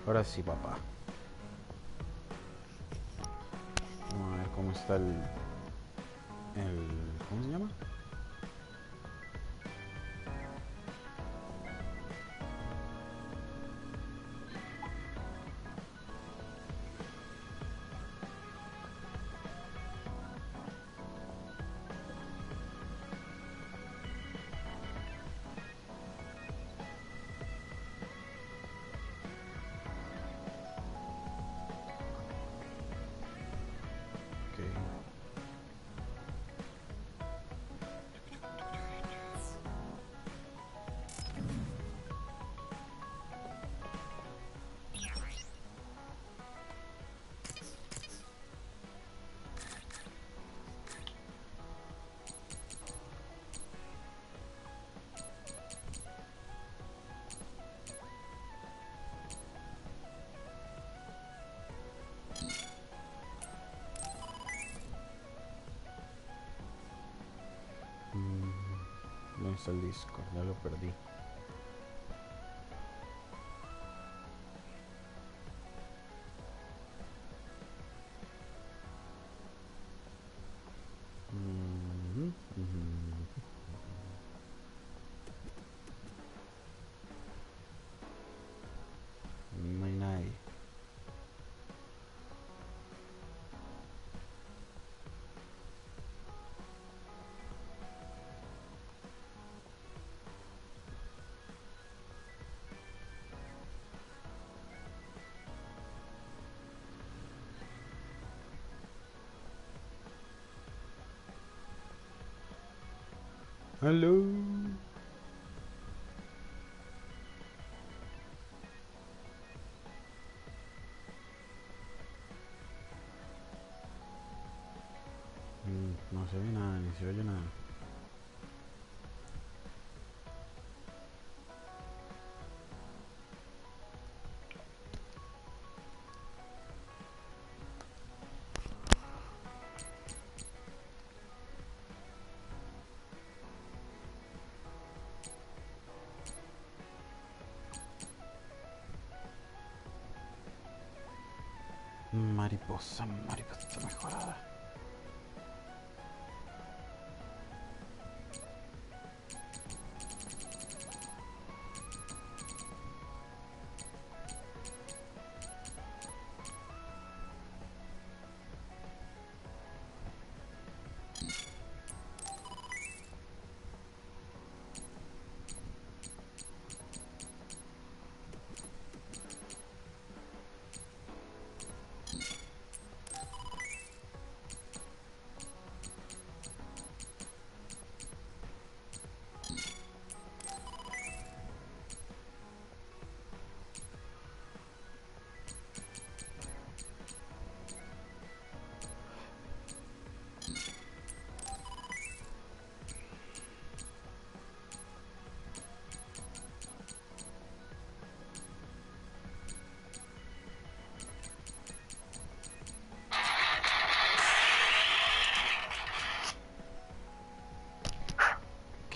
Ahora sí, papá. Vamos a ver cómo está el ¿cómo se llama? ¿Dónde está el Discord? Ya lo perdí. No hay nadie. Hello. No se ve nada, ni se oye nada. Mariposa, mariposa mejorada.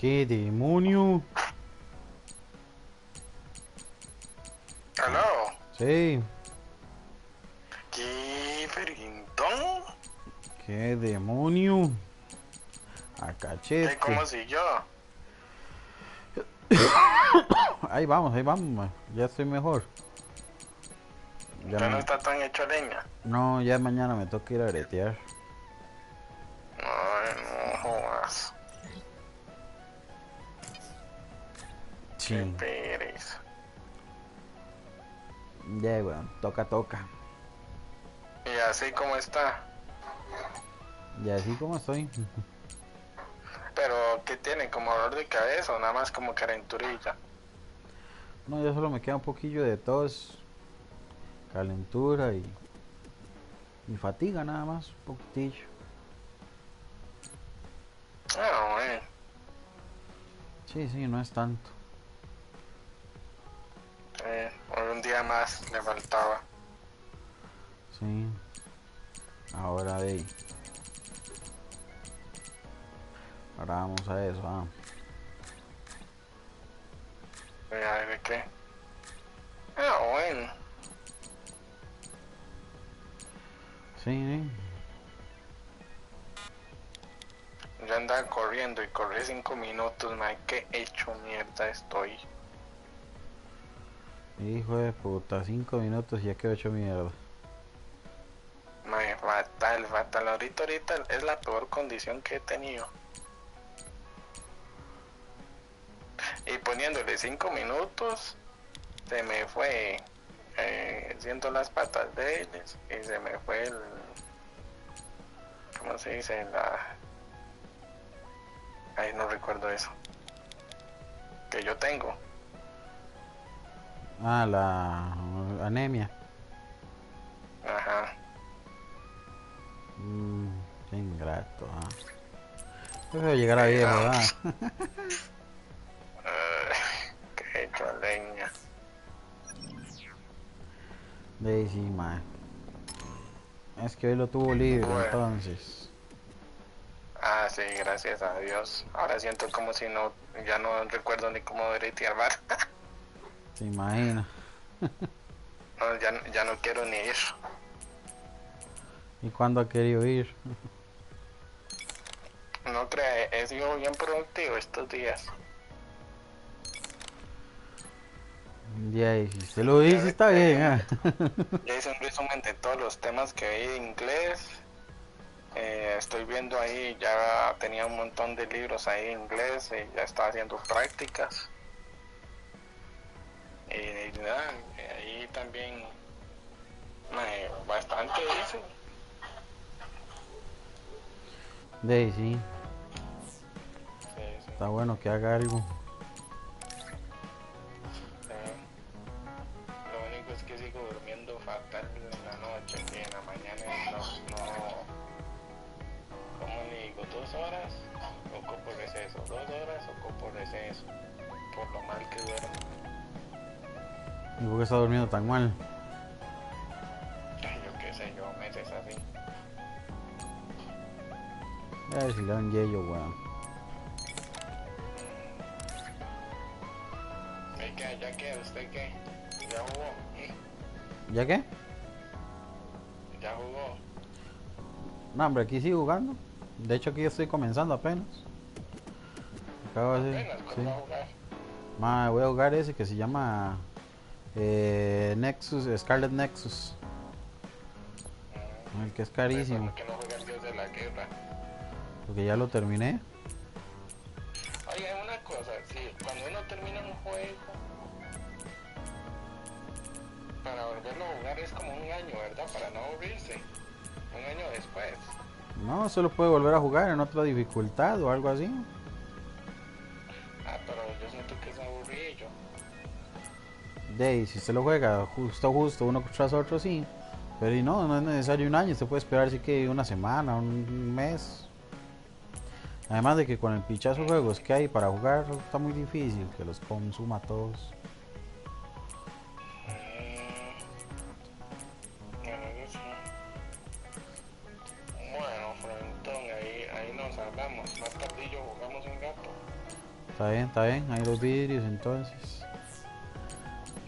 ¿Qué demonio? ¿Aló? Sí. ¿Qué perguntón? ¿Qué demonio? A ¿Qué, cachete. cómo siguió? Ahí vamos, man. Ya estoy mejor. Ya no está tan hecho leña. No, ya mañana me toca ir a bretear. Ay, no jodas. Sí. Qué pereza. Ya, bueno, toca. Y así como está. Y así como estoy. Pero, ¿qué tiene? ¿Como dolor de cabeza o nada más como calenturilla? No, ya solo me queda un poquillo de tos, calentura y fatiga nada más, un poquitillo. Ah, bueno. Sí, sí, no es tanto. Un día más le faltaba. Sí. Ahora de ahora vamos a eso, A ver de qué. Ah, bueno. Sí, Yo andaba corriendo y corrí 5 minutos, mae. Qué hecho mierda estoy. hijo de puta, 5 minutos y ya quedó hecho mierda. Mae, fatal, fatal. Ahorita es la peor condición que he tenido. Y poniéndole 5 minutos, se me fue haciendo las patas débiles y se me fue el... ¿Cómo se dice? Ay, no recuerdo eso. Que yo tengo. Ah, la anemia. Ajá. Qué ingrato, Prefiero llegar a viejo, Qué hecho leña. De sí, mae. Es que hoy lo tuvo libre, Bueno. entonces. Ah, sí, gracias a Dios. Ahora siento como si no, ya no recuerdo ni cómo bretear bar. Se imagina. No, ya no quiero ni ir. ¿Y cuándo ha querido ir? No creo, he sido bien productivo estos días. Ya, y si usted lo dice, está bien, Ya hice un resumen de todos los temas que vi en inglés. Estoy viendo ahí, ya tenía un montón de libros ahí en inglés y ya estaba haciendo prácticas. Y nada, ahí también bastante hice. De sí. Sí, sí, Está bueno que haga algo. sí. Lo único es que sigo durmiendo fatal en la noche y en la mañana no como le digo, 2 horas ocupo receso, 2 horas ocupo receso, por lo mal que duermo. ¿Y por qué está durmiendo tan mal? Ay, yo qué sé, yo meses así. A ver si le da un yello, weón. ¿Ya qué? ¿Usted qué? ¿Ya jugó? ¿Ya qué? ¿Ya jugó? No, hombre, aquí sigo jugando. De hecho, aquí estoy comenzando apenas. Acabo de hacer, Apenas, sí. ¿cuál va a jugar? Voy a jugar ese que se llama Nexus, Scarlet Nexus. El que es ¿Por carísimo. qué no juega el Dios de la Guerra? Porque ya lo terminé. Oye, una cosa, si cuando uno termina un juego, para volverlo a jugar es como un año, ¿verdad? Para no aburrirse. Un año después. No, solo puede volver a jugar en otra dificultad o algo así. Ah, pero yo siento que es aburrido. De si usted lo juega justo, uno tras otro, sí. Pero y no es necesario un año. Usted puede esperar así que una semana, un mes. Además de que con el pichazo de juegos que hay para jugar está muy difícil que los consuma todos. Bueno, eso sí. Bueno, Frontón, ahí nos hablamos. Más tardillo jugamos un rato. Está bien, ahí los vidrios entonces.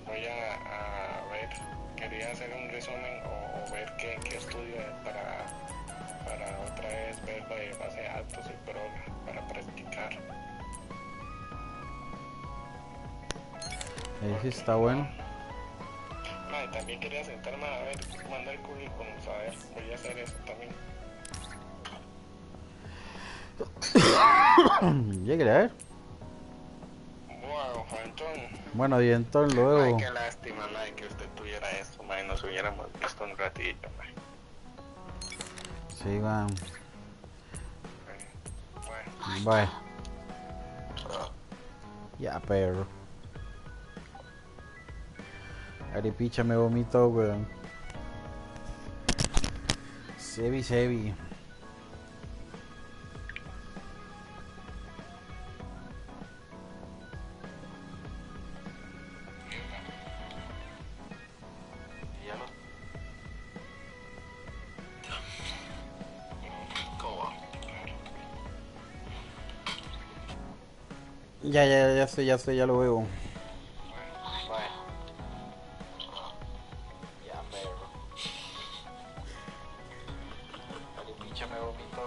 Voy a ver, quería hacer un resumen o ver qué estudio para otra vez ver de base de datos y para practicar. Ahí sí Porque está no. bueno. También quería sentarme a ver, mandar currículum, a ver, voy a hacer eso también. Llegue a ver. Bueno, Frontón. Bueno, y entonces luego. Qué lástima, que usted tuviera esto, nos hubiéramos visto un ratillo, Sí, van. Bueno. Bye. Ya, perro. Arepicha me vomitó, weón. Sebi, Sebi. Ya sé, ya lo veo. Ya, perro. Arepicha me vomitó,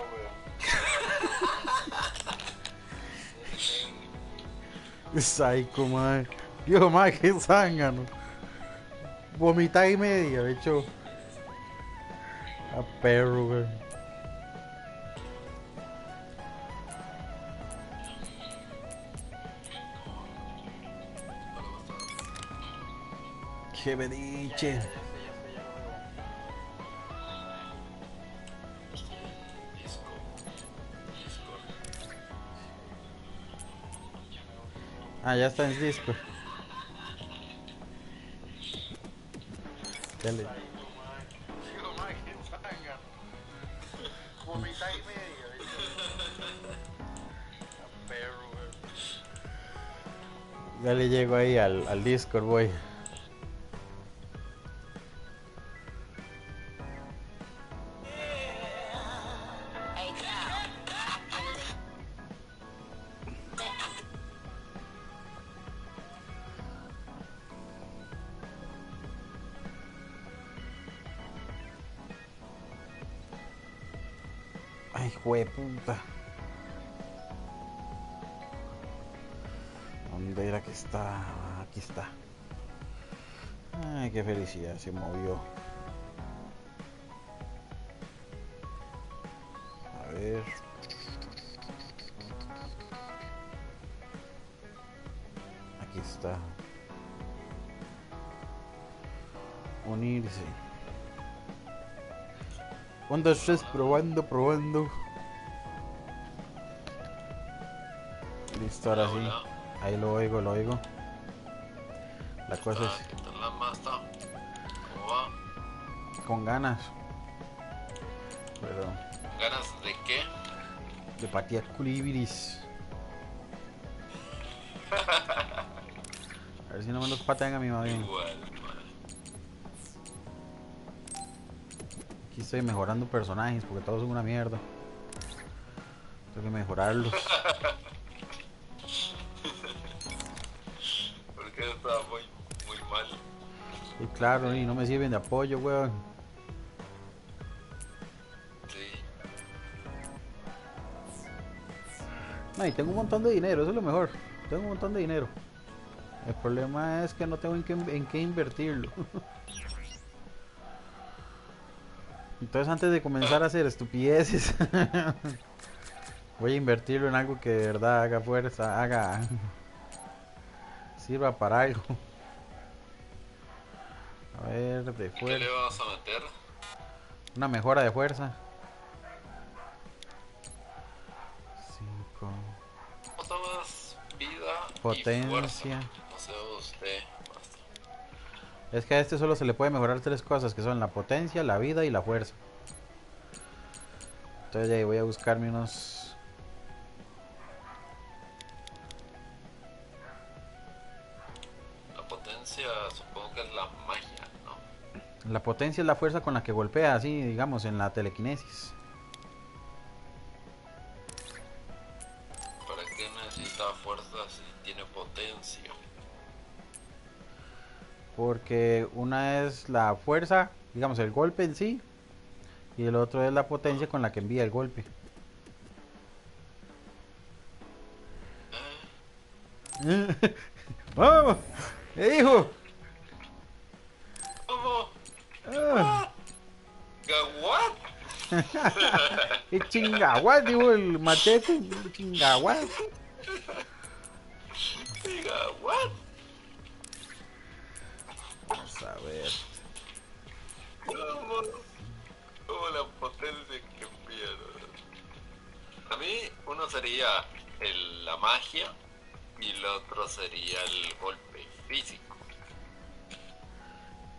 weón. Psycho, mae. Dios, mae, qué zángano. Vomitar y media, de hecho. A perro, weón. Qué bediche. Ah, ya está en Discord. Dale. Vomitar y media, perro, weón. Ya le llego ahí al Discord, voy. Ay, jueputa. ¿Dónde era que está? Aquí está. Ay, qué felicidad, se movió. A ver. Aquí está. Unirse. 1, 2, 3, probando. Listo, ahora sí. Ahí lo oigo. La cosa es ¿Qué tal la masta? ¿Cómo va? con ganas. Pero ¿Ganas de qué? de patear culibiris. A ver si no me los patean a mi madre. Igual, man. Aquí estoy mejorando personajes porque todos son una mierda. Tengo que mejorarlos. Porque estaba muy mal. Y claro, y no me sirven de apoyo, weón. Sí. No, y tengo un montón de dinero, eso es lo mejor. Tengo un montón de dinero. El problema es que no tengo en qué invertirlo. Entonces antes de comenzar a hacer estupideces, voy a invertirlo en algo que de verdad haga fuerza, sirva para algo. A ver, de ¿Qué fuerza. le vas a meter? Una mejora de fuerza. 5. ¿Cómo estabas? Vida y Potencia. fuerza. No sé usted. Basta. Es que a este solo se le puede mejorar 3 cosas, que son la potencia, la vida y la fuerza. Entonces ya voy a buscarme unos... La potencia supongo que es la magia, ¿no? La potencia es la fuerza con la que golpea, así digamos, en la telequinesis. ¿Para qué necesita fuerza si tiene potencia? Porque una es la fuerza, digamos, el golpe en sí. Y el otro es la potencia con la que envía el golpe. ¡Vamos! ¡Hijo! ¿Cómo? Ah. ¿What? ¡Qué chingaguas! Digo el machete. ¡Chingaguas! Diga, what? Vamos a ver. ¿Cómo la potencia que pierdo? A mí uno sería la magia y el otro sería el golpe físico.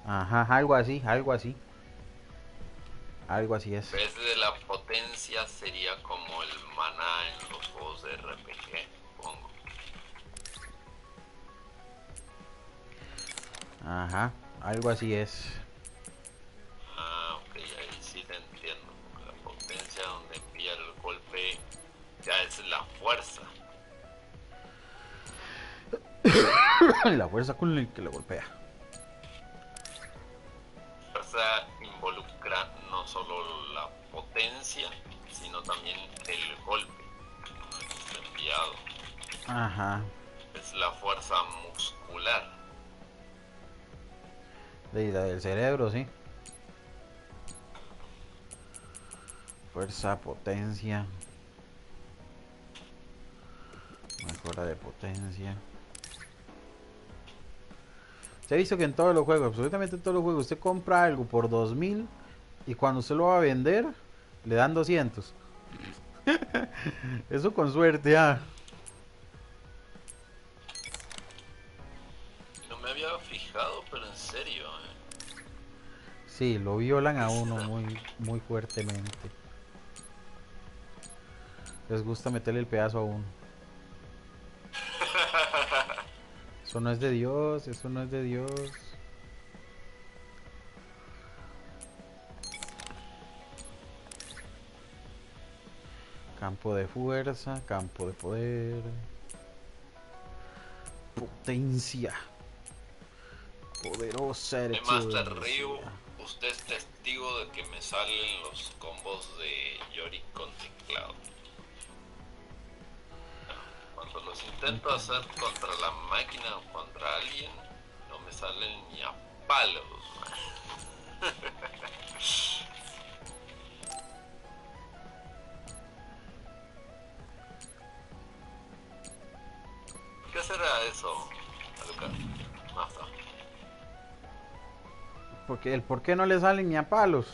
Ajá, algo así, algo así. Algo así es. En vez de la potencia sería como el maná en los juegos de RPG, supongo. Ajá, algo así es. Ah, ok, ahí sí te entiendo. La potencia donde envía el golpe ya es la fuerza. La fuerza con la que le golpea. Fuerza involucra no solo la potencia, sino también el golpe que está enviado. Ajá. Es la fuerza muscular. De la del cerebro, sí. Fuerza, potencia. Mejora de potencia. Se ha visto que en todos los juegos, absolutamente en todos los juegos, usted compra algo por 2000 y cuando usted lo va a vender, le dan 200. Eso con suerte, ah. No me había fijado, pero en serio, Sí, lo violan a uno muy, muy fuertemente. Les gusta meterle el pedazo a uno. Eso no es de Dios, eso no es de Dios. Campo de fuerza, campo de poder. Potencia. Poderosa Master herencia. Ryu, usted es testigo de que me salen los combos de Yori con teclado. Cuando los intento hacer contra la máquina o contra alguien, no me salen ni a palos. ¿Qué será eso, Lucas? Basta. Porque el por qué no le salen ni a palos.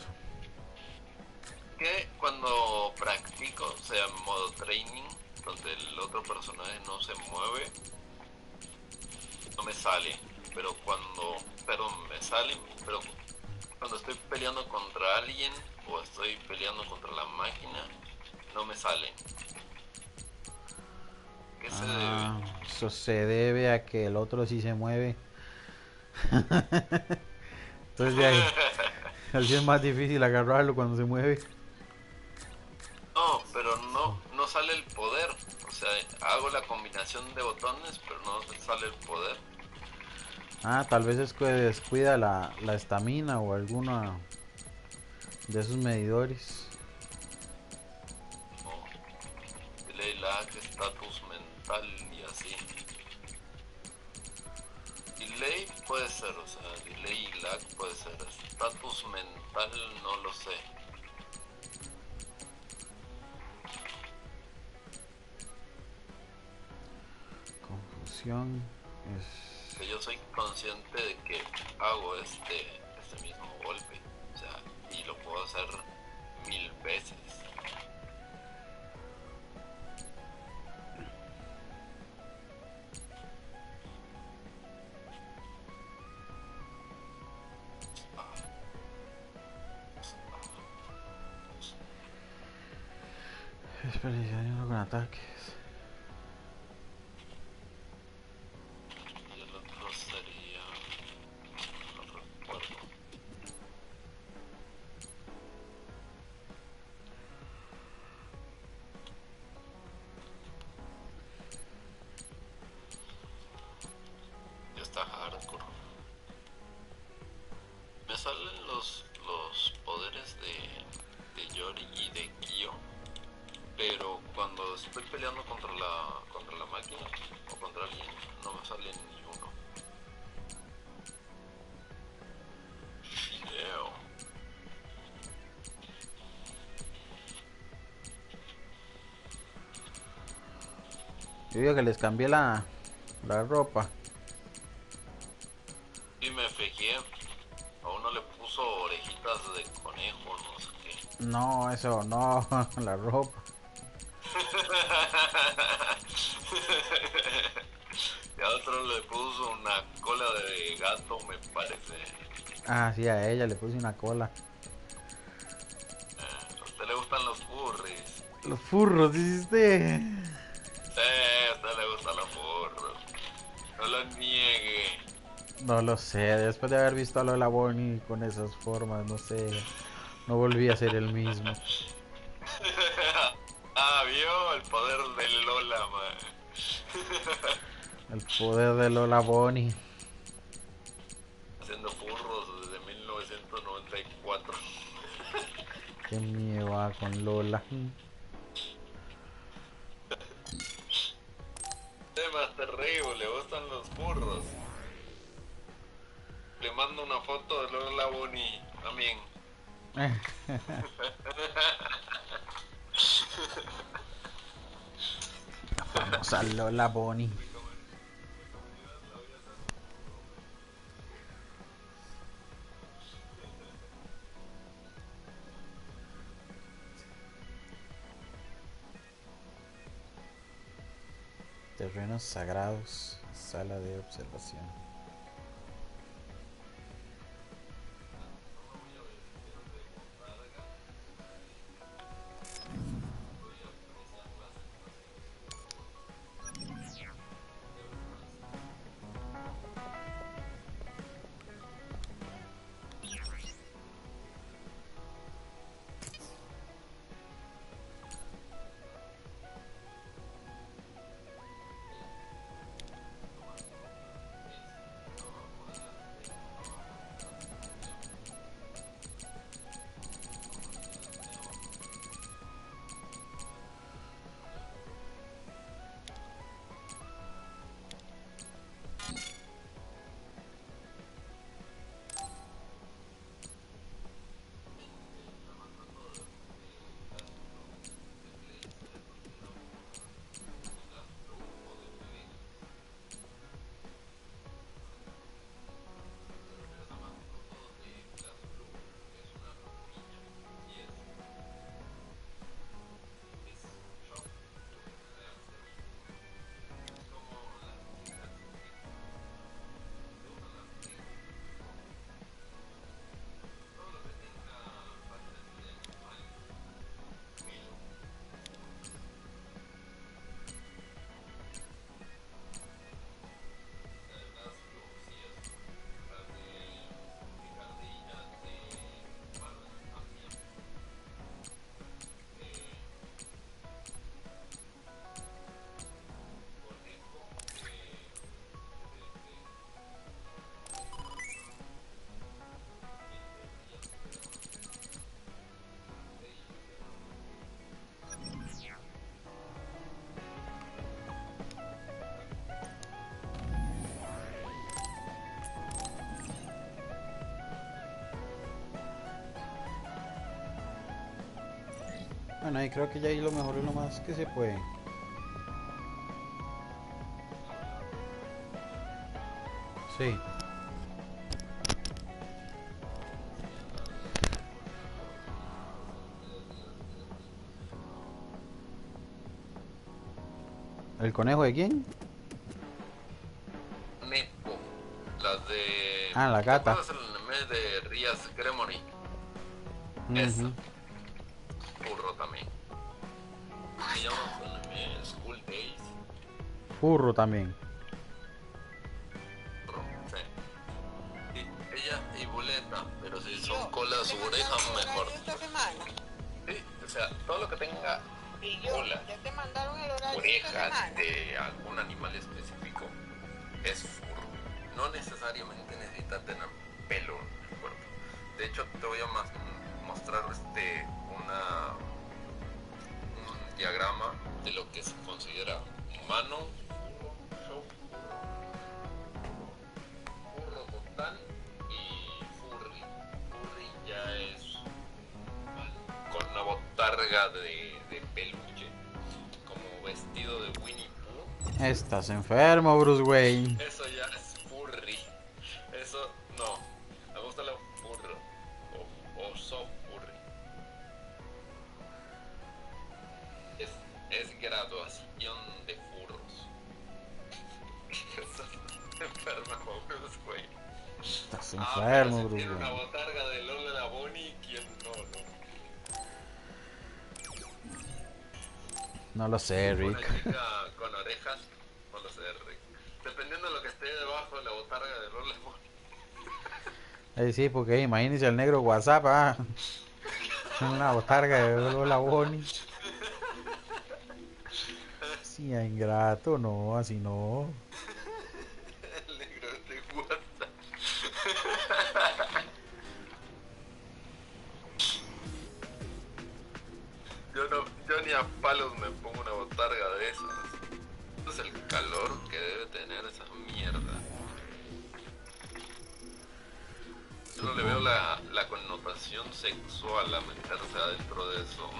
Que cuando practico, o sea, en modo training, donde el otro personaje no se mueve, no me sale. Pero me sale, pero cuando estoy peleando contra alguien o estoy peleando contra la máquina, no me sale. ¿Qué se debe? Eso se debe a que el otro sí se mueve. Entonces de ahí, así es más difícil agarrarlo cuando se mueve. No, pero no sale el poder. O sea, hago la combinación de botones, pero no sale el poder. Tal vez es que descuida la estamina o alguna de esos medidores. No, delay lag, estatus mental y así. Delay puede ser, o sea, delay y lag puede ser. Estatus mental no lo sé. Confusión es... Que yo soy consciente de que hago este mismo golpe, o sea, y lo puedo hacer 1000 veces. Especialización con ataques. Y el otro sería... no recuerdo. Ya está hardcore. Me salen los poderes de Yori y de Kyo, pero cuando estoy peleando contra la máquina o contra alguien, no me sale ni uno. Video. Yo digo que les cambié la ropa. Y me fijé, a uno le puso orejitas de conejo, no sé qué. No, eso no, la ropa. Y a otro le puso una cola de gato, me parece. Ah, sí, a ella le puse una cola. A usted le gustan los furries. Los furros, dijiste. Sí, a usted le gustan los furros. No lo niegue. No lo sé, después de haber visto a Lola Bonnie con esas formas, no sé. No volví a ser el mismo. Ah, vio el poder de Lola, man. El poder de Lola Bonnie. Haciendo furros desde 1994. Qué miedo va con Lola. Es más terrible, le gustan los furros. Le mando una foto de Lola Bonnie también. La famosa Lola Bonnie. Terrenos sagrados, sala de observación. Bueno, ahí creo que ya ahí lo mejor es lo más que se puede. Sí. ¿El conejo de quién? Nepo, la de... Ah, la ¿Te gata. acuerdas el anime de Rias Gremoni? Esa, Ujú. furro también. Se llama su anime School Days. Furro también. Furro, sí. Sí, ella y Boleta, pero si son colas u orejas, mejor. Esta semana. Sí, o sea, todo lo que tenga Y yo, cola, ya te mandaron el horario esta orejas semana. de algún animal específico, es furro. No necesariamente necesita tener pelo en el cuerpo. De hecho, te voy a mostrar un diagrama de lo que se considera humano, furro total y furry. Furry ya es con una botarga de peluche, como vestido de Winnie Pooh. Estás enfermo, Bruce Wayne. Eso ya es furry. Eso no. Me gusta la furro o soft furry. Es graduación de furros. Eso es enfermo, Bruce Wayne. Estás pero enfermo, si Bruce tiene una Wayne. botarga de Lola la Bonnie, ¿quién no? No lo sé, Una Rick. chica con orejas, no lo sé, Rick. Dependiendo de lo que esté debajo de la botarga de Lola la Bonnie. Sí, porque imagínense al negro WhatsApp, una botarga de Lola Bonnie. Sí, ingrato, no, así no. El negro de WhatsApp. Yo ni a palos me pongo una botarga de esas. Es el calor que debe tener esa mierda. Yo no le veo la connotación sexual a meterse adentro de eso.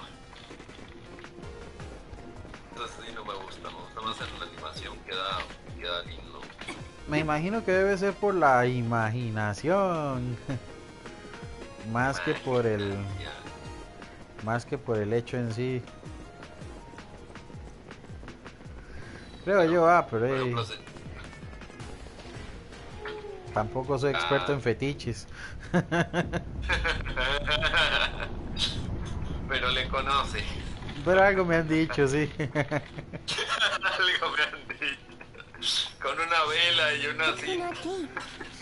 Entonces sí no me gusta más en la animación, queda lindo. Me imagino que debe ser por la imaginación. Más que por el. Más que por el hecho en sí. Creo Bueno, yo, pero por ejemplo, tampoco soy experto en fetiches. pero le conoce. Pero algo me han dicho, sí. Algo me han dicho. Con una vela y una cinta.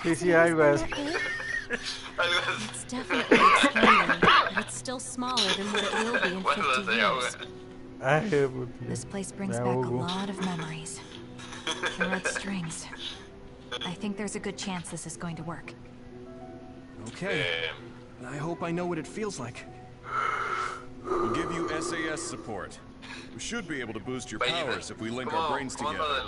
Sí, sí, algo así. Algo It's definitely expanding, but it's still smaller than what it will be in Cuando 50 se ahoga. years. Ay, puta. This place brings Me back a ahogo. lot of memories. The red strings. I think there's a good chance this is going to work. Okay. I hope I know what it feels like. We'll give you SAS support. We should be able to boost your powers if we link our brains ¿Cómo together.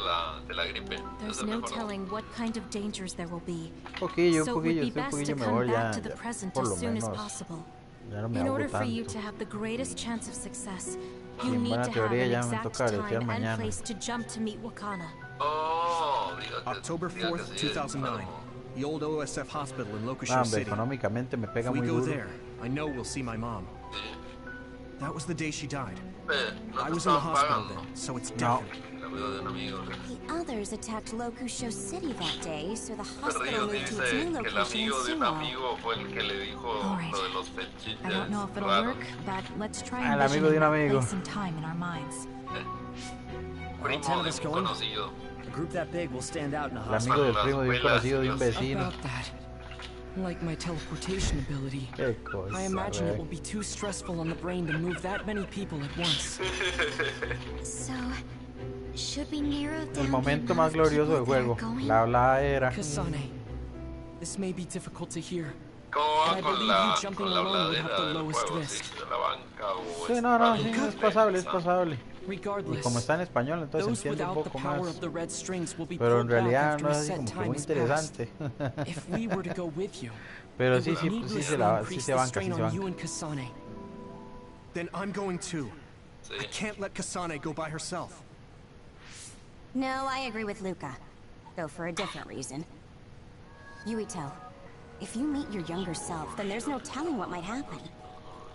de la gripe? There's Eso no mejoró. telling what kind of dangers there will be. Un poquillo, So it would be estoy un best to poquillo come mejor ya, back to the ya, present por as lo soon as menos. possible. Ya no me In ahogo order for you tanto. to have the greatest chance of success, Y you en need buena to have teoría an ya me exact toca bretear time and mañana. place to jump to meet Wakana. Oh, diga que, October diga que 4th, sí, 2009. The old OSF hospital in No, Locusho hombre, City. económicamente me pega If we muy go duro. there, I know we'll see my mom. Sí. That was the day she died. No I te was in the estaban hospital pagando. then, so it's No. definite. El amigo de un amigo. The others attacked Locusho City that day, so the hospital Río moved to dice its new que el location in amigo de un Sumo. amigo fue el que le dijo Alright. lo de los fetiches I don't know if it'll raros. work, but let's try El amigo de envisioning un that amigo. place and time in our minds. Primo 10 of de us un going? conocido. A group that big will stand out in a El hospital. amigo del primo de un conocido de un Velas. vecino. About that. Like my teleportation ability. Qué cosa, I imagine it will güey. be too stressful on the brain to move that many people at once. So, should we narrow down El momento the más amount of glorioso del people that are juego. going? La habladera. Kasane, this may be difficult to hear, ¿Cómo but va I con believe la, you jumping alone would have habladera the del lowest juego? risk. ¿Sí? ¿De la banca o Sí, no, no, está sí, bien es pasable, es pensado? pasable. Y Regardless, como está en español, entonces those entiendo un without the poco power más. of the red strings will be Pero en pulled back realidad after no a es así set como que time muy has passed. interesante. If we were to go with you, Pero it sí, would sí, sí needlessly sí increase se the banca, strain sí se on you banca. and Kasane. Then I'm going too. Sí. I can't let Kasane go by herself. No, I agree with Luca, though for a different reason. Yuito, if you meet your younger self, then there's no telling what might happen.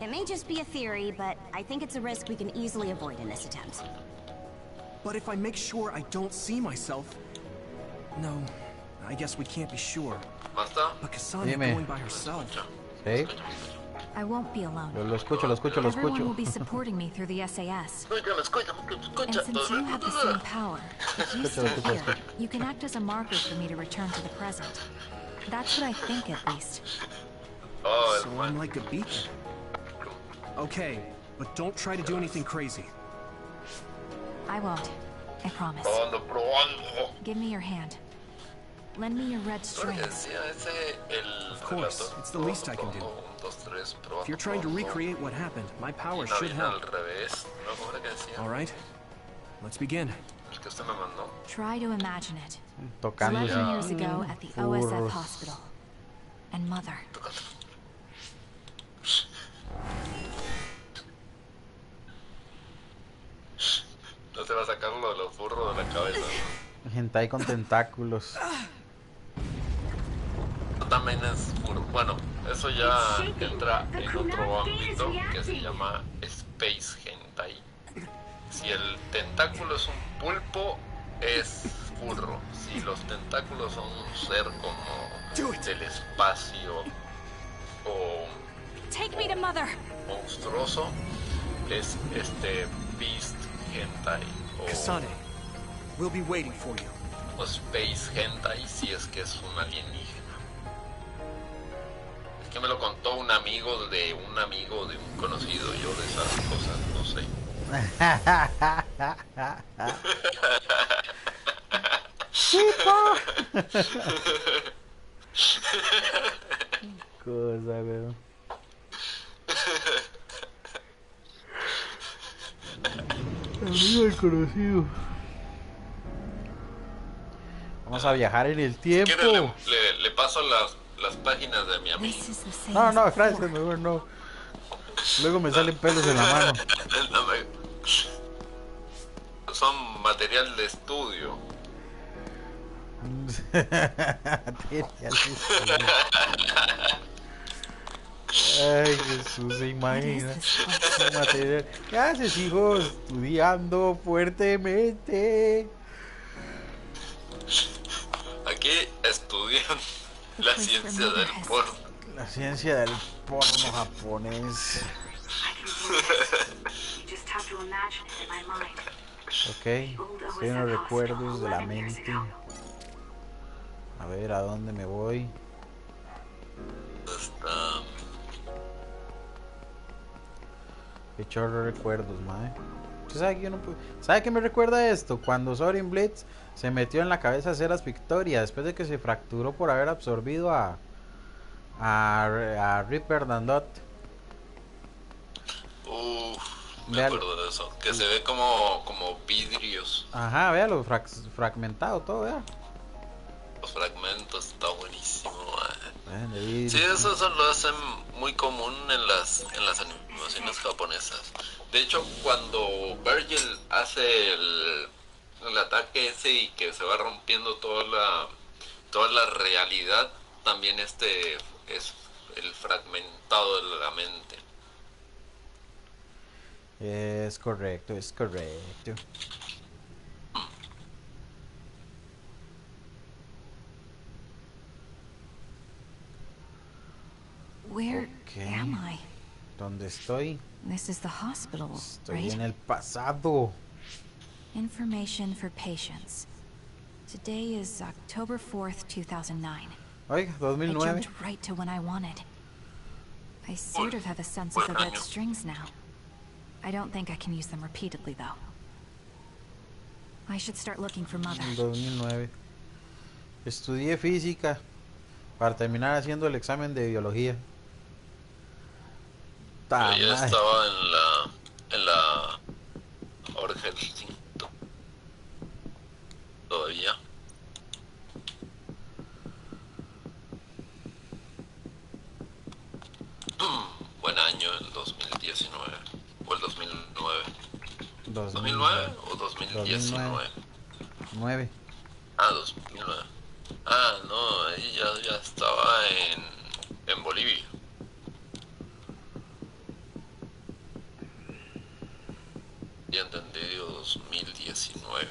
It may just be a theory, but I think it's a risk we can easily avoid in this attempt. But if I make sure I don't see myself... No, I guess we can't be sure. ¿Basta? But Kasane Dime. going by herself... ¿Sí? I won't be alone. Lo escucho, lo escucho, lo Everyone will escucho. be supporting me through the SAS. Escúchame, And since you have the same power, if you stay escucho, here, you can act as a marker for me to return to the present. That's what I think, at least. Oh, So I'm like a beacon. Okay, but don't try to do anything crazy. I won't. I promise. probando. Give me your hand. Lend me your red Porque strings. decía ese el Of course, relator. it's the least I can do. 1, 2, 3, probando, If you're trying to probando. recreate what happened, my powers No, should viene al help. revés. ¿No? ¿Cómo era que decía? Alright, let's begin. El que usted me mandó. Try to imagine it. Tocando 11 así. years ago at the Furros. OSF hospital. And Mother. No se va a sacar lo de los burros de la cabeza, ¿no? Hentai con tentáculos. También es bueno, eso ya entra en otro ámbito que se llama Space Hentai. Si el tentáculo es un pulpo, es burro. Si los tentáculos son un ser como del espacio o Take me to Mother. monstruoso, es Beast Hentai Kasane, we'll be waiting for you. o Space Hentai si es que es un alienígena. Es que me lo contó un amigo de un conocido. Yo de esas cosas no sé. Cosa, weón. Amigo desconocido. Vamos a viajar en el tiempo. Le paso las páginas de mi amigo. No, gracias, mejor no. Luego me salen pelos en la mano. Son material de estudio. Ay, Jesús, se imagina. Material. ¿Qué haces, hijo? Estudiando fuertemente. Aquí estudian la ciencia del porno. La ciencia del porno japonés. Ok, estoy en los recuerdos de la mente. A ver, ¿a dónde me voy? Qué chorro recuerdos, mae. ¿Usted sabe que yo no puedo... ¿Sabe qué me recuerda esto? Cuando Soren Blitz se metió en la cabeza hacer las victorias después de que se fracturó por haber absorbido a Ripper Dandot. Me acuerdo de eso. Que se ve como vidrios. Ajá, véalo, fragmentado todo, vea. Los fragmentos, está buenísimo. Sí, eso lo hacen muy común en las animaciones japonesas. De hecho, cuando Virgil hace el ataque ese y que se va rompiendo toda la realidad, también es el fragmentado de la mente. Es correcto, es correcto. Where am I? ¿Dónde estoy? This is the hospital, Estoy right? en el pasado. Information for patients. Today is October 4th, 2009. Oiga, I 2009. jumped right to when I wanted. I sort of have a sense of the red strings now. I don't think I can use them repeatedly, though. I should start looking for Mother. 2009. Estudié física para terminar haciendo el examen de biología. Yo estaba en la Orgel 5 todavía. Buen año, el 2019 o el 2009. 2009 o 2019. 9. Ah, 2009. Ah, no, ahí ya estaba en Bolivia. Ya entendido, 2019.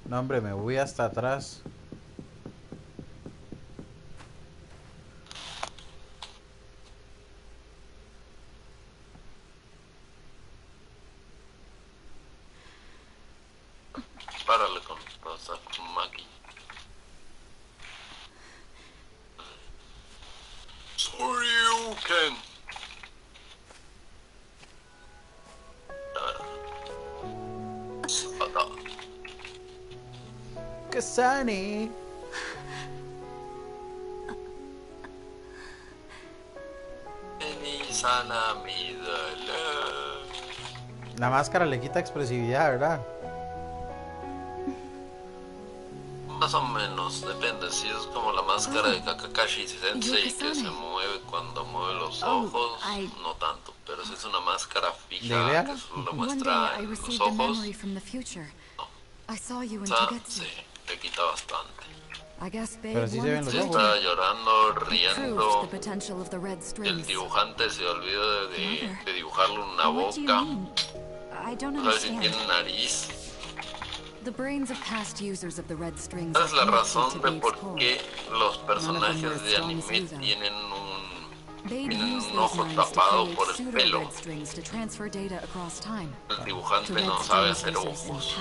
No, hombre, me voy hasta atrás. Párale con Maki. Sorry, you can. Kasane. La máscara le quita expresividad, ¿verdad? Más o menos, depende. Si es como la máscara de Kakashi Sensei que se mueve cuando mueve los ojos, no tanto. Pero si es una máscara fija que solo muestra los ojos, no. Sí, le quita bastante. Pero sí se ven los ojos. Está llorando, riendo. El dibujante se olvida de dibujarle una boca. No sé si tiene nariz. The brains of past users of the red strings. Esa es la razón de por qué los personajes de anime tienen un ojo tapado por el pelo. El dibujante no sabe hacer ojos,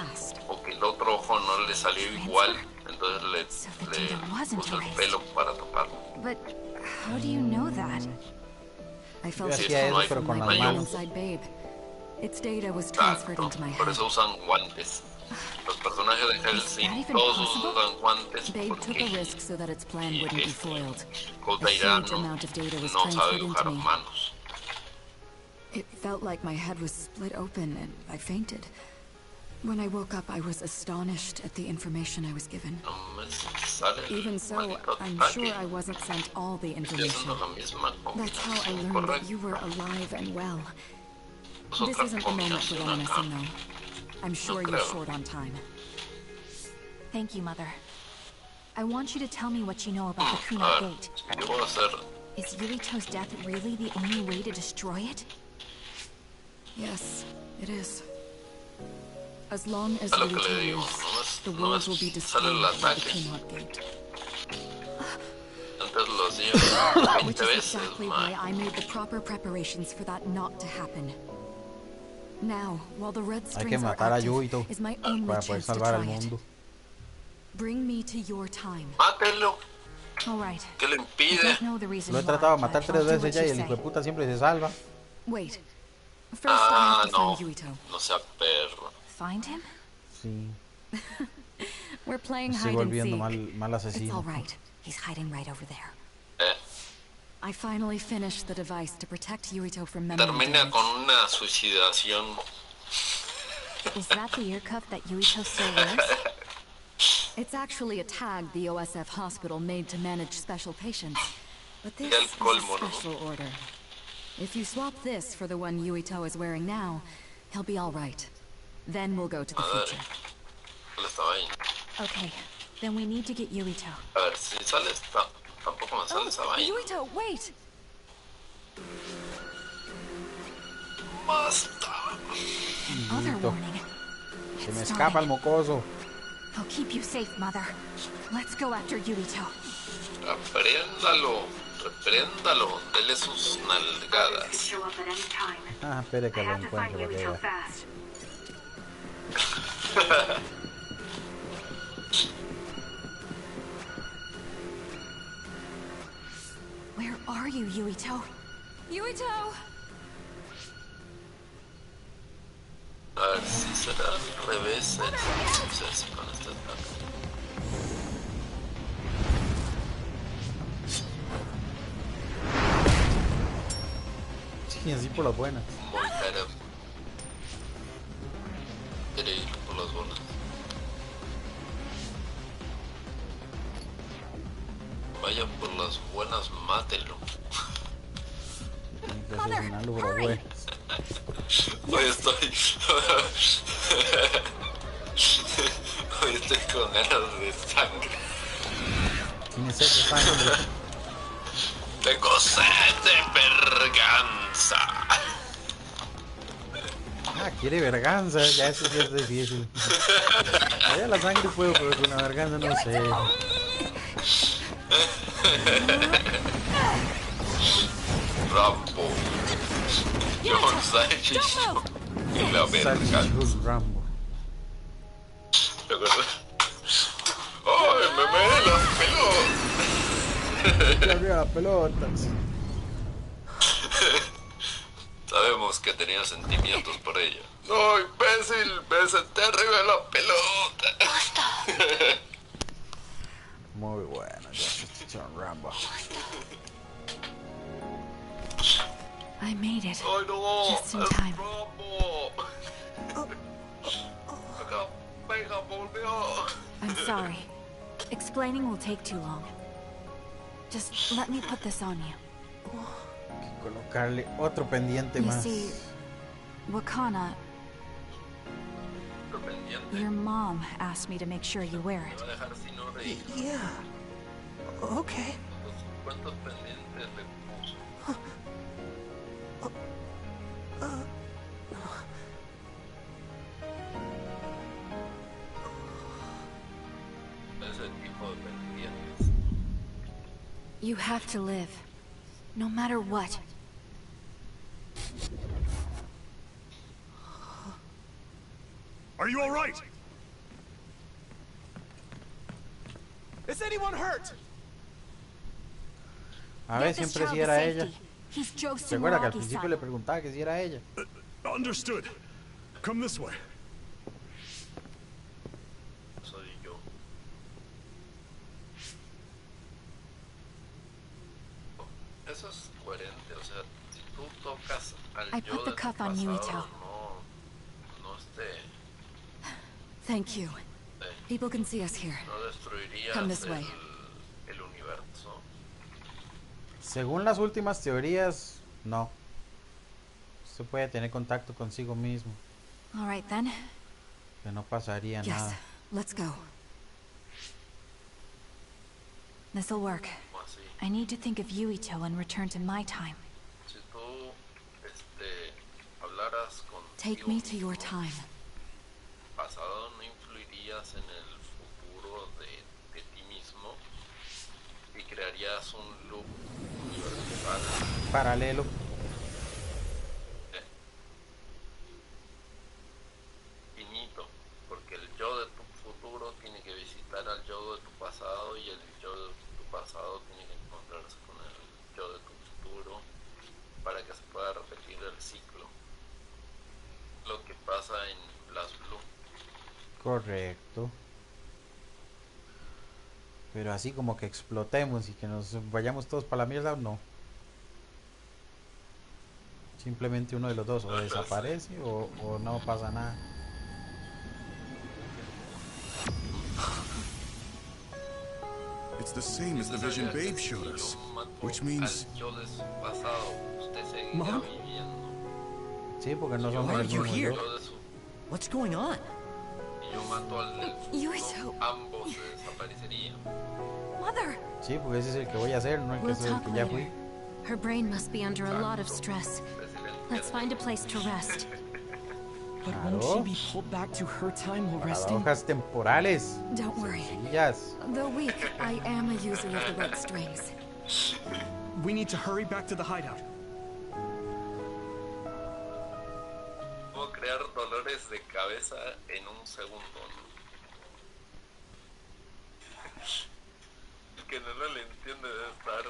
o que el otro ojo no le salió igual, entonces le puso el pelo para taparlo. But how do you know that? I felt Sí, eso no hay, pero con no las hay manos. inside Babe. Its data was transferred into my por head. eso usan guantes. Los personajes de Hellsing todos usan guantes Babe took a risk porque so that its plan wouldn't be foiled. Kodaira huge amount of data was no sabe transferred dibujar into me. manos. It felt like my head was split open and I fainted. When I woke up, I was astonished at the information I was given. No me sale el Even so, maldito I'm ataque. sure I wasn't sent all the Estoy information. haciendo la misma That's how I combinación, learned that correcto. you were alive and well. Es This otra isn't the moment for combinación acá. reminiscing, though. I'm sure you're creo. short on time. Thank you, Mother. I want you to tell me what you know about the A Kunai ver, Gate. ¿qué puedo hacer? Is Yurito's death really the only way to destroy it? Yes, it is. As long as A lo que Yurito le digo, lives, the no world me will be sale destroyed el by the ataque. Kunai Gate. Antes lo hacía Which 20 is veces, exactly man. why I made the proper preparations for that not to happen. Now, while the red Hay que strings are matar a active, Yuito is my only para poder chance to salvar al try it. mundo. Bring me to your time. Mátelo, All right. ¿qué le I impide? don't know the reason Lo he why, tratado de matar but 3 I'll do veces what ya y you el say. hijo de puta siempre se salva. Wait. First, I Ah, have to no, find Yuito. no sea perro. Find him? Sí, We're playing me estoy hide and volviendo seek. mal It's all asesino. right. He's hiding right over there. Eh, I finally finished the device to protect Yuito from memory termina damage. con una suicidación. Is that the ear cuff that Yuito still wears? It's actually a tag the OSF hospital made to manage special patients. But this El is a colmo, ¿no? special order. If you swap this for the one Yuito is wearing now, he'll be all right. Then we'll go to the Madre, future. él estaba ahí. Okay, then we need to get Yuito. A ver, si sale esta, tampoco me sale esa vaina. Yuito, wait! Basta. Other warning. Se me It's escapa el starting. mocoso. I'll keep you safe, Mother. Let's go after Yuito. Apréndalo, repréndalo, dele sus nalgadas. Show up at any time. Ah, espere que I lo have to find encuentre para que Yurito vea. fast. Where are you, Yuito? Yuito! A ver si será al revés. Entonces, con este ataque. Sí, así por las buenas. Muy cara. Quiere ir por las bolas. Vaya por las buenas, mátelo. Tiene que asesinarlo por las buenas. Hoy estoy. Hoy estoy con ganas de sangre. Tiene sed de sangre. Tengo sed de verganza. Ah, quiere verganza, ya eso sí es difícil. Ya la sangre puedo, pero con la verganza no sé. Rambo. John Salchichón y la verganza. Salchichón Rambo. ¿Recuerdas? ¡Ay, me meé las pelotas! Ya abrió las pelotas. Sabemos que tenía sentimientos por ella. ¡No, imbécil! ¡Me senté arriba de la pelota! Muy bueno, ya Salchichón Rambo. I made it. ¡Ay, no! Just in ¡El time. Rambo! Acá, venga, volvió. I'm sorry. Explaining will take too long. Just let me put this on you. Hay que colocarle otro pendiente You más. see, Wakana, Pendiente. your mom asked me to make sure you wear Me it. va a dejar sin reír. Yeah. Okay. ¿Cuántos pendientes le puso? You have to live. No matter what. Are you all right? Is anyone hurt? A ver, siempre si era ella. ¿Se acuerda que al principio le preguntaba que si era ella? Understood. Come this way. Soy yo. Eso es coherente, o sea, si tú tocas al yo del pasado, no Thank you. People can see us here. no destruirías Come this way. el universo. Según las últimas teorías, no. Se puede tener contacto consigo mismo. All right then. Que no pasaría nada. Let's go. This'll work. ¿Cómo así? I need to think of Yuito and return to my time. Si tú hablaras con Take me to your time. pasado, no influirías en el futuro de ti mismo y crearías un loop universal Paralelo. finito, porque el yo de tu futuro tiene que visitar al yo de tu pasado y el yo de tu pasado tiene que encontrarse con el yo de tu futuro para que se pueda repetir el ciclo. Lo que pasa en Blast Blue. Correcto. Pero así como que explotemos y que nos vayamos todos para la mierda, no. Simplemente uno de los dos o desaparece o no pasa nada. It's the same as the vision Babe showed us, which means... Mom? Sí, porque no somos Why are el you mismo here? yo. What's going on? Yo mato al Yuito. ambos se desaparecerían. Mother! Sí, porque ese es el que voy a hacer, no el que, We'll es el talk que ya fui. later. Her brain must be under a lot of stress. Let's find a place to rest. But won't she be pulled back to her time while resting? Paradojas temporales. Don't worry. Sencillas. Though weak, I am a user of the red strings. We need to hurry back to the hideout. Puedo crear dolores de cabeza en un segundo, ¿no? El que no le entiende debe estar...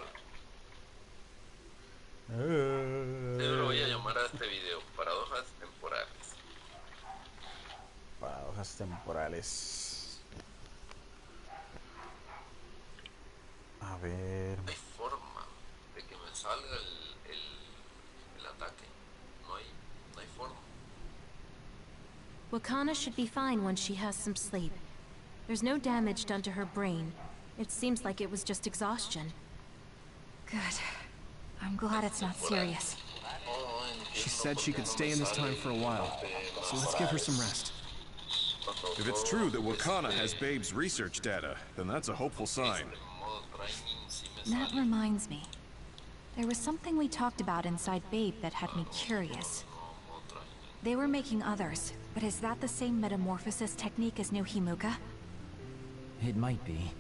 Yo lo voy a llamar a este video Paradojas temporales. Paradojas temporales. A ver. No hay forma de que me salga el ataque. No hay forma. Wakana should be fine once she has some sleep. There's no damage done to her brain. It seems like it was just exhaustion. Good. I'm glad it's not serious. She said she could stay in this time for a while, so let's give her some rest. If it's true that Wakana has Babe's research data, then that's a hopeful sign. That reminds me. There was something we talked about inside Babe that had me curious. They were making others, but is that the same metamorphosis technique as New Himuka? It might be.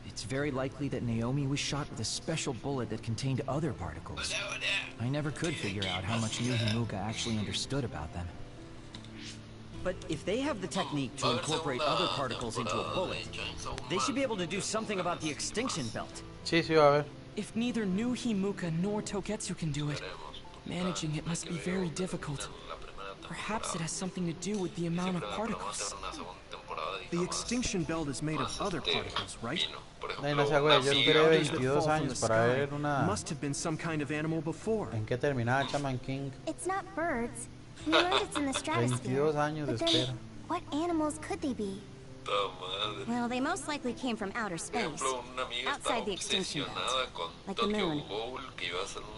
It's very likely that Naomi was shot with a special bullet that contained other particles. I never could figure out how much New Himuka actually understood about them. But if they have the technique to incorporate other particles into a bullet, they should be able to do something about the extinction belt. Sí, sí, va a ver. If neither New Himuka nor Togetsu can do it, managing it must be very difficult. Perhaps it has something to do with the amount of particles. The extinction belt is made of other particles, right? Ay, no se güey, yo esperé 22 años para ver una... Must have been some kind of animal before. ¿En qué terminaba Shaman King? It's not birds. We learned it's in the stratosphere. 22 años de But then, espera. what animals could they be? Well, they most likely came from outer space, outside the extinction belt, like the moon.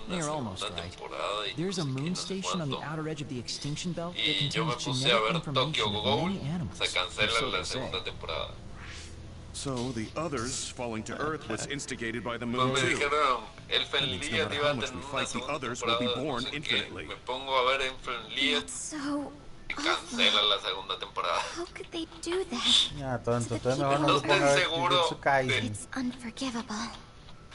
You're almost right. There's a moon station on the outer edge of the extinction belt that Y yo me contains puse a genetic ver Tokyo information of Ghoul, many animals. se or cancela so la they say. segunda temporada. So the others falling to Earth was instigated by the moon Pues me too. dijeron, el That means no Fenliet matter iba how a much tener we una fight, the segunda others will be temporada, no born sé qué. infinitely. Me pongo a ver en Fenliet That's so y cancela la segunda temporada. How could they do that? Ya, tonto, To the entonces mejor no people se ponga a ver seguro Jujutsu Kaisen. It's unforgivable.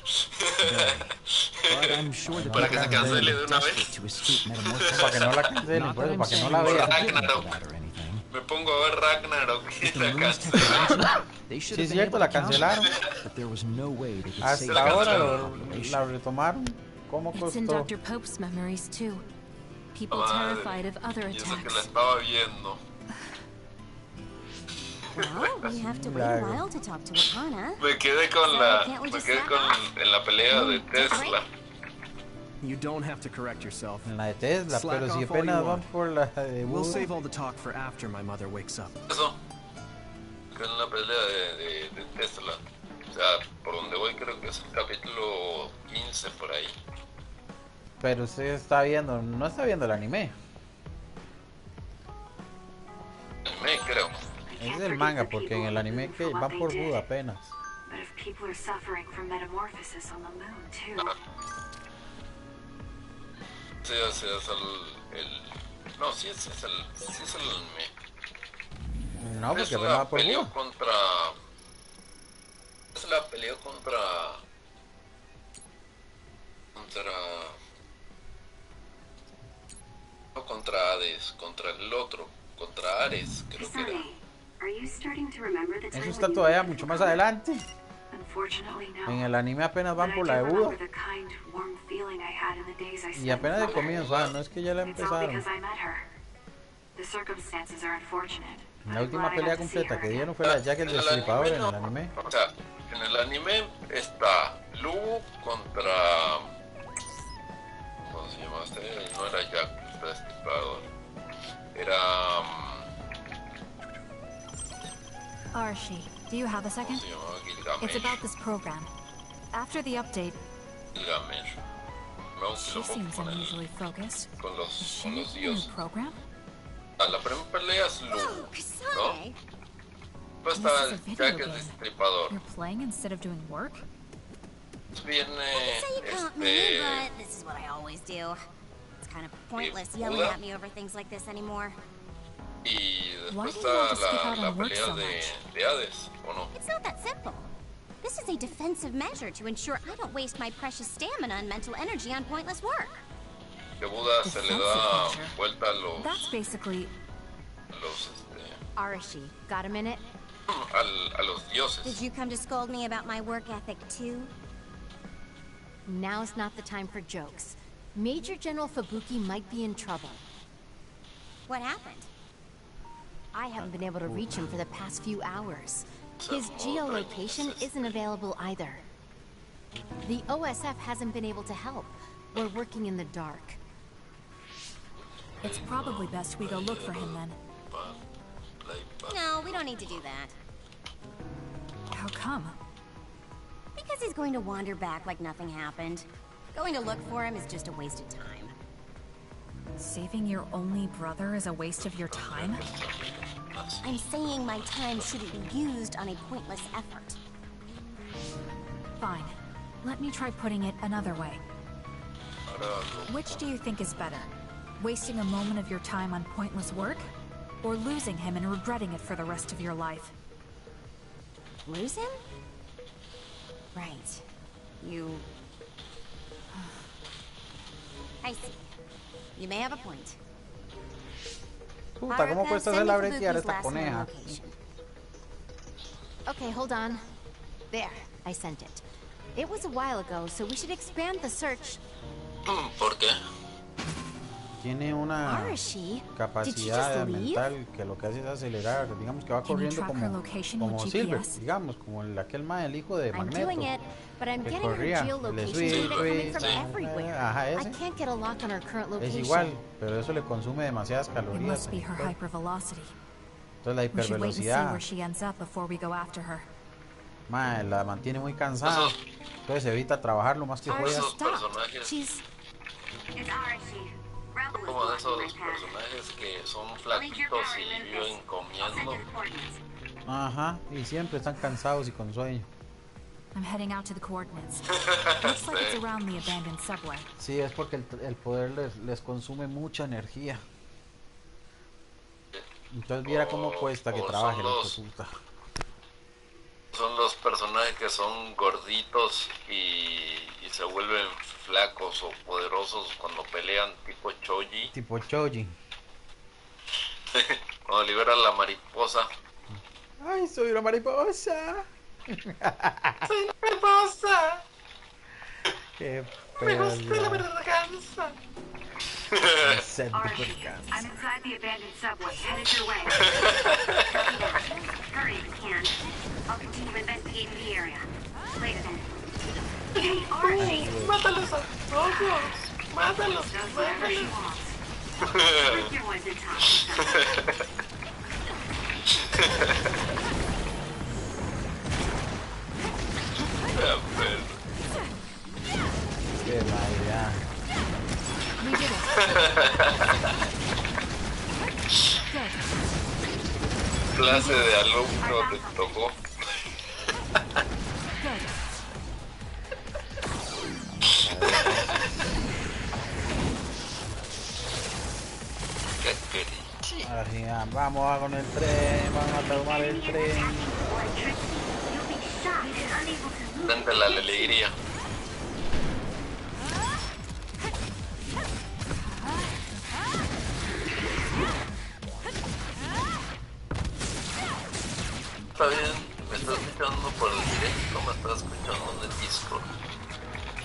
But I'm sure that Para que se people are cancele very de una desperate vez. to escape metamorphosis. Para que no la cancelen, Not pues, that I'm para que no saying la we vean. should do Ragnarok. that or anything. Me pongo a ver Ragnarok y With the la moon's cancelaron. technology, they should Sí, have es been cierto, able la to counter cancelaron. it, but there was no way they could save Hasta the ahora entire la population. retomaron. ¿Cómo It's in costó? Dr. Pope's memories too. People Madre, terrified of other y eso que la attacks. estaba viendo. Well, we have to wait a while to talk to Wakana. Me quedé con la, me quedé con en la pelea de Tesla. You don't have to correct yourself. En la de Tesla, Slack pero si off all you apenas van want. por la de We'll Buda. save all the talk for after my mother wakes up. Eso. Que en la pelea de Tesla. O sea, por donde voy creo que es el capítulo 15 por ahí. Pero usted está viendo, no está viendo el anime. Me creo. Ese es el manga, porque en el anime que van por Buda apenas. But if people are suffering from metamorphosis on the moon too. Sí, ese es el... No, sí, ese es el anime. No, porque Tesla apenas va por peleó Buda. contra... Tesla peleó contra... No, contra Hades, contra el otro, contra Ares, creo que era. Are you starting to remember the time Eso está when you todavía went mucho to más Wakana? adelante. Unfortunately, no. En el anime apenas van But por I la de do Buda. remember the kind, warm feeling I had in the days I Y spent apenas de with her. comienzo, no es que ya la It's all empezaron. because I met her. The circumstances are unfortunate. La última pelea completa que dieron fue la de Jack el Destripador en el anime. O sea, en el anime está Lu contra... ¿Cómo se llama este? No era Jack el Destripador. Era... Archie, do you have a second? ¿Cómo se llamaba? Gilgamesh. It's about this program. After the update, Gilgamesh. No, que she lo seems con unusually focused. Con Is los she in a new dioses. program? Ah, la primera pelea es Lu, Oh, ¿no? Kasane! Después This está is a video Jack el game. Destripador. You're playing instead of doing work? Viene So you caught me, but this is what I always do. It's kind of pointless yelling Buda. at me over things like this anymore. Y Why después do you want to está skip out la on work pelea so de much? Hades, ¿o no? It's not that simple. This is a defensive measure to ensure I don't waste my precious stamina and mental energy on pointless work. Que Buda se le da Defensive measure. vuelta a That's basically... los Arashi, got a minute? a los dioses. Did you come to scold me about my work ethic too? Now's not the time for jokes. Major General Fubuki might be in trouble. What happened? I haven't been able to reach him for the past few hours. His geolocation isn't available either. The OSF hasn't been able to help. We're working in the dark. It's probably best we go look for him then. No, we don't need to do that. How come? Because he's going to wander back like nothing happened. Going to look for him is just a waste of time. Saving your only brother is a waste of your time? I'm saying my time shouldn't be used on a pointless effort. Fine. Let me try putting it another way. Which do you think is better? Wasting a moment of your time on pointless work? Or losing him and regretting it for the rest of your life? Lose him? Right. You... I see. You may have a point. Puta, ¿cómo cuesta hacer la bretear esta coneja? Okay, hold on. There, I sent it. It was a while ago, so we should expand the search. ¿Por qué? Tiene una Arashi, capacidad mental que lo que hace es acelerar, digamos que va corriendo como Silver, digamos, como aquel mae, el hijo de I'm Magneto, doing it, but I'm que getting her corría, el geolocation Sweet data coming Twist, from everywhere. ajá, I ese can't get a lock on her current es location. igual, pero eso le consume demasiadas It calorías. must be her hypervelocity. Entonces la We should wait and see hipervelocidad, where she ends up before we go after her. mae, la mantiene muy cansada, entonces evita trabajar lo más que pueda. Esos personajes, She's... It's Arashi. Rebel is como de blocking my esos path. personajes que son flaquitos y viven comiendo. Ajá, y siempre están cansados y con sueño. I'm heading out to the coordinates. Looks like it's around the abandoned subway. Sí, es porque el poder les consume mucha energía. Entonces viera cómo cuesta que trabaje la puta. Son los personajes que son gorditos y se vuelven flacos o poderosos cuando pelean, tipo Choji. Tipo Choji. Cuando liberan la mariposa. Ay, soy una mariposa. Soy una mariposa. Qué Me gusta la perla. venganza. Archie, I'm inside the abandoned subway, headed your way. Hurry if you can. I'll continue investigating the area. Later then. Hey, Archie! Mátalos a todos. Mátalos. Does whatever she wants. Bring your ones in time. Qué idea. We did it. Clase de alumno te tocó. Así, vamos con el tren, vamos a tomar el tren. Frente la alegría. Está bien, me estás escuchando por el directo, me estás escuchando en el Discord.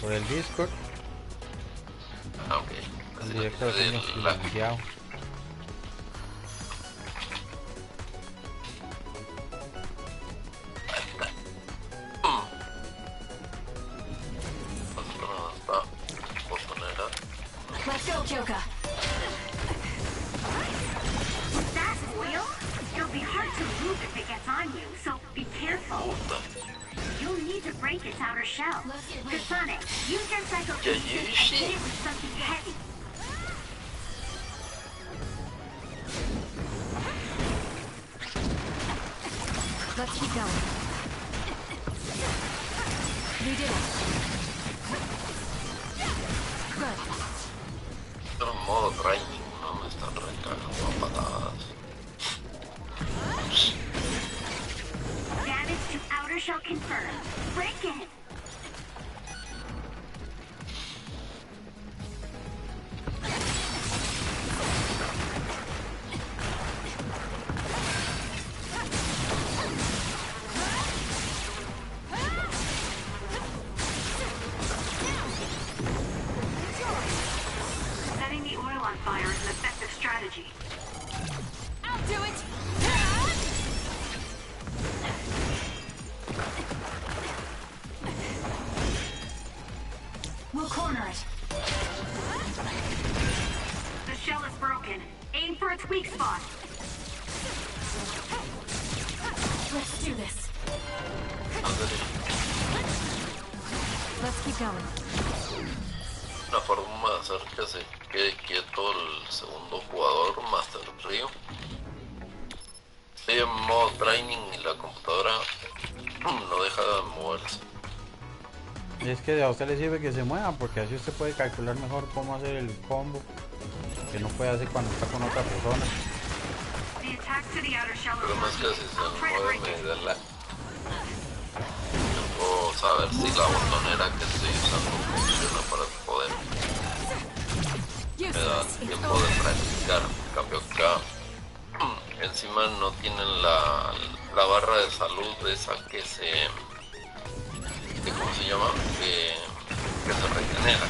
Por el Discord. Ah, ok. El directo lo tengo silenciado. Let's go, Joka. That's wheel? It'll be hard to move if it gets on you, so be careful. You'll need to break its outer shell. Kasane, use your psychokinesis and hit it with something heavy. Let's keep going. We did it. Good. Pero en modo training, no me están recargando a patadas. Damage to outer shell confirmed. Break it. Setting the oil on fire is an effective strategy. I'll do it. We'll corner it. The shell is broken. Aim for its weak spot. Let's do this. Let's keep going. Una forma de hacer que se quede quieto el segundo jugador, Master Rio. Estoy en modo training y la computadora no deja de moverse. Y es que a usted le sirve que se mueva, porque así usted puede calcular mejor cómo hacer el combo, que no puede hacer cuando está con otra persona. Pero más que si se mueve me da la... Puedo saber si la botonera que estoy usando funciona para poder... Me da tiempo de practicar. En cambio acá encima no tienen la barra de salud esa que se... ¿Cómo se llama? Que se regenera.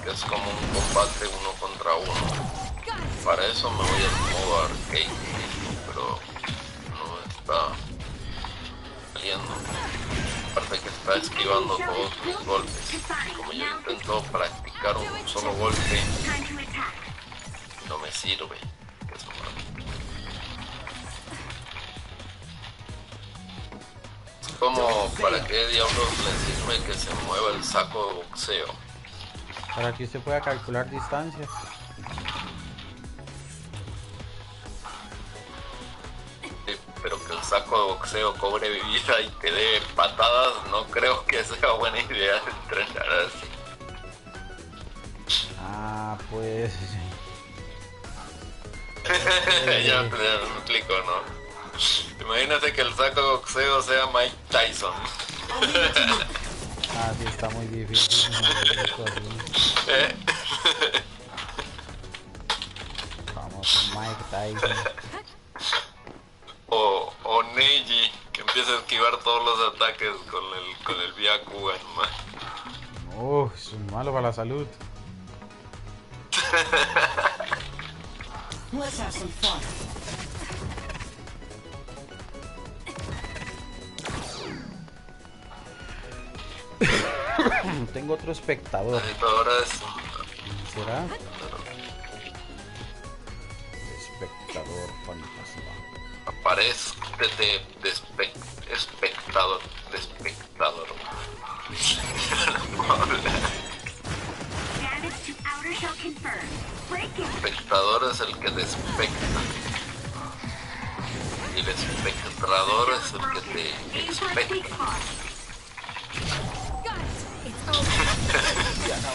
Que es como un combate uno contra uno. Para eso me voy al modo arcade, pero no está saliendo. Aparte que está esquivando todos mis golpes. Como yo intento practicar un solo golpe, no me sirve. Como para qué diablos le sirve que se mueva el saco de boxeo. Para que usted pueda calcular distancia. Sí, pero que el saco de boxeo cobre vida y te dé patadas, no creo que sea buena idea entrenar así. Ah, pues... Ya me explico, ¿no? Imagínate que el saco de boxeo sea Mike Tyson. Ah, sí, está muy difícil. Vamos, Mike Tyson. O Neji, que empieza a esquivar todos los ataques con el Byakugan, man. Es malo para la salud. Let's have some fun. Tengo otro espectador. Ahora es... ¿Será? Espectador fantasma. Aparece de espectador. Espectador es el que despecta. Y el espectador es el que te expecta. Ya no.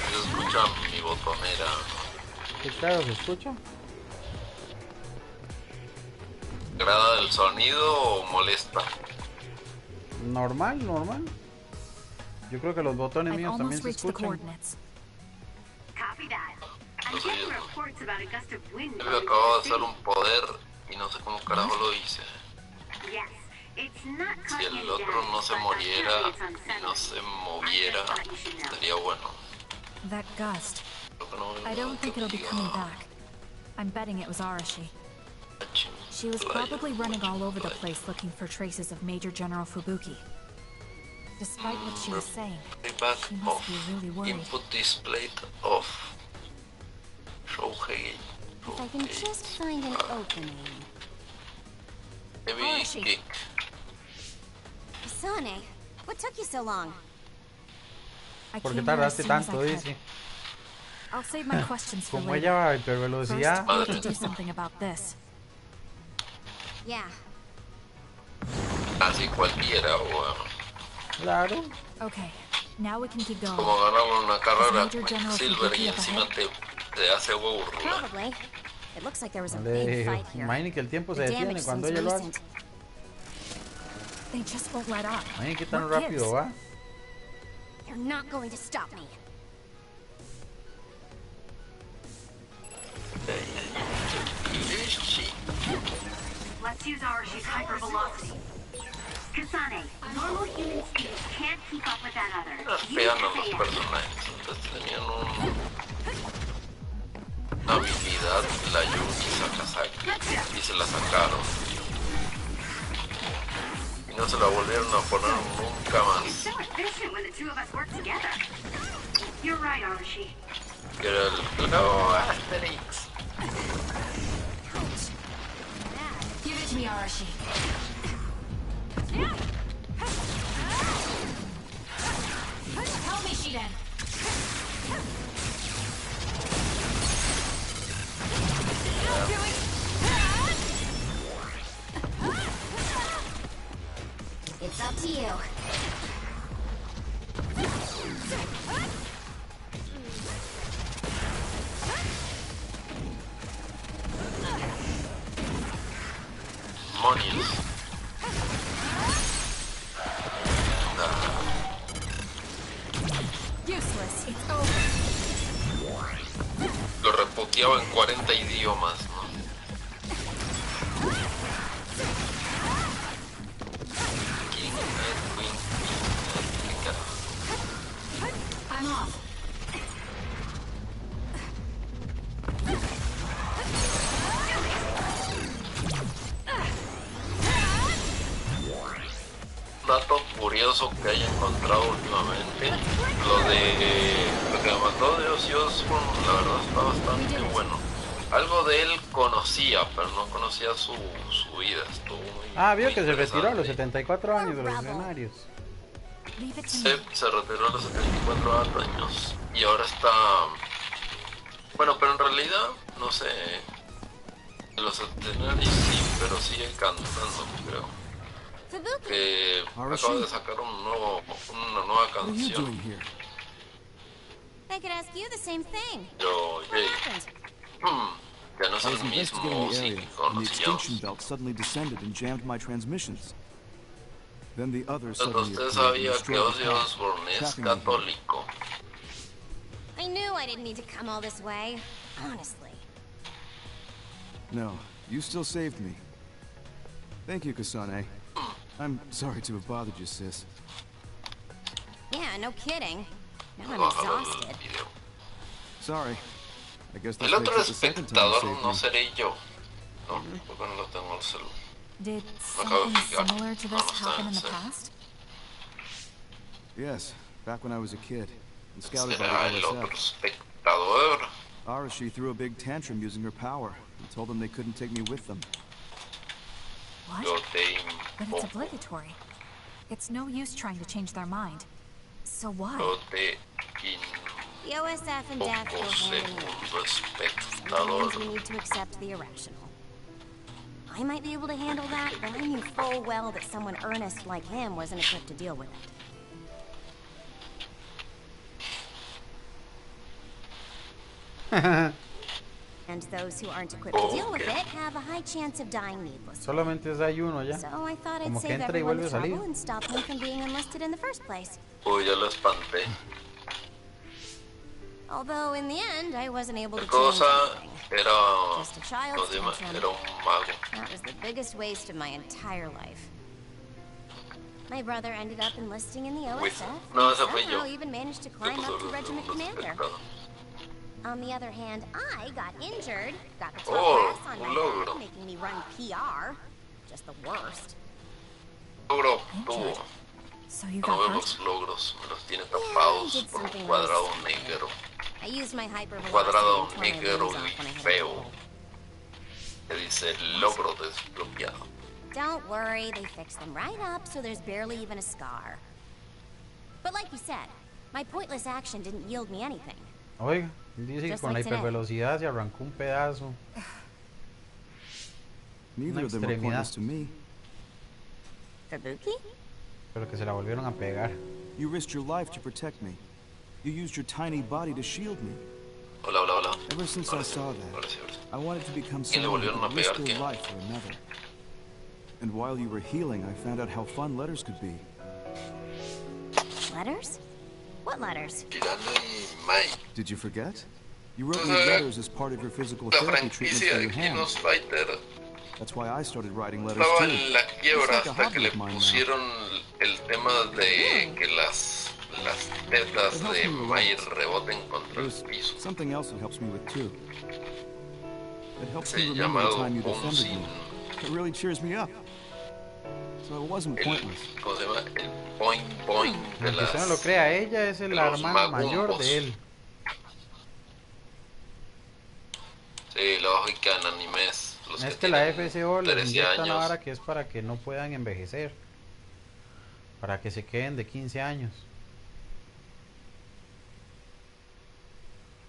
Se escucha mi botonera. ¿Qué claro se escucha? ¿Agrada el sonido o molesta? Normal. Yo creo que los botones míos también se escuchan. Yo acabo de hacer un poder y no sé cómo carajo lo hice. Si el otro no se muriera y no se moviera, estaría bueno. That gust. I don't think it'll be coming back. I'm betting it was Arashi. She was probably running all over the place looking for traces of Major General Fubuki. Despite what she was saying, she must be really worried. Input displayed off. Shohei. If I can just find an opening. Heavy kick. Sane, what took you so long? ¿Por qué tardaste tanto, dice? I'll save my questions for Como later. ella va a hipervelocidad. First, we have to do something about this. Yeah. Así cualquiera, bueno. Claro. Okay, now we can keep going. Como ganar una carrera Major General Silver y Fubuki up encima ahead? te hace burla. Probably. It looks like there was a Le big digo, fight here. imaginen que el tiempo se The detiene damage cuando seems ella lo hace. recent. They just won't let up. Imaginen qué tan What rápido gives? va. You're not going to stop me. Let's use Arashi's hypervelocity. Kasane, normal human speed can't keep up with that other. Pegan a los personajes, entonces tenían una habilidad, la Yuki Sakazaki, y se la sacaron. Y no se la volvieron a poner nunca más. It's so efficient when the two of us work together. You're right, Arashi. Que era el nuevo Asterix. Give it to me, Arashi. Help me, Shiden. It's up to you. Demonios. Useless. It's over. Lo repoteaba en 40 idiomas, ¿no? King, Queen, ¿qué carajo? I'm off. Dato curioso que haya encontrado últimamente, lo que me mandó de Ozzy Osbourne, la verdad está bastante bueno. Algo de él conocía, pero no conocía su vida. Estuvo muy, Vio muy que se retiró a los interesante. 74 años de los escenarios. Se retiró a los 74 años y ahora está... Bueno, pero en realidad, no sé, en los escenarios sí, pero sigue cantando, creo. que acaba de sacar una nueva canción. I could ask you the same thing. Yo, Jay. Ya no es I was el investigating mismo the area, psíquico, and the no extinction belt suddenly descended and jammed my transmissions. Then the others Pero suddenly usted appeared and sabía que destroyed the Ozzy car, Osbourne es trapping me here. católico. I knew I didn't need to come all this way, honestly. No, you still saved me. Thank you, Kasane. I'm sorry to have bothered you, sis. Yeah, no kidding. Now I'm exhausted. Sorry. I guess this El makes otro it the second time you espectador saved no me. seré yo. No, porque no lo tengo al celular. Did acabo de something fijar. similar to this No está happen in the en serio. past? Yes, back when I was a kid, and scouted by Será the el otro OSF. espectador. Arashi threw a big tantrum using her power, and told them they couldn't take me with them. What? Yo te But it's obligatory. It's no use trying to change their mind. So what? Yo te The OSF and death go hand in hand. espectador. Sometimes we need to accept the irrational. I might be able to handle that, but I knew full well that someone earnest like him wasn't equipped to deal with it. And those who aren't equipped to deal with it have a high chance of dying needlessly. Solamente hay uno ya. So I thought I'd Como que save entra y everyone vuelve the a salir. trouble and stop him from being enlisted in the first place. Uy, ya lo espanté. Although in the end, I wasn't able to La change cosa anything. era, Just a child's era tantrum. un mago. That was the biggest waste of my entire life. My brother ended up enlisting in the OSF, No, and ese fui somehow yo. even managed to climb up to regiment commander. On the other hand, I got injured, got the top brass on my back, making me run PR. Just the worst. Logro tuvo. So you No got veo hurt? los logros, me los tiene tapados por un cuadrado negro. I used my hypervelocity Cuadrado and tore my negro limbs off when I y hit a feo. wall. Que dice logro desbloqueado. Don't worry, they fixed them right up so there's barely even a scar. But like you said, my pointless action didn't yield me anything. Oiga, dice que Just con la like today. hipervelocidad se arrancó un pedazo. Neither of them were pointless to me. Kabuki? Pero que se la volvieron a pegar. You risked your life to protect me. You used your tiny body to shield me. Hola, hola, hola. Ever since I saw that, I wanted to become ¿Quién le someone who volvieron a could risk pegar their qué? life for another. And while you were healing, I found out how fun letters could be. Letters? What letters? Tirando y Mike. Did you forget? You wrote me letters as part of your physical La therapy treatments franquicia for de your Kino hands. Fighter That's why I started writing letters estaba too. en la quiebra It's like a hasta hobby que le of mine now. pusieron el tema de que las tetas It helps de me Mai relax. reboten contra el There's piso. something else it helps me with too. It helps me Se remember the llamado time you defended me. Ponsin. It really cheers me up. So it wasn't pointless. ¿Cómo se llama? El point point de Aunque usted no lo las... crea, ella es la los hermana mayor magumbos. de él. Sí, lógica en animes. Los Es que que la tienen FSO les 13 inyecta una años. vara que es para que no puedan envejecer. Para que se queden de 15 años.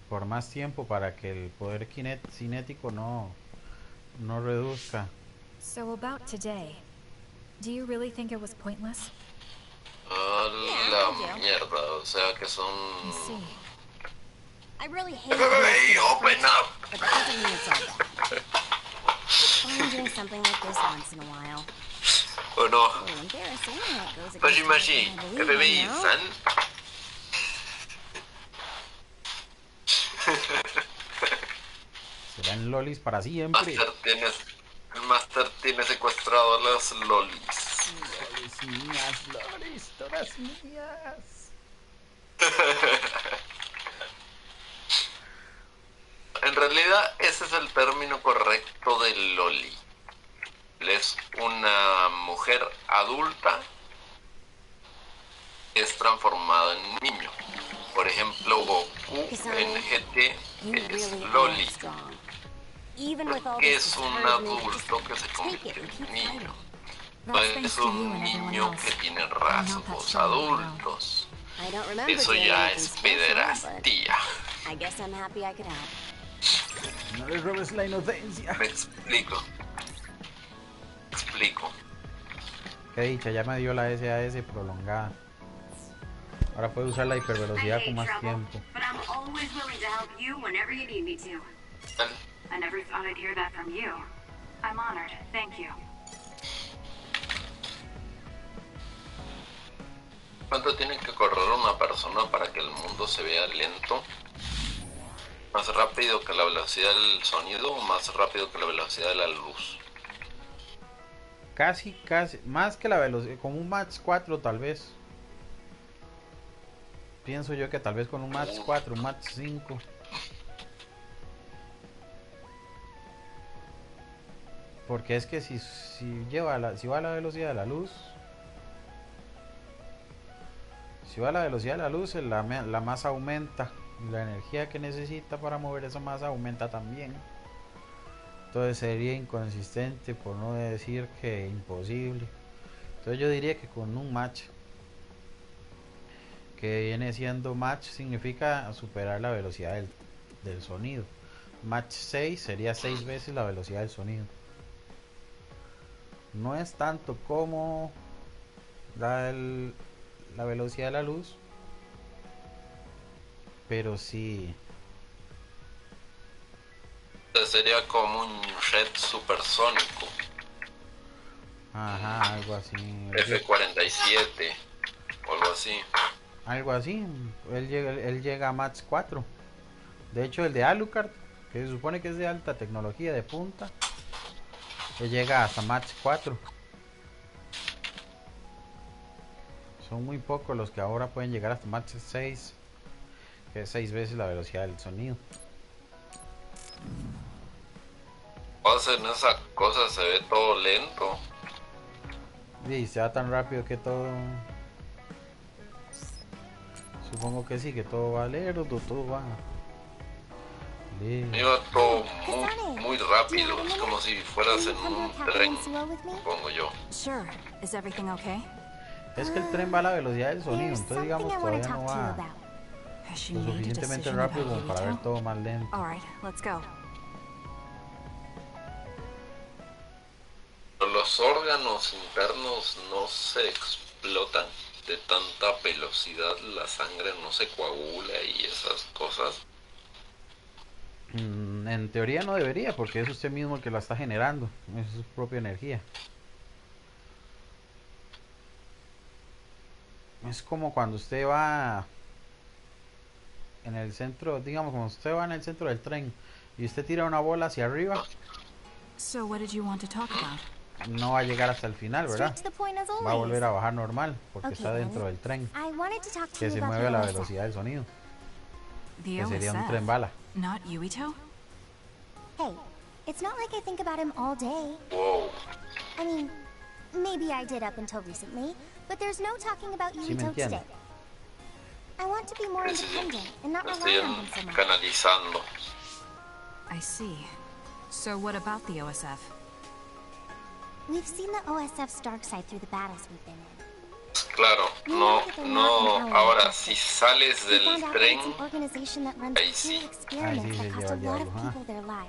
Por más tiempo para que el poder cinético no reduzca. So about today, do you really think it was pointless? La mierda, o sea que son... I see. I really hate Hey, open up! but that doesn't mean it's all bad. I'm doing something like this once in a while. ¿O no? A little embarrassing how it goes Pues against imagine, everything I believe in, FBI, no? ¿san? Serán lolis para siempre. El Master tiene secuestrado a las lolis. Lolis mías, lolis, todas mías. En realidad ese es el término correcto de loli. Es una mujer adulta que es transformada en niño. Por ejemplo, Goku en GT es loli. Que es un adulto que se convierte en niño. No es un niño que tiene rasgos adultos. Eso ya es pederastía. I guess I'm happy I could help. No les robes la inocencia. Me explico. Qué dicha, ya me dio la SAS prolongada. Ahora puedo usar la hipervelocidad con más tiempo. But I'm always willing to help you whenever you need me to. I never thought I'd hear that from you. I'm honored. Thank you. ¿Cuánto tiene que correr una persona para que el mundo se vea lento? ¿Más rápido que la velocidad del sonido o más rápido que la velocidad de la luz? Casi, más que la velocidad, con un Mach 4 tal vez. Pienso yo que tal vez con un Mach 4, un Mach 5. Porque es que si va a la velocidad de la luz, la masa aumenta. Y la energía que necesita para mover esa masa aumenta también. Entonces sería inconsistente, por no decir que imposible. Entonces yo diría que con un match, que viene siendo match, significa superar la velocidad del sonido. Match 6 sería 6 veces la velocidad del sonido. No es tanto como la velocidad de la luz, pero sí. Sería como un jet supersónico. Ajá, algo así. F-47 o algo así. Algo así. Él llega a Mach 4. De hecho, el de Alucard, que se supone que es de alta tecnología, de punta, él llega hasta Mach 4. Son muy pocos los que ahora pueden llegar hasta Mach 6, que es 6 veces la velocidad del sonido. En esa cosa se ve todo lento. Y se va tan rápido que todo. Supongo que sí, que todo va lerdo, todo va. Iba todo muy rápido, es como si fueras en un tren, supongo yo. Es que el tren va a la velocidad del sonido, entonces digamos todavía no va lo suficientemente rápido como para ver todo más lento. Los órganos internos no se explotan de tanta velocidad, la sangre no se coagula y esas cosas. En teoría no debería, porque es usted mismo el que la está generando, es su propia energía. Es como cuando usted va en el centro, digamos, cuando usted va en el centro del tren y usted tira una bola hacia arriba, no va a llegar hasta el final, ¿verdad? Va a volver a bajar normal, porque está dentro del tren, que se mueve a la velocidad del sonido, que sería un tren bala. Not Yuito? Hey, it's not like I think about him all day. Wow. I mean, maybe I did up until recently, but there's no talking about Yuito today. I want to be more independent and not rely on him so much. Canalizando. I see. So what about the OSF? We've seen the OSF's dark side through the battles we've been in. Claro, no, ahora si sales del tren, ahí sí.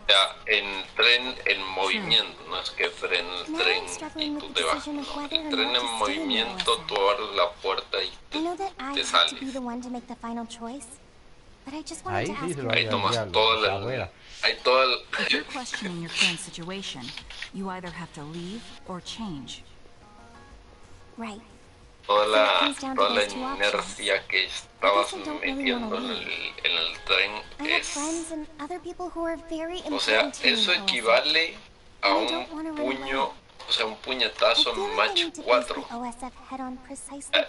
Ya, en tren en movimiento, no es que frene el tren y tú te vas. No, el tren en movimiento, tú abres la puerta y te sales. Ahí tomas todo el... Ahí todo el... If you're questioning your current situation, you either have to leave or change. Right. Toda la inercia que estabas metiendo en el tren es... O sea, eso equivale a un puño, o sea, un puñetazo en Mach 4.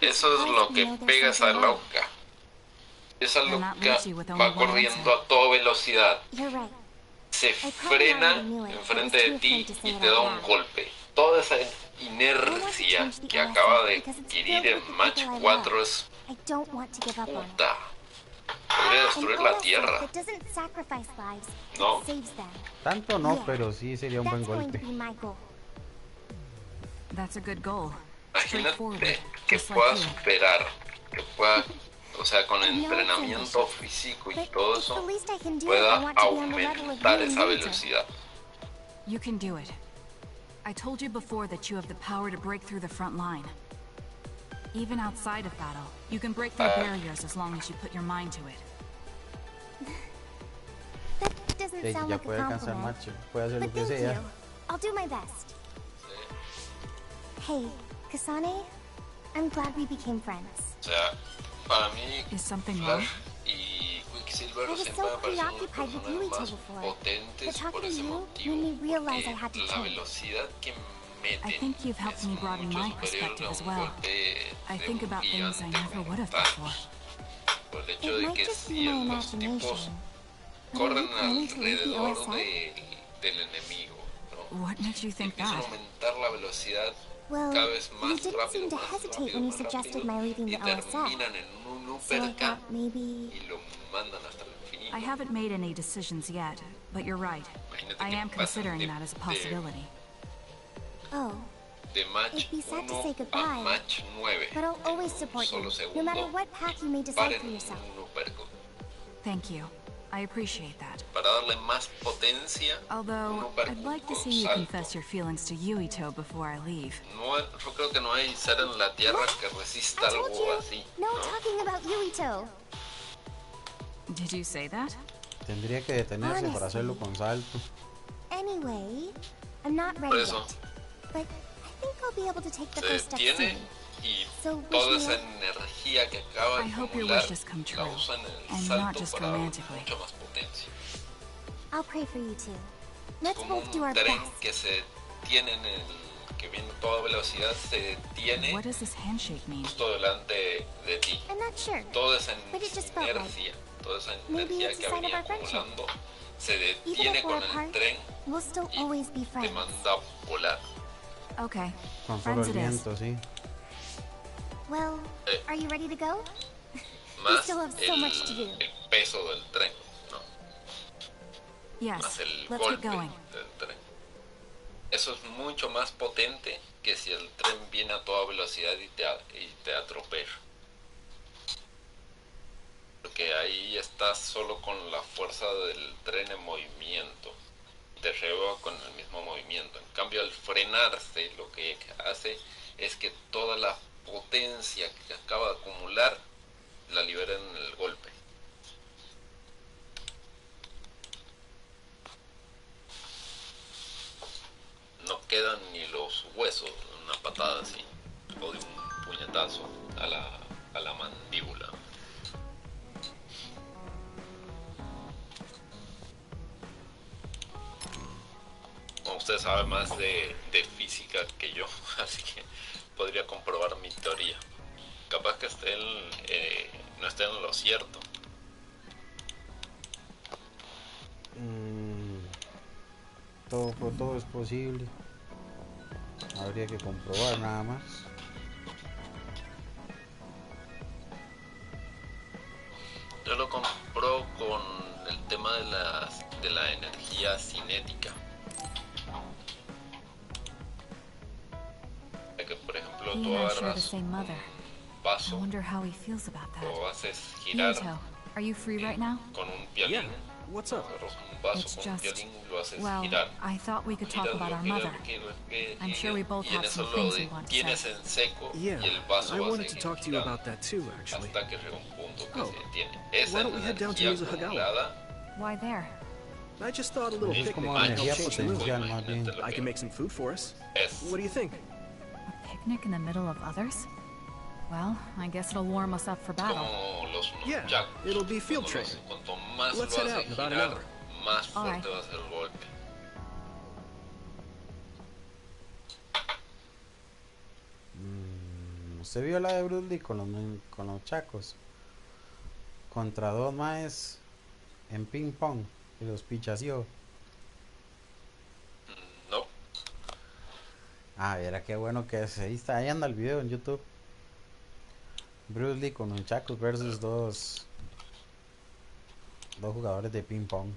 Eso es lo que pega esa loca. Esa loca va corriendo a toda velocidad. Se frena enfrente de ti y te da un golpe. Toda esa inercia que acaba de adquirir en Mach 4 es puta. Podría destruir la Tierra. ¿No? Tanto no, pero sí sería un buen golpe. Imagínate que pueda superar, que pueda, o sea, con entrenamiento físico y todo eso, pueda aumentar esa velocidad. You can do it. I told you before that you have the power to break through the front line. Even outside of battle, you can break through barriers as long as you put your mind to it. That doesn't sound like a compliment. But thank you. I'll do my best. Hey, Kasane, I'm glad we became friends. O sea, para mí, Is something wrong? Y Quicksilver I was siempre so me pareció uno de los preoccupied with personajes Yuito más before. potentes But por talking to ese you motivo, made me realize I porque had to la change. velocidad que meten I think you've helped me broaden my perspective as well. I think about things I never would have before. Por el hecho It de might que just be si my los tipos imagination. corren Planning to leave the alrededor OSF? del enemigo, ¿no? What makes you think Empiezan a that? aumentar la velocidad Well, cada vez you más didn't rápido, seem to más hesitate rápido, when you más suggested rápido, my leaving y the OSF. terminan en un So I uppercut thought maybe... y lo mandan hasta el infinito. I haven't made any decisions yet, but you're right. I am considering that as a possibility. Oh, De match it'd be sad to 1 say a goodbye, match 9. but I'll always support you, no matter what path you may decide for yourself. Thank you. I appreciate that. Para darle más potencia, Although, I'd like to see you confess your feelings to Yuito before I leave. No, yo creo que no hay ser en la tierra que resista algo así. No talking about Yuito. Did you say that? Tendría que detenerse para hacerlo con salto. Anyway, I'm not ready yet, but I think I'll be able to take the first step soon. Y So toda esa energía que acaba de I hope your acumular wishes come true, la usa en el and not salto just para dar romantically. mucha más potencia. I'll pray for you too. Let's Como both do un our tren best. que se tiene en el que viene a toda velocidad se detiene What does this handshake mean? justo delante de ti. I'm not sure, Toda esa but it just felt right. energía, toda esa Maybe energía it's a que sign of venía our friendship. acumulando se Even detiene if we're con el apart, tren we'll still always be y te friends. manda a volar. Okay, Con solo friends el it is. viento, sí. Well, are you ready to go? We Más still have so much to do. el peso del tren, ¿no? Yes, Más el let's get golpe going. del tren. Eso es mucho más potente que si el tren viene a toda velocidad y te atropella. Porque ahí estás solo con la fuerza del tren en movimiento. Te lleva con el mismo movimiento. En cambio, al frenarse, lo que hace es que toda la potencia que acaba de acumular la libera en el golpe. No quedan ni los huesos de una patada así, o de un puñetazo a la mandíbula. Usted sabe más de física que yo, así que podría comprobar mi teoría. Capaz que no esté en lo cierto. Todo es posible. Habría que comprobar nada más. Yo lo compro con el tema de la energía cinética. Que por ejemplo tú agarras un vaso, lo haces girar con un violín. What's up? Un vaso con un violín lo haces girar. I thought we could talk about our mother. I'm sure we both have some things we want to say. Tienes en seco Yeah, y el vaso I va a wanted to seguir talk to you girando about that too, actually. hasta que llega un punto que se detiene. Esa why don't we head down to energía Mizuhagawa? acumulada Why there? I just thought a little Es picnic como might energía help change the mood. potencial más bien. I can make some food for us. es What do you think? A picnic in the middle of others? Well, I guess it'll warm us up for battle. como los Yeah, nunchakus. it'll be field training. Cuanto más Let's lo head out haces in about an girar, hour. más All fuerte right. va a ser el golpe. ¿Usted vio la de Bruce Lee con los chacos? Contra dos maes en ping pong y los pichació. No. Ah, viera qué bueno que es. Ahí está, ahí anda el video en YouTube. Bruce Lee con un chacos versus dos jugadores de ping pong.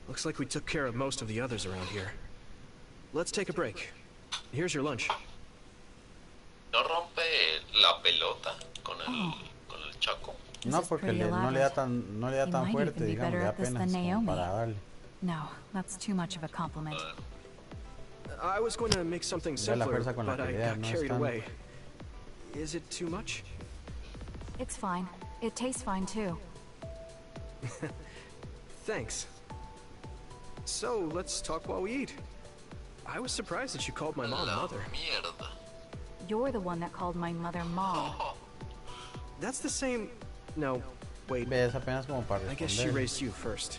Looks like we took care of most of the others around here. Let's take a break. Here's your lunch. No rompe la pelota con el Chaco. No, porque no le da tan fuerte, digamos, le da apenas como para darle. No, that's too much of a compliment. I was going to make something simpler, but I got carried away. Is it too much? It's fine. It tastes fine too. Thanks. So, let's talk while we eat. I was surprised that you called my mom mother. You're the one that called my mother mom. That's the same... No, wait. I guess she raised you first.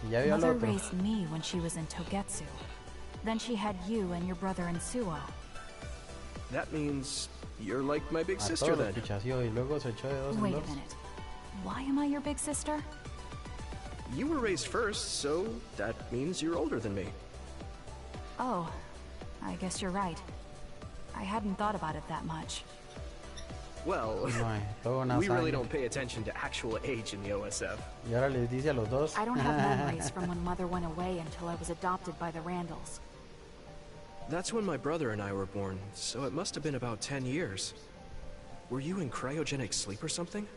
Mother raised me when she was in Togetsu. Then she had you and your brother in Suo. That means you're like my big sister then. Wait a minute. Why am I your big sister? You were raised first, so that means you're older than me. Oh, I guess you're right. I hadn't thought about it that much. Well, we really don't pay attention to actual age in the OSF. I don't have memories from when Mother went away until I was adopted by the Randalls. That's when my brother and I were born, so it must have been about 10 years. Were you in cryogenic sleep or something?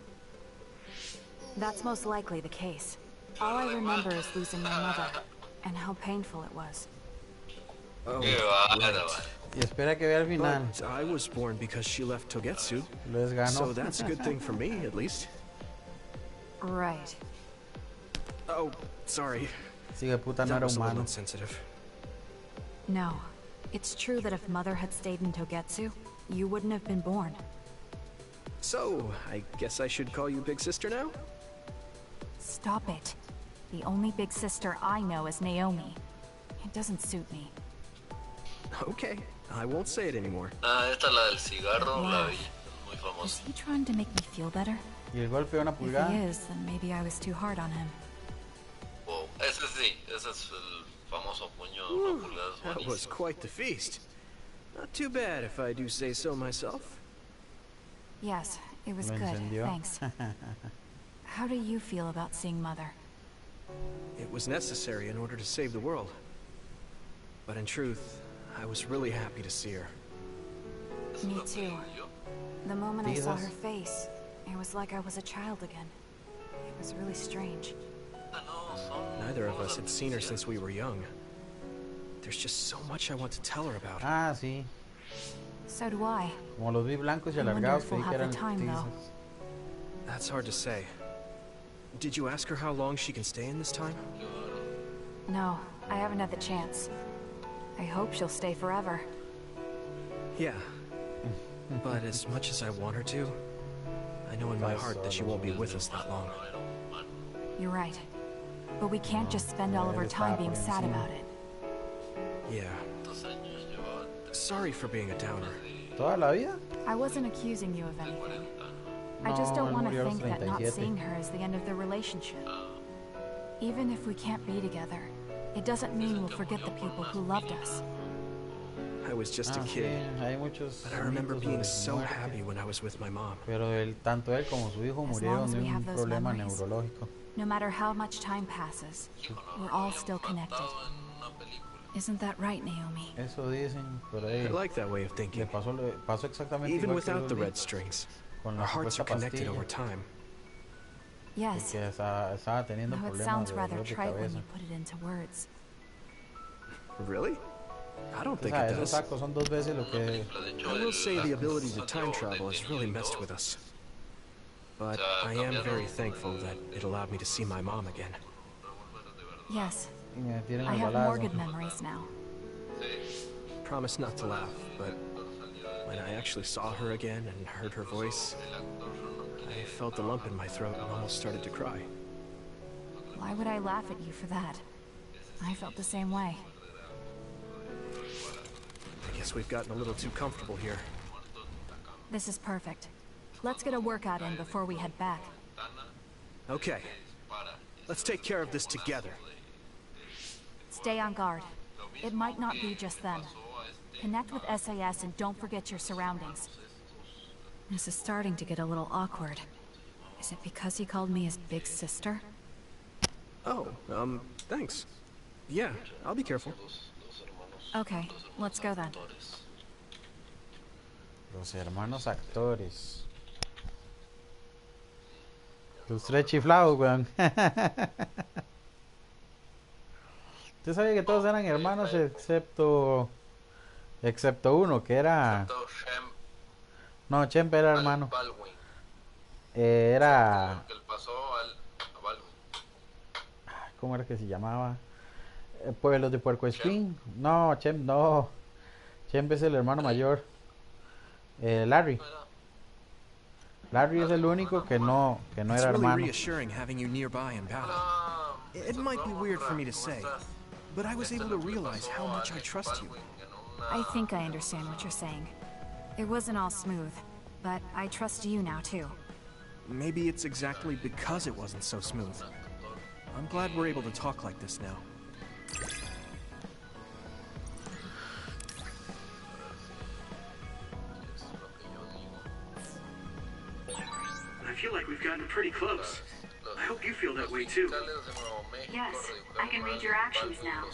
That's most likely the case. All I remember is losing my mother, and how painful it was. Oh, right. Y espera que vea el final. But I was born because she left Togetsu, so that's a good thing for me, at least. Right. Oh, sorry. Sigue puta, no That era was a little humano. insensitive. No, it's true that if Mother had stayed in Togetsu, you wouldn't have been born. So, I guess I should call you Big Sister now? Stop it. The only big sister I know is Naomi. It doesn't suit me. Okay, I won't say it anymore. Esta es la del cigarro, la vi, muy Is famosa. he trying to make me feel better? Y el golpe de una If pulgada. he is, then maybe I was too hard on him. Wow, ese sí, ese es el famoso puño de una pulgada. Es That was buenísimo. quite the feast. Not too bad, if I do say so myself. Yes, it was Lo good, encendió. thanks. How do you feel about seeing Mother? It was necessary in order to save the world. But in truth, I was really happy to see her. Me too. The moment I saw her face, it was like I was a child again. It was really strange. Neither of us had seen her since we were young. There's just so much I want to tell her about. Ah, sí. So do I. Como los vi blancos y I wonder alargados, if we'll creí que have eran the time, though. tizas. That's hard to say. Did you ask her how long she can stay in this time? No, I haven't had the chance. I hope she'll stay forever. Yeah. But as much as I want her to, I know in my heart that she won't be with us that long. You're right. But we can't just spend all of our time being sad about it. Yeah. Sorry for being a downer. ¿Toda la vida? I wasn't accusing you of anything. I just don't want to think that not seeing her is the end of the relationship. Even if we can't be together, it doesn't mean we'll forget the people who loved us. I was just a kid, but I remember being so happy when I was with my mom. Pero tanto él como su hijo murieron de un problema neurológico. No matter how much time passes, we're all still connected. Isn't that right, Naomi? Eso dicen, pero I like that way of thinking. pasó exactamente Even igual without que the los red vi strings, con our la hearts are supuesta connected pastilla, over time. Yes. porque estaba teniendo Though it problemas sounds de rather dolor de trite when cabeza. you put it into words. Really? I don't O think sea, it esos does. sacos son dos veces lo que... I will say the ability to time travel has really messed with us. But I am very thankful that it allowed me to see my mom again. Yes. Me tienen I el have more balazo. good memories now. Promise not to laugh, but when I actually saw her again and heard her voice, I felt a lump in my throat and almost started to cry. Why would I laugh at you for that? I felt the same way. I guess we've gotten a little too comfortable here. This is perfect. Let's get a workout in before we head back. Okay, let's take care of this together. Stay on guard. It might not be just them. Connect with SAS and don't forget your surroundings. This is starting to get a little awkward. Is it because he called me his big sister? Oh, thanks. Yeah, I'll be careful. Okay, let's go then. Los hermanos actores. Los tres chiflados, weón. Usted sabía que todos eran hermanos excepto uno, que era... No, Shemp era hermano. Era... ¿Cómo era que se llamaba? Pueblos de Puerco Espín. No, Shemp no. Shemp es el hermano mayor. Larry. Larry es el único que no era hermano. Reassuring having you nearby in battle. It might be weird for me to say, but I was able to realize how much I trust you. I think I understand what you're saying. It wasn't all smooth, but I trust you now too. Maybe it's exactly because it wasn't so smooth. I'm glad we're able to talk like this now. I feel like we've gotten pretty close. I hope you feel that way too. Yes, I can read your actions now.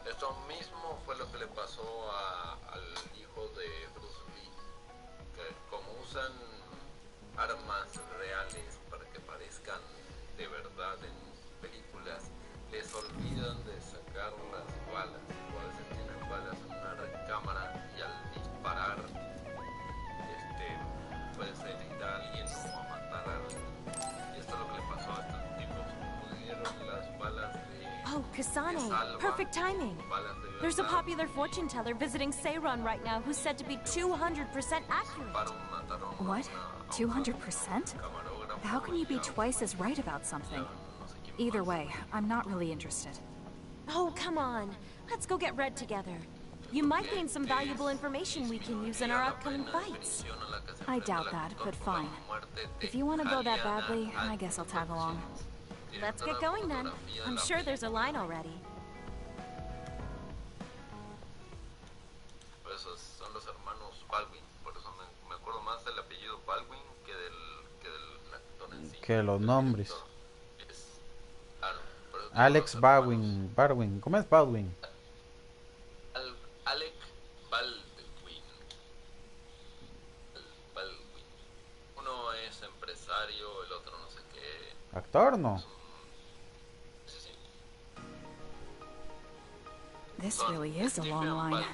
Esto mismo fue lo que le pasó al hijo de Bruce Lee, que como usan armas reales para que parezcan de verdad en películas, les olvidan de sacar las balas, o a veces tienen balas en una recámara y al disparar puedes herir a alguien o a matar a alguien. Y esto es lo que le pasó a estos tipos. Pudieron las balas de... Oh, Kasane, perfect timing. There's a popular fortune teller visiting Seiron right now who's said to be 200% accurate. What? 200%? How can you be twice as right about something? Either way, I'm not really interested. Oh, come on. Let's go get Red together. You might gain some valuable information we can use in our upcoming fights. I doubt that, but fine. If you want to go that badly, I guess I'll tag along. Let's get going then. I'm sure there's a line already. Son los hermanos Baldwin, por eso me acuerdo más del apellido Baldwin que del actor en sí. Que los nombres. Alex Baldwin. ¿Cómo es Baldwin? Alec Baldwin. Uno es empresario, el otro no sé qué. Actor, ¿no? Sí. This really is a long line.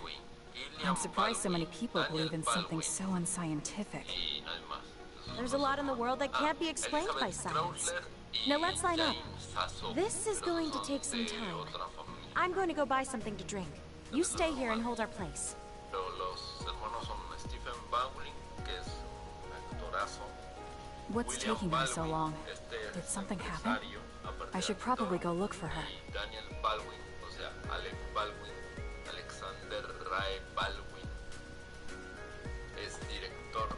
I'm surprised so many people believe in something so unscientific. There's a lot in the world that can't be explained by science. Now let's line up. This is going to take some time. I'm going to go buy something to drink. You stay here and hold our place. What's taking her so long? Did something happen? I should probably go look for her.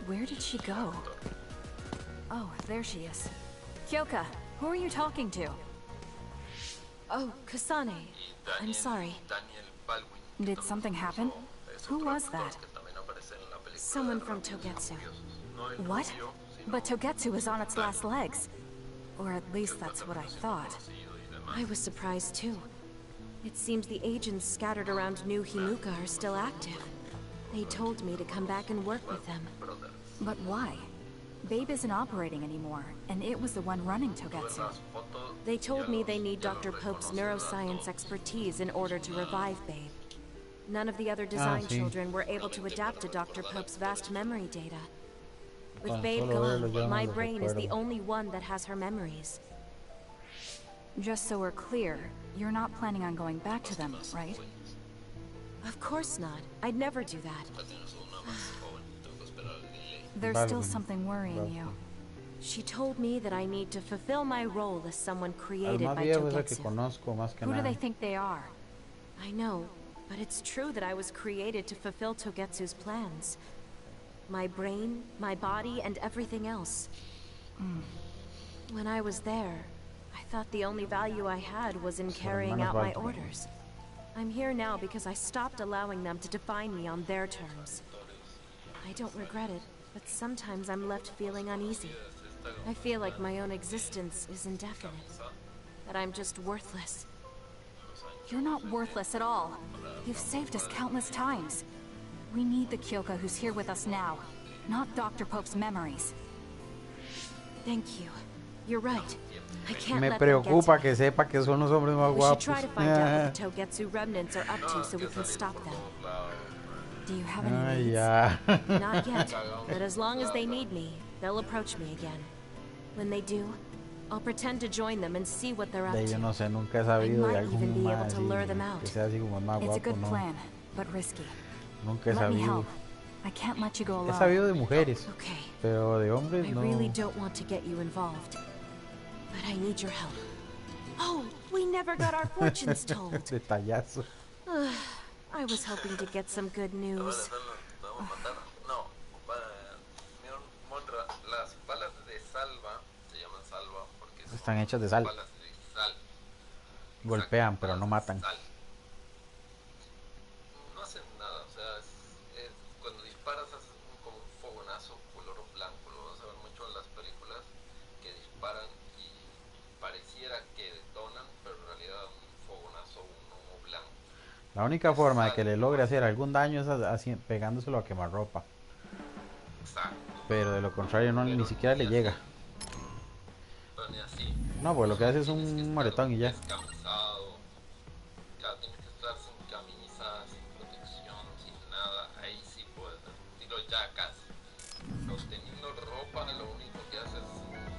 Where did she go? Oh, there she is. Kyoka, who are you talking to? Oh, Kasane. I'm sorry. Did something happen? Who was that? Someone from Togetsu. What? But Togetsu is on its last legs. Or at least that's what I thought. I was surprised too. It seems the agents scattered around New Himuka are still active. They told me to come back and work with them. But why? Babe isn't operating anymore, and it was the one running Togetsu. They told me they need Dr. Pope's neuroscience expertise in order to revive Babe. None of the other design children were able to adapt to Dr. Pope's vast memory data. With Babe gone, my brain is the only one that has her memories. Just so we're clear, you're not planning on going back to them, right? Of course not. I'd never do that. There's still something worrying you. She told me that I need to fulfill my role as someone created by Togetsu. Who do they think they are? I know, but it's true that I was created to fulfill Togetsu's plans. My brain, my body, and everything else. When I was there, I thought the only value I had was in carrying out my orders. I'm here now because I stopped allowing them to define me on their terms. I don't regret it, but sometimes I'm left feeling uneasy. I feel like my own existence is indefinite, that I'm just worthless. You're not worthless at all. You've saved us countless times. We need the Kyoka who's here with us now, not Dr. Pope's memories. Thank you. You're right. I can't Me let them get preocupa to que sepa que son los hombres más We should guapos. try to find out what the Togetsu remnants are up to so we can stop them. Do you have any needs? Ya. Not yet, but as long as they need me, they'll approach me again. When they do, I'll pretend to join them and see what they're up De to. yo no sé, nunca he sabido de I might even algún be able más to lure them out. que sea así como el más It's a guapo, good no. plan, but risky. Nunca he Let me sabido. help. I can't let you go He alone. sabido de mujeres, Okay. pero de hombres I no. really don't want to get you involved, but I need your help. Oh, we never got our fortunes told. Detallazo. I was hoping to get some good news. No, Monra, las balas de salva se llaman salva porque son Están hechas de sal. balas de sal. Golpean, pero no matan. Sal. No hacen nada, o sea, cuando disparas haces como un fogonazo color blanco. Lo vas a ver mucho en las películas que disparan y pareciera que detonan, pero en realidad un fogonazo, un humo blanco. La única forma de que le logre hacer algún daño es así, pegándoselo a quemarropa. Exacto. Pero de lo contrario no, ni siquiera le llega. Pero ni así. No, pues lo que hace es un moretón y ya. Descamisado. Claro, tienes que estar sin camisa, sin protección, sin nada. Ahí sí puedes. Tiro ya casi. Sosteniendo ropa, lo único que hace es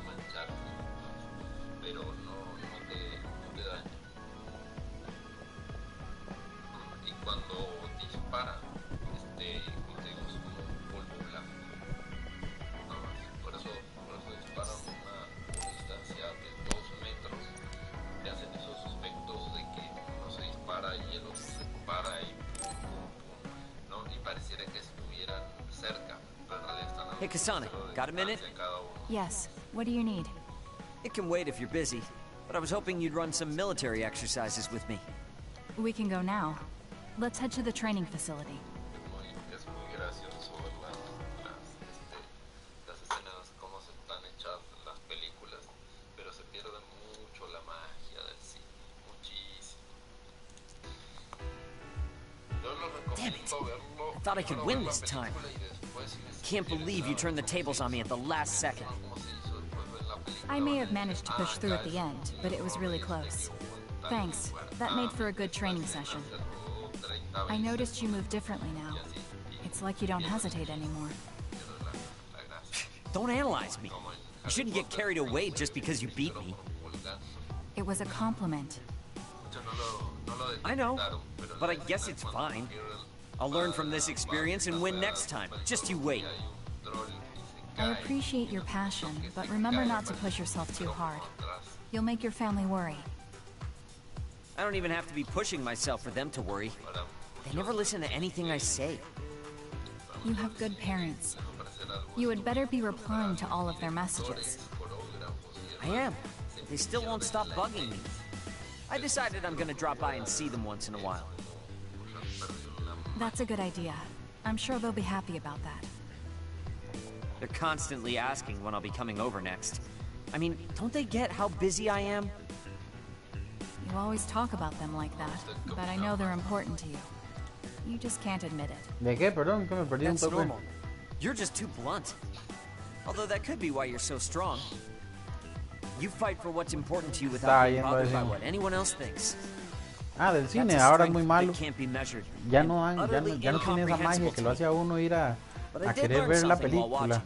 mancharte. Pero no te daña. Y cuando dispara, como te digo, es como un polvo blanco. Nada más. Por eso disparan una distancia de 2 metros. Te hacen esos efectos de que uno se dispara y el otro se dispara y pum, pum, pum, ¿no? Y pareciera que estuvieran cerca, pero en realidad están a Hey, Kasane, got a minute? cada uno. Yes. What do you need? It can wait if you're busy, but I was hoping you'd run some military exercises with me. We can go now. Let's head to the training facility. Es muy gracioso ver las escenas como se están hechas en las películas, pero se pierde mucho la magia del cine, muchísimo. Yo lo recomiendo verlo. I thought I could win this time. Can't believe you turned the tables on me at the last second. I may have managed to push through at the end, but it was really close. Thanks. That made for a good training session. I noticed you move differently now. It's like you don't hesitate anymore. Don't analyze me. You shouldn't get carried away just because you beat me. It was a compliment. I know, but I guess it's fine. I'll learn from this experience and win next time. Just you wait. I appreciate your passion, but remember not to push yourself too hard. You'll make your family worry. I don't even have to be pushing myself for them to worry. They never listen to anything I say. You have good parents. You had better be replying to all of their messages. I am. They still won't stop bugging me. I decided I'm gonna drop by and see them once in a while. That's a good idea. I'm sure they'll be happy about that. They're constantly asking when I'll be coming over next. I mean, don't they get how busy I am? You always talk about them like that, but I know they're important to you. You just can't admit it. ¿De qué? Perdón, que me perdí un That's toque. normal. You're just too blunt. Although that could be why you're so strong. You fight for what's important to you without being bothered by what anyone else thinks. Ah, del cine, ahora es muy malo. Ya no tiene esa magia que lo hace a uno ir a querer ver la película.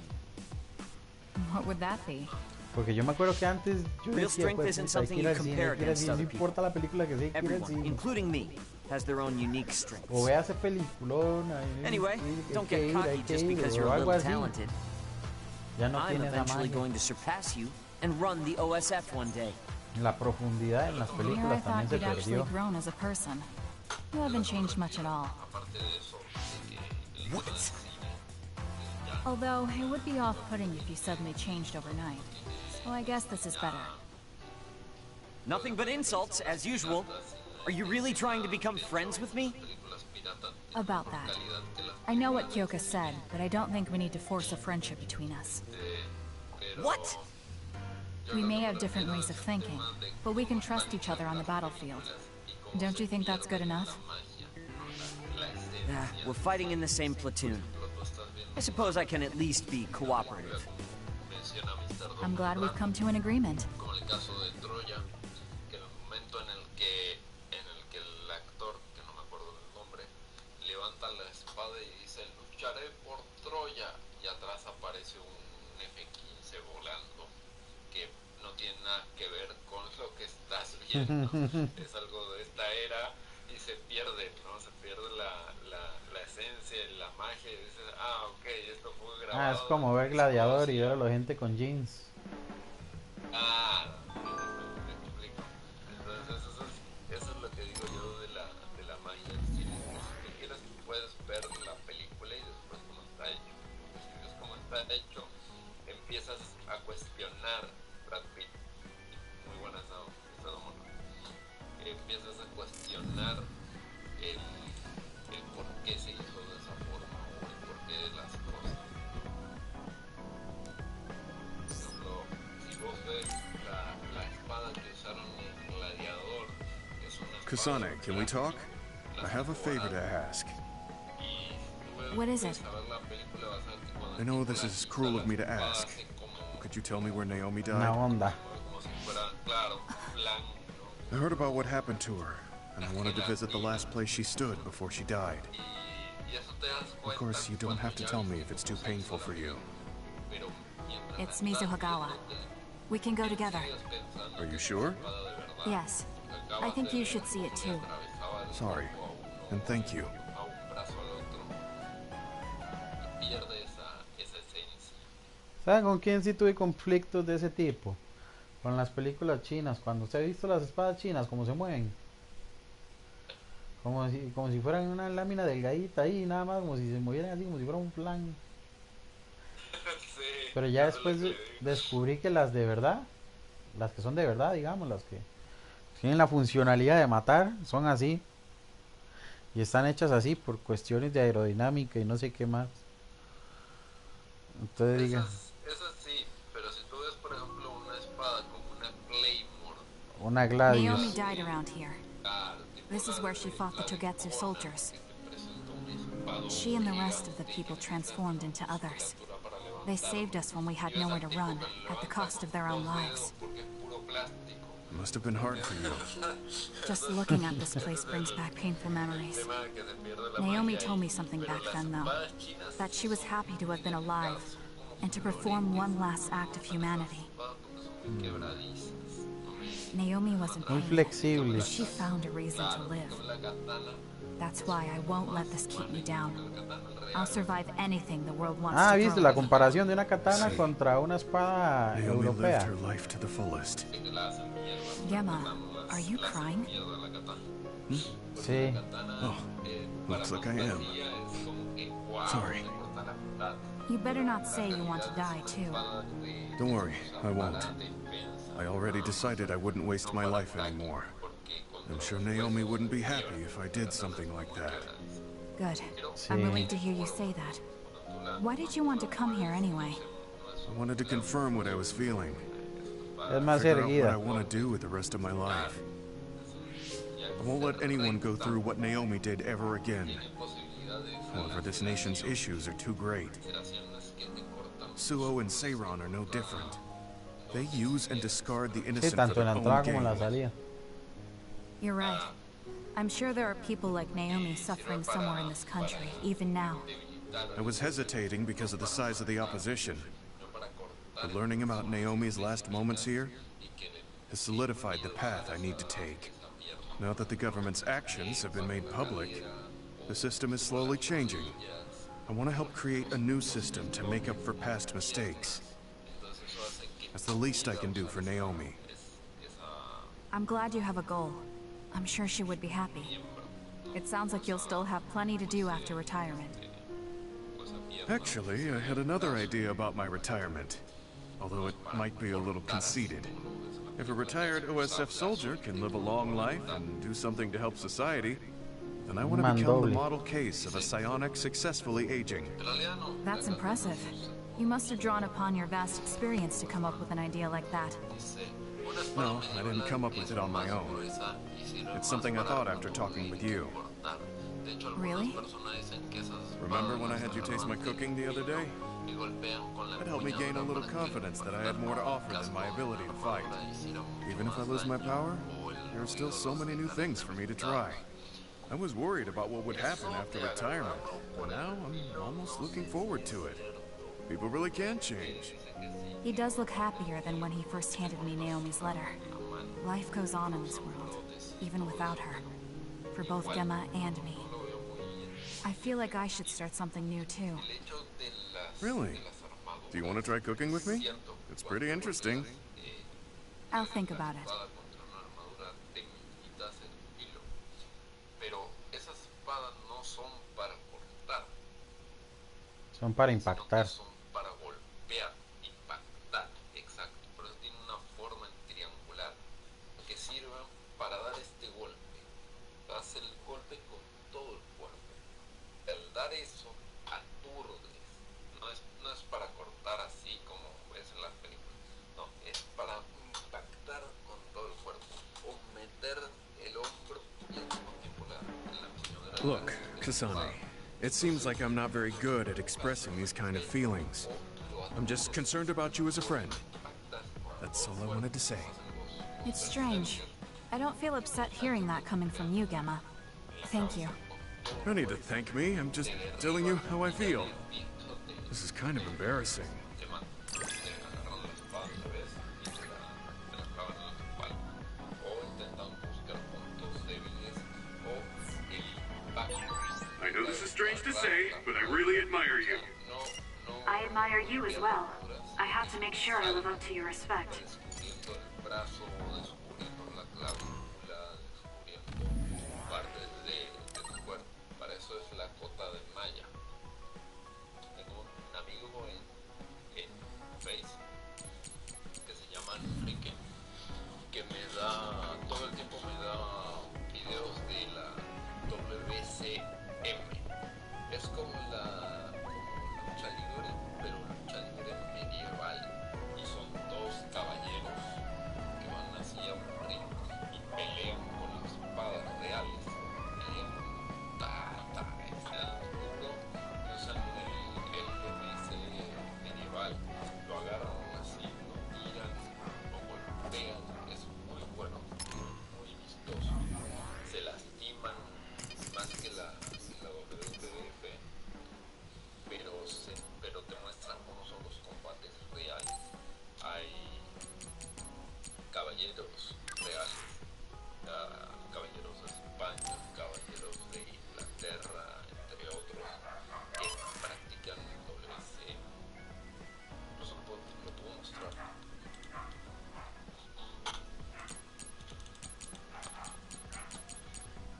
What would that be? Porque yo me acuerdo que antes yo decía, pues, hay que ir al cine, no importa la película que sea, hay que ir al cine. Including me, has their own unique strengths. O ve a ese peliculón, anyway, don't get cocky just because you're a little talented. Ya no I'm tiene esa eventually magia. going to surpass you and run the OSF one day. La profundidad en las Here I películas también thought se you'd actually perdió. grown as a person. You haven't changed much at all. What? Although, it would be off-putting if you suddenly changed overnight. So I guess this is better. Nothing but insults, as usual. Are you really trying to become friends with me? About that. I know what Kyoka said, but I don't think we need to force a friendship between us. What? We may have different ways of thinking, but we can trust each other on the battlefield. Don't you think that's good enough? We're fighting in the same platoon. I suppose I can at least be cooperative. I'm glad we've come to an agreement. Como el caso de Troya, que en el momento en el que el actor, que no me acuerdo del nombre, levanta la espada y dice lucharé por Troya, y atrás aparece un F-15 volando que no tiene nada que ver con lo que estás viendo. Es algo de esta era y se pierde, ¿no? Se pierde la esencia, la magia, y dices, ok, esto fue grabado. Es como ver Gladiador y ver a la gente con jeans. Me explico. Entonces eso es lo que digo yo de la magia del cine. Si tú quieres, puedes ver la película y después cómo está hecho. Porque si ves cómo está hecho, empiezas a cuestionar Brad Pitt. Muy buena esa mono. Empiezas a cuestionar el por qué se hizo de esa forma o el porqué de las cosas. Por ejemplo, si vos ves la espada que usaron en Gladiador, es una espada. Kasane, can we talk? I have a favor to ask. What is it? I know this is cruel of me to ask. Could you tell me where Naomi died? Una onda. I heard about what happened to her, and I wanted to visit the last place she stood before she died. Of course, you don't have to tell me if it's too painful for you. It's Mizuhagawa. We can go together. Are you sure? Yes. I think you should see it too. Sorry, and thank you. ¿Saben con quién sí tuve conflictos de ese tipo? Con las películas chinas. Cuando usted ha visto las espadas chinas, cómo se mueven. Como si fueran una lámina delgadita ahí, nada más, como si se movieran así, como si fuera un plan. Pero ya después descubrí que las de verdad, las que son de verdad, digamos, las que tienen la funcionalidad de matar, son así. Y están hechas así por cuestiones de aerodinámica y no sé qué más. Entonces diga. Esas sí, pero si tú ves, por ejemplo, una espada como una Claymore. Una Gladius. Naomi died around here. This is where she fought the Togetsu soldiers. She and the rest of the people transformed into others. They saved us when we had nowhere to run, at the cost of their own lives. It must have been hard for you. Just looking at this place brings back painful memories. Naomi told me something back then, though. That she was happy to have been alive, and to perform one last act of humanity. Naomi wasn't pain. She found a reason to live. That's why I won't let this keep me down. I'll survive anything the world wants to viste la comparación de una katana contra una espada europea. Gemma, are you crying? Sí. Oh, looks like I am. Sorry. You better not say you want to die, too. Don't worry, I won't. I already decided I wouldn't waste my life anymore. I'm sure Naomi wouldn't be happy if I did something like that. Good. I'm relieved to hear you say that. Why did you want to come here anyway? I wanted to confirm what I was feeling. Es más Figure out what erguida. I want to do with the rest of my life. I won't let anyone go through what Naomi did ever again. However, this nation's issues are too great. Suo and Seiron are no different. They use and discard the Sí, innocent for tanto en their la own entrada como en la gain. salida. You're right. I'm sure there are people like Naomi suffering somewhere in this country, even now. I was hesitating because of the size of the opposition. But learning about Naomi's last moments here has solidified the path I need to take. Now that the government's actions have been made public, the system is slowly changing. I want to help create a new system to make up for past mistakes. That's the least I can do for Naomi. I'm glad you have a goal. I'm sure she would be happy. It sounds like you'll still have plenty to do after retirement. Actually, I had another idea about my retirement, although it might be a little conceited. If a retired OSF soldier can live a long life and do something to help society, then I want to become the model case of a psionic successfully aging. That's impressive. You must have drawn upon your vast experience to come up with an idea like that. No, I didn't come up with it on my own. It's something I thought after talking with you. Really? Remember when I had you taste my cooking the other day? It helped me gain a little confidence that I had more to offer than my ability to fight. Even if I lose my power, there are still so many new things for me to try. I was worried about what would happen after retirement, but now I'm almost looking forward to it. People really can change. He does look happier than when he first handed me Naomi's letter. Life goes on in this world, even without her. For both Gemma and me. I feel like I should start something new too. Really? Do you want to try cooking with me? It's pretty interesting. I'll think about it. Son para impactar. Look, Kasane, it seems like I'm not very good at expressing these kind of feelings. I'm just concerned about you as a friend. That's all I wanted to say. It's strange. I don't feel upset hearing that coming from you, Gemma. Thank you. No need to thank me. I'm just telling you how I feel. This is kind of embarrassing. I know this is strange to say, but I really admire you. I admire you as well. I have to make sure I live up to your respect.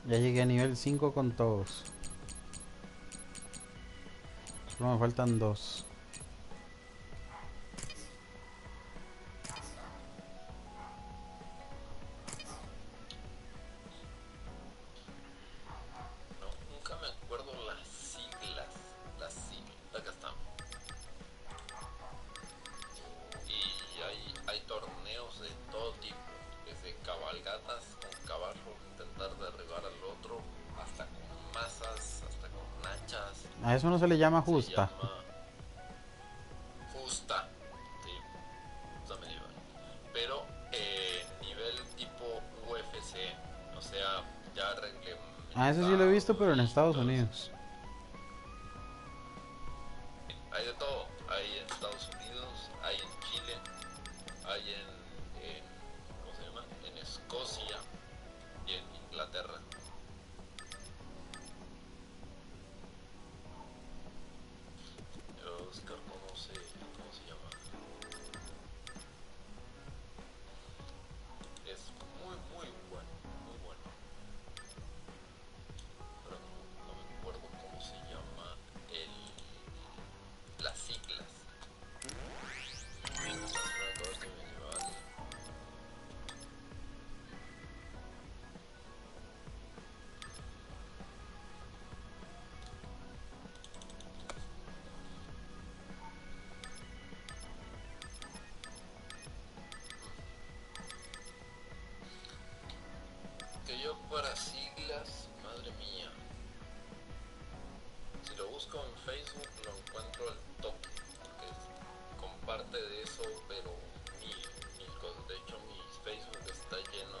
Ya llegué a nivel 5 con todos. Solo me faltan 2. Nunca me acuerdo las siglas. Acá están. Y hay torneos de todo tipo, desde cabalgatas con caballos, intentar derribar al otro, hasta con masas, hasta con hachas. A eso no se le llama justa. Se llama justa, sí, justa medieval. Pero nivel tipo UFC, o sea, ya A eso sí lo he visto, pero en Estados Unidos. Hay de todo, hay en Estados Unidos, hay en Chile, hay en ¿cómo se llama? En Escocia y en Inglaterra. Voy a buscar cómo se llama. Es muy bueno, muy bueno. Pero no me acuerdo cómo se llama las siglas. para siglas, madre mía. Si lo busco en Facebook lo encuentro al top, porque comparte de eso, pero mil cosas. De hecho mi Facebook está lleno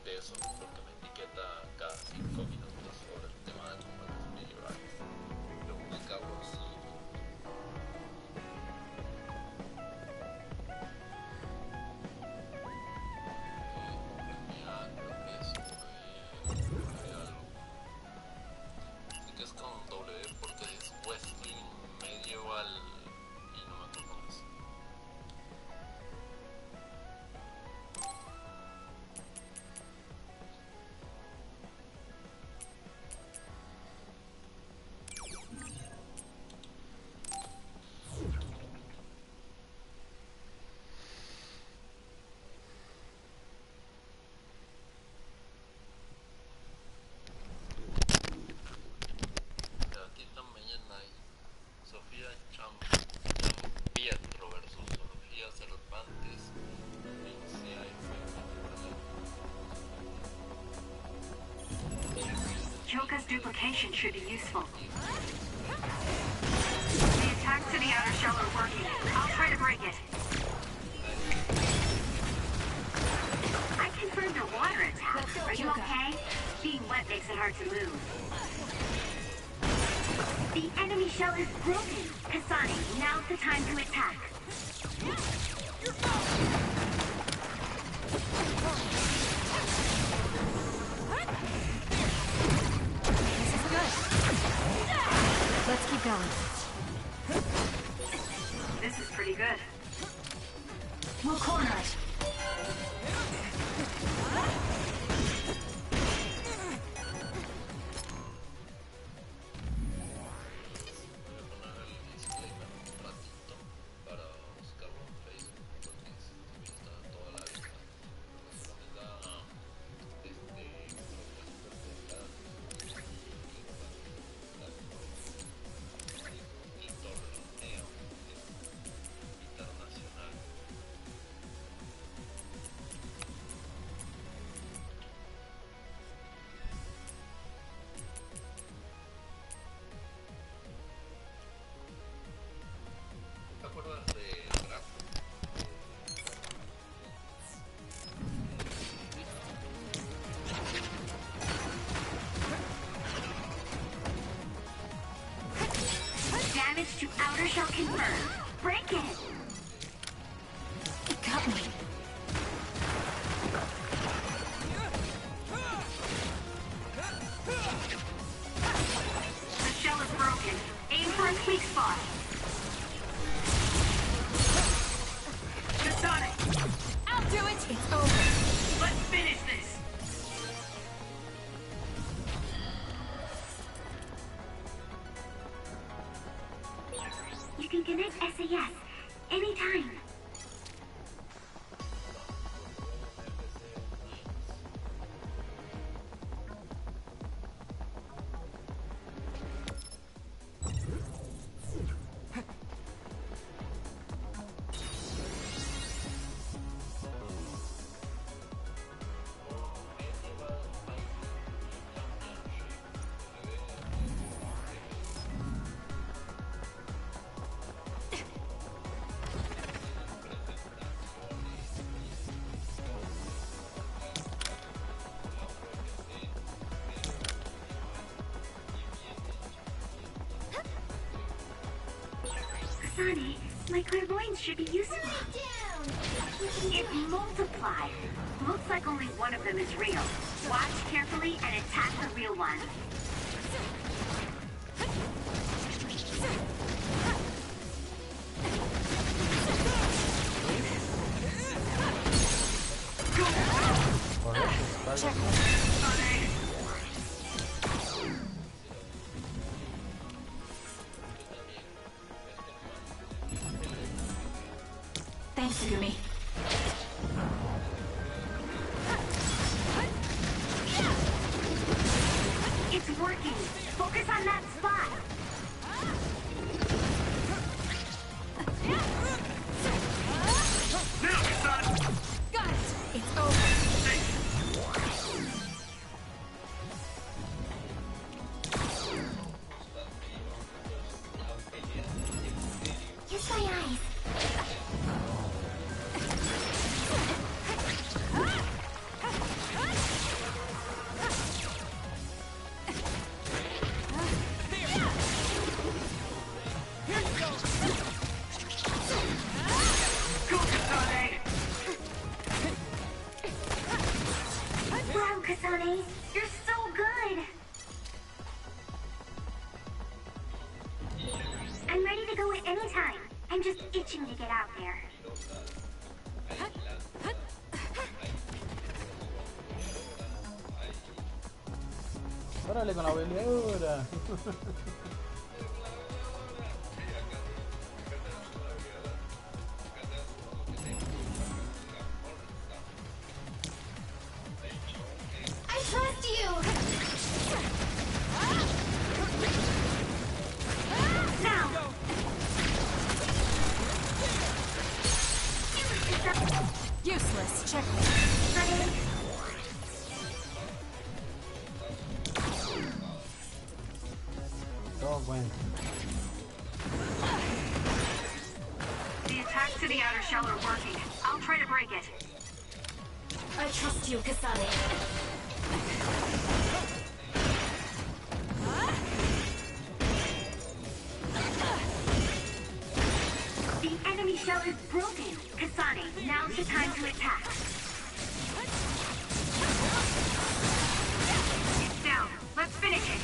de eso, porque me etiqueta cada 5 minutos sobre el tema de combates medievales. Lo buscaba así. Choka's duplication should be useful. The attacks to the outer shell are working. I'll try to break it. I confirmed a water attack. Are you okay? Being wet makes it hard to move. The enemy shell is broken. Kasane, now's the time to attack. Let's keep going. This is pretty good. We'll corner it. Damage to outer shell confirmed. Break it! It got me. The shell is broken. Aim for a weak spot. Sonic! I'll do it! It's over. Let's finish this! You can connect SAS anytime. Kasane, my clairvoyance should be useful. It multiplies. Looks like only one of them is real. Watch carefully and attack the real one. Check. Thanks, Gumi. It's working. Focus on that spot. Got it. It's over. anytime. I'm just itching to get out there. Órale con la peleadora. I trust you! Now! Useless. Check. Todo bueno. The attacks to the outer shell are working. I'll try to break it. I trust you, Kasane. The enemy shell is broken. Kasane, now's the time to attack. It's down. Let's finish it.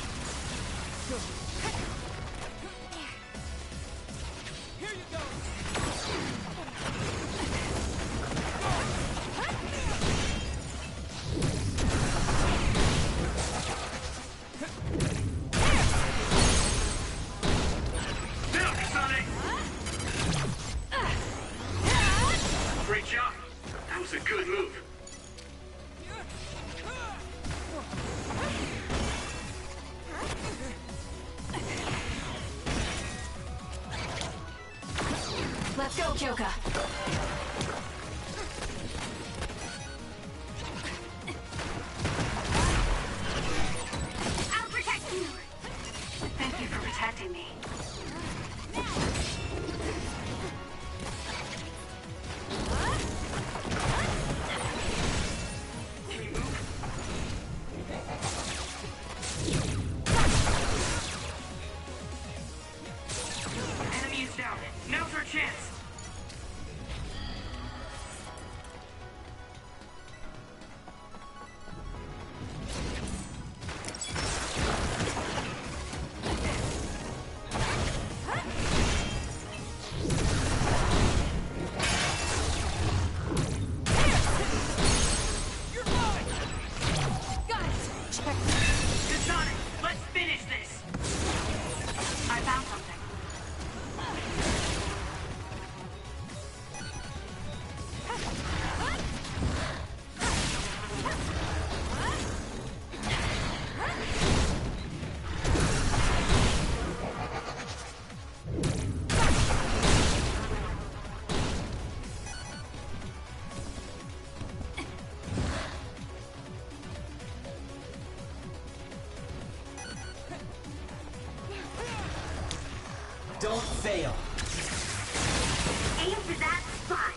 Great job. That was a good move. Let's go, Kyoka. I'll protect you. Thank you for protecting me. Enemy is down. Now's our chance. Kasane, let's finish this. I found something. Don't fail. Aim for that spot.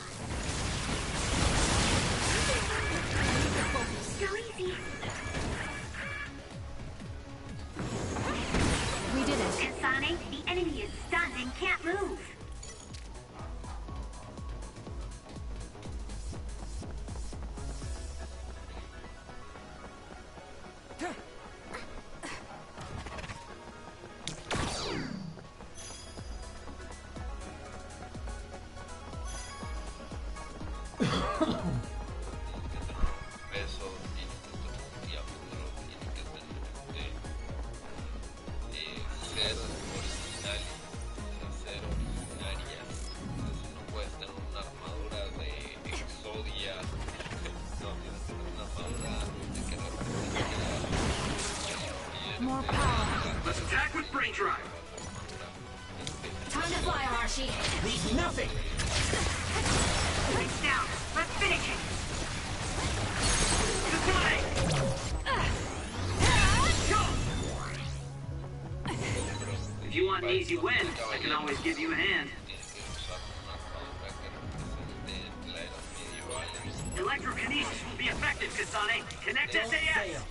So easy. We did it. Kasane, the enemy is stunned and can't move. Peso y a futuro tiene que tener ser original, ser originarias. Entonces no puedes tener una armadura de Exodia, no tienes que tener una armadura de que represente More power. Let's attack with brain drive. Time to fly, Arashi. Leave nothing. It's down. Let's finish it. Kasane! Go! If you want an easy win, I can always give you a hand. Electrokinesis will be effective, Kasane. Connect Don't SAS. fail.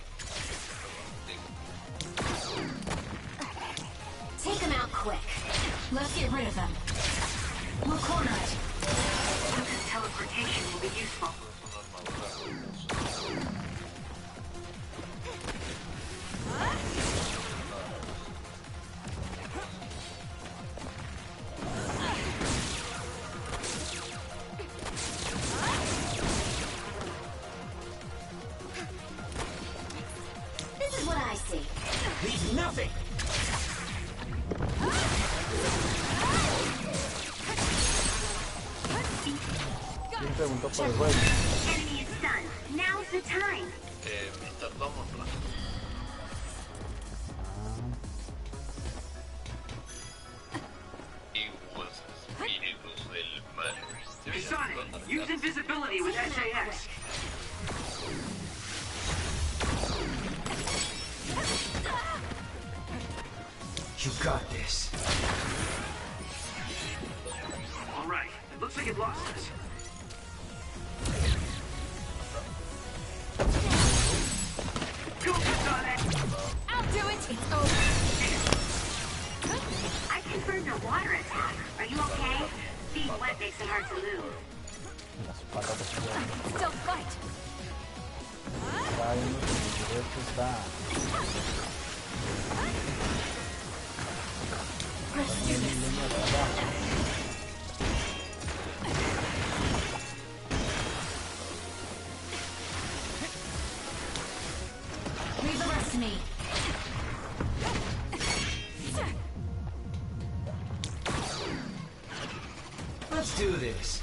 Take them out quick. Let's get rid of them. We'll corner it. Luca's teleportation will be useful. preguntó por el juego. Enemy is stunned. Now's the time. Tardamos un rato. Espíritus del mal. Hey, Sonic, use invisibility with SAS. You got this. All right, it looks like it lost us. Go, Sonic! I'll do it. It's over. I confirmed a water attack. Are you okay? Being wet makes it hard to move. Still fight. Leave the rest to me. Let's do this.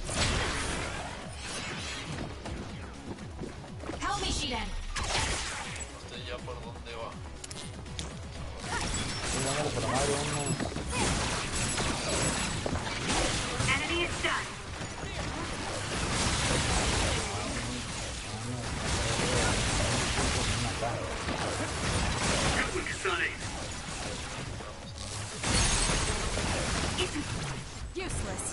Help me, Shiden. ¿Usted ya por dónde va? Enemy is stunned. Good one, Sonic. It's Useless.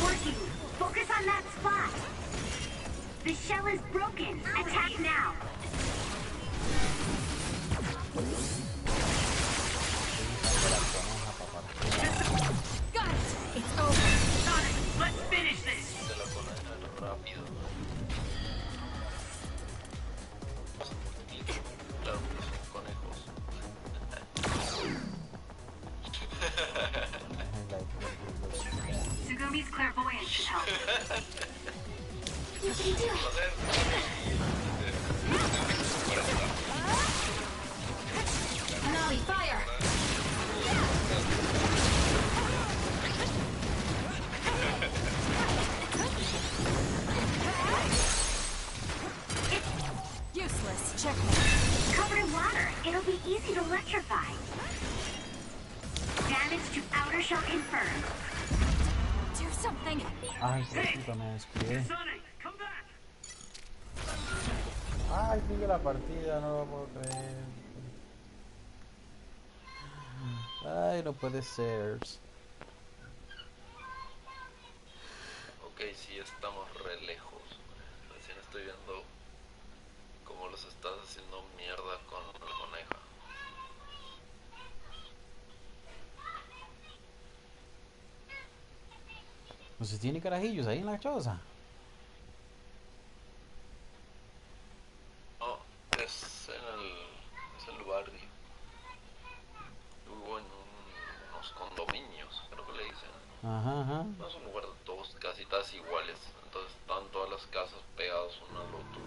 working. Focus on that spot. The shell is broken. Attack now. Got it. It's over. Sonic, let's finish this. De la coneja rápido. Claro, son conejos. Sugumi's clairvoyance should help. You can do it. Nami, fire. Useless. Checkmate. Covered in water, it'll be easy to electrify. Damage to outer shell confirmed. Do something. Ay, qué puta me descuidé. Sonic, come back! Ay, sigue la partida, no lo puedo creer. Ay, no puede ser. Ok, sí, estamos re lejos. Recién estoy viendo cómo los estás haciendo mierda con la coneja. No sé, tiene carajillos ahí en la choza. No, es el barrio. Vivo en unos condominios, creo que le dicen. Ajá, ajá. No es un lugar de todos casitas iguales, entonces están todas las casas pegadas uno al otro.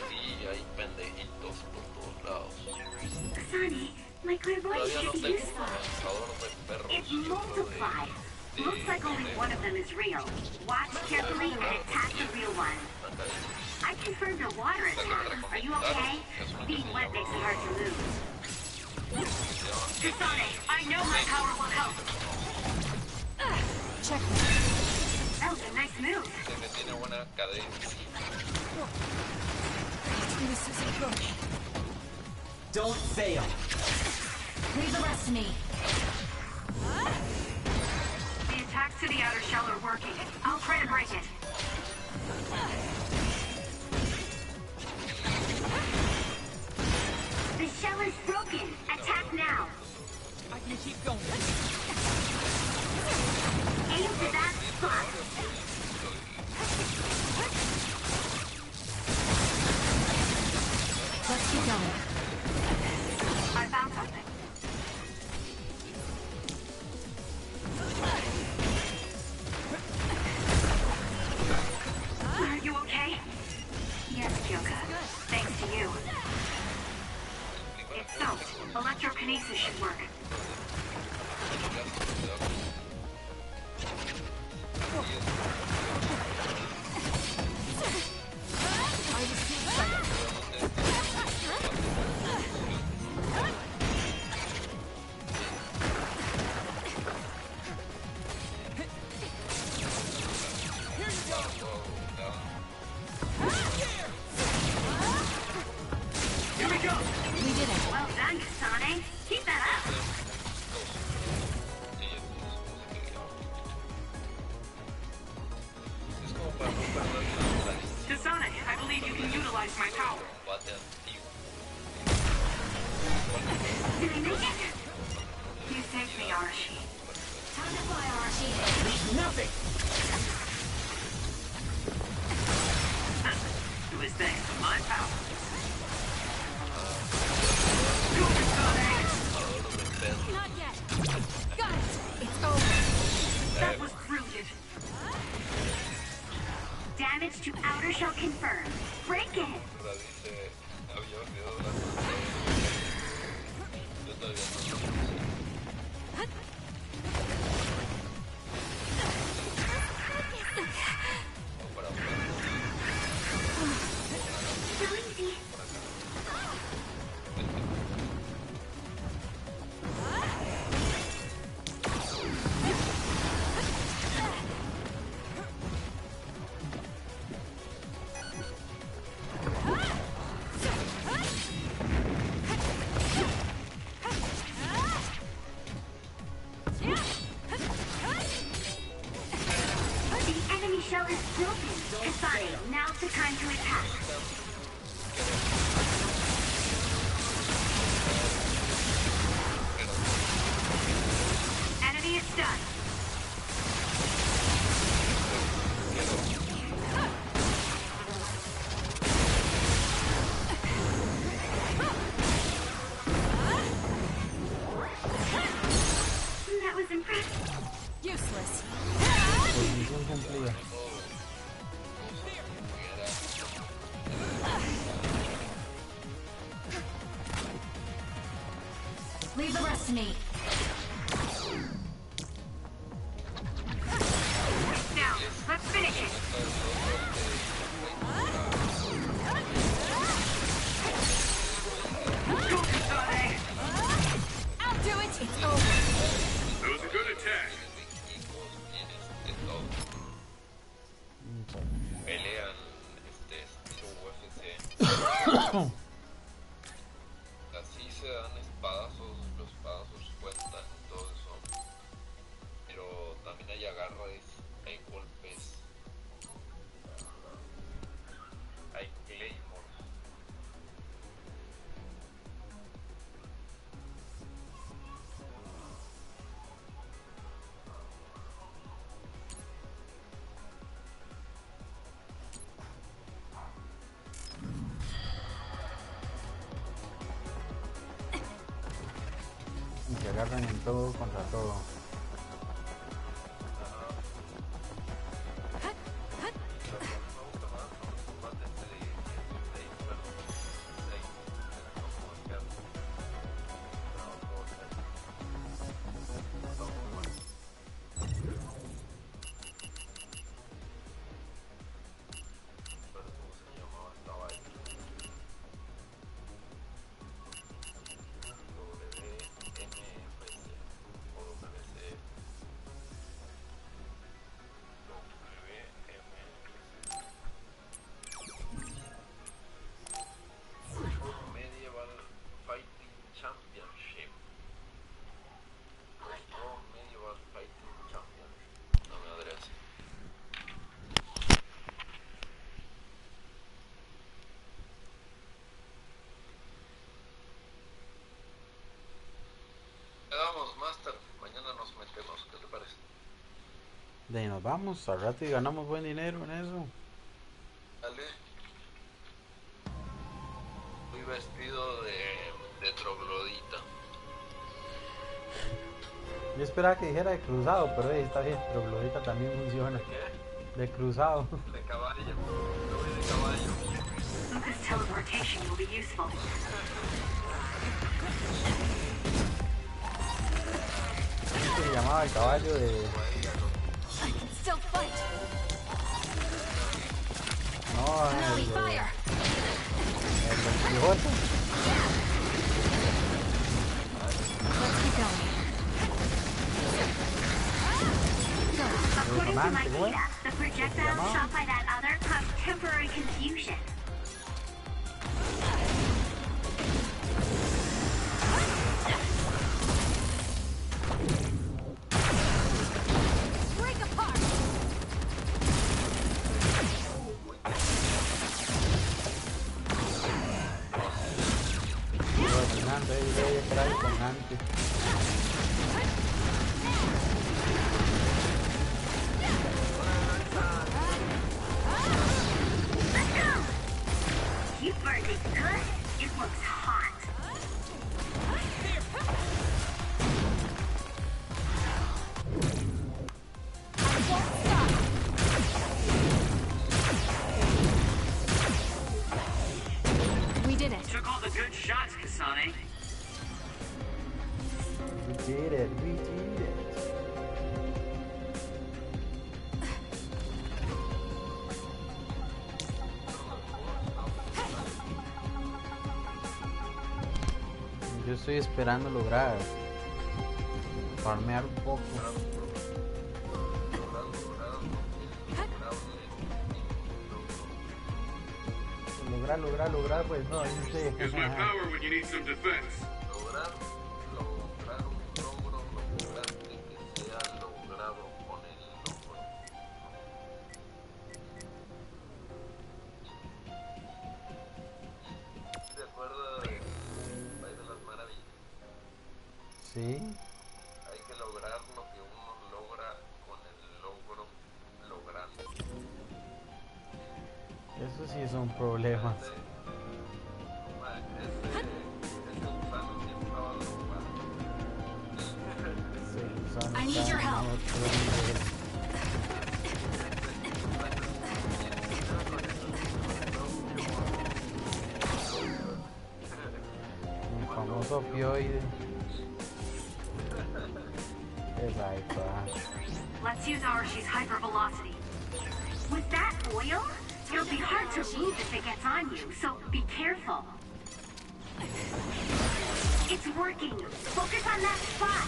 Y hay pendejitos por todos lados. Sonny, my clairvoyance Todavía no is tengo un useful. lanzador de perros. It y otro multiplies. Looks like only one of them is real. Watch carefully and attack the real one. I confirmed a water attack. Are you okay? Being wet makes it hard to move. Sonic, I know my power will help. Checkmate. That was a nice move. Sé que tiene buena cadencia. This isn't good. Don't fail. Leave the rest to me. The attacks to the outer shell are working. I'll try to break it. The shell is broken. Attack now. I can keep going. Aim to that spot. Let's keep going. I found something. Are you okay? Yes, Kyoka. Thanks to you. It's soaked. Electrokinesis Not yet. Got it. It's over. That was brilliant. Damage to outer shell confirmed. Break it. Leave the rest to me. Now, let's finish it. I'll do it. It's over. That was a good attack. Pelean estilo UFC. Así se dan espadazos, los espadazos cuentan y todo eso. Pero también hay agarres, hay golpes, hay claymores. Y se agarran en todo contra todo. Vamos, Master, mañana nos metemos, ¿qué te parece? De ahí nos vamos al rato y ganamos buen dinero en eso. Dale. Fui vestido de troglodita. Yo esperaba que dijera de cruzado, pero está bien, troglodita también funciona. ¿De qué? De cruzado. De caballo. Yo voy de caballo. Lucas' teleportation will be useful. Se llamaba el caballo de... No, el Quijote. According to my data, the projectile shot by that other caused temporary confusion. Yo estoy esperando lograr farmear un poco. Lograr, pues no, yo sé. Here's my power when you need some defense. Sí. Hay que lograr lo que uno logra con el logro logrando. Eso sí son problemas. I need your help. El famoso opioide. Exacto. Let's use Archie's hypervelocity. With that oil, it'll be hard to move if it gets on you, so be careful. It's working. Focus on that spot.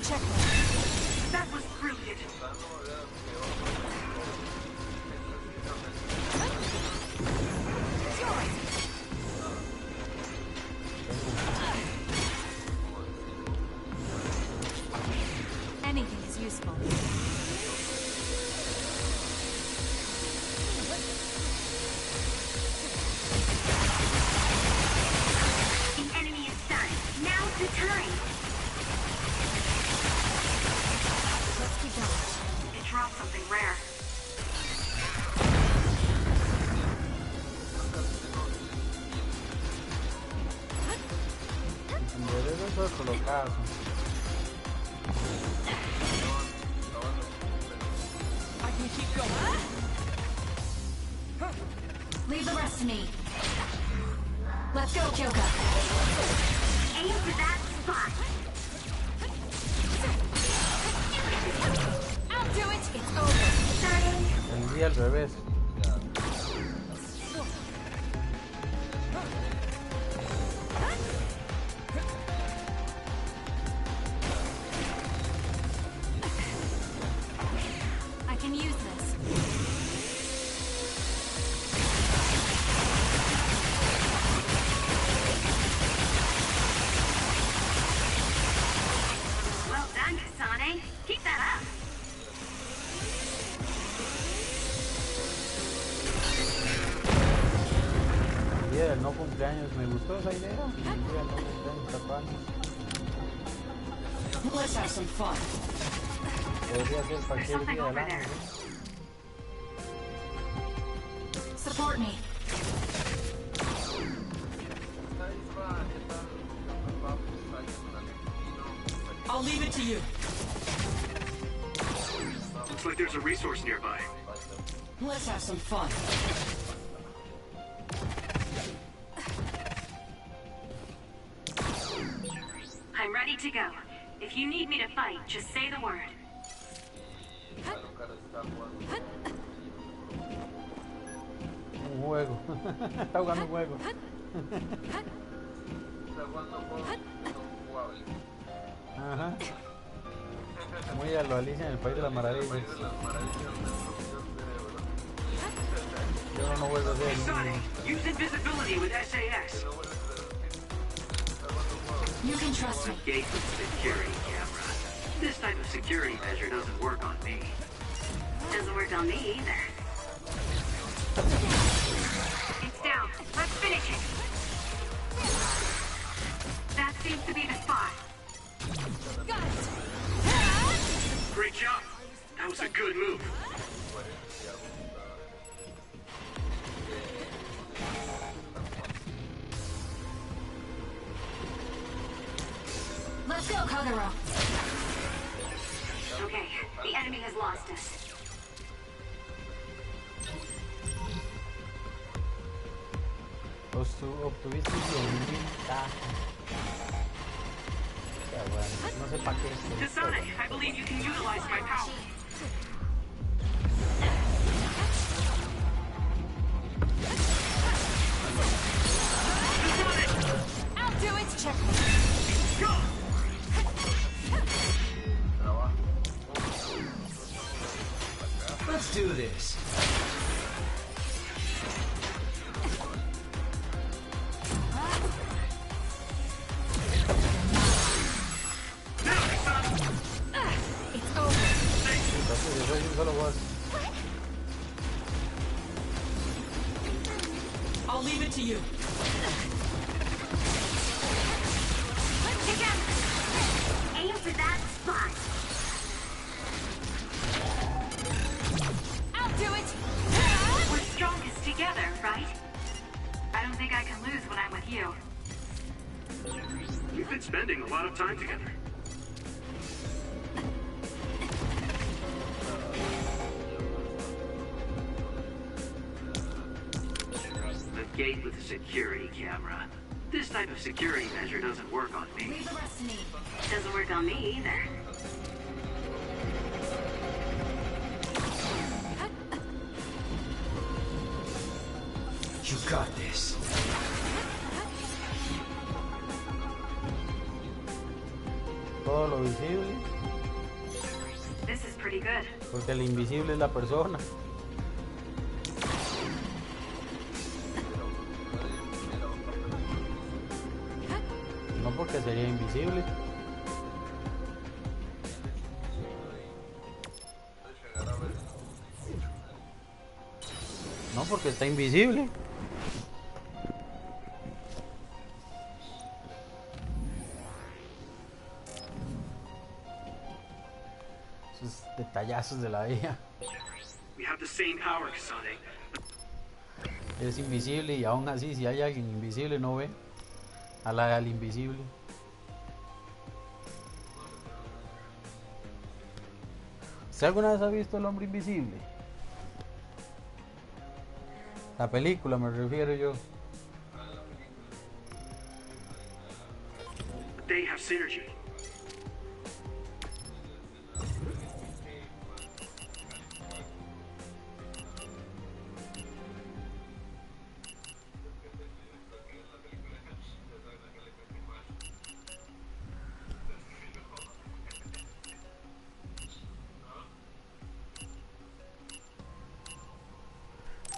Check. That was brilliant. Anything is useful. The enemy is stunned. Now's the time. Let's keep going. It dropped something rare. Eso es lo caso. I can keep going. Leave the rest to me. Let's go, Kyoka. Aim for that spot. I'll do it. It's over. El día al revés. I can use this. Well done, Kasane. Keep that up. El día del no cumpleaños, me gustó esa idea. El día del no cumpleaños, está padre. Let's have some fun. Podría ser cualquier día del año. Support me. I'll leave it to you. Looks like there's a resource nearby. Let's have some fun. I'm ready to go. If you need me to fight, just say the word. Un juego. Está jugando un juego. Ajá. Muy a lo Alicia en el País de las Maravillas. Yo no vuelvo a hacer. Sonic, use invisibility with SAS. You can trust me. Gate with security camera. This type of security measure doesn't work on me. Doesn't work on me either. It's down. Let's finish it. That seems to be the spot. Got it. Great job. That was a good move. Let's go, Kagero. Okay, the enemy has lost us. Obtuviste 100.000 tazos. Kasane, I believe you can utilize my power. I'll do it. Check. Go! Let's do this. It's over. I'll leave it to you. Together. Aim for that spot. I'll do it. We're strongest together, right? I don't think I can lose when I'm with you. We've been spending a lot of time together. A gate with a security camera. This type of security measure doesn't work on me. Leave the rest to me. Doesn't work on me either. You got this. Todo lo visible. This is pretty good. Porque el invisible es la persona. No porque sería invisible. No porque está invisible. Esos detallazos de la vida. We have the same power, Kasane. Es invisible y aún así si hay alguien invisible no ve al invisible. ¿Usted alguna vez ha visto El Hombre Invisible? La película me refiero yo. They have synergy.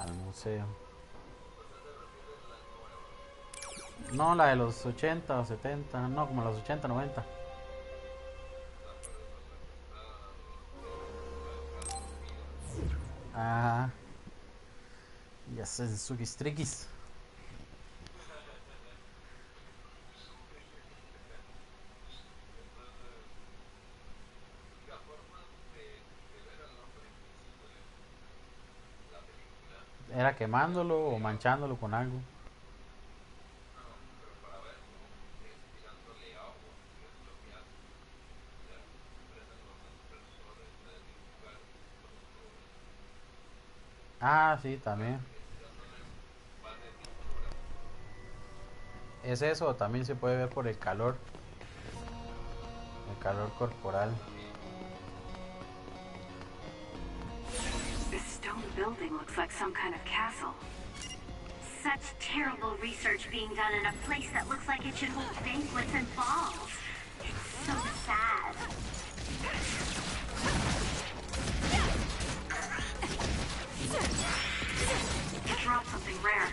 Al museo. No, la de los 80 o 70, no, como los 80, 90. Ah, ya sé, Sugistrikis. ¿Era quemándolo o manchándolo con algo? Ah, sí, también. Es eso, también se puede ver por el calor corporal. This stone building looks like some kind of castle. Such terrible research being done in a place that looks like it should hold banquets and balls. It's so sad. You dropped something rare.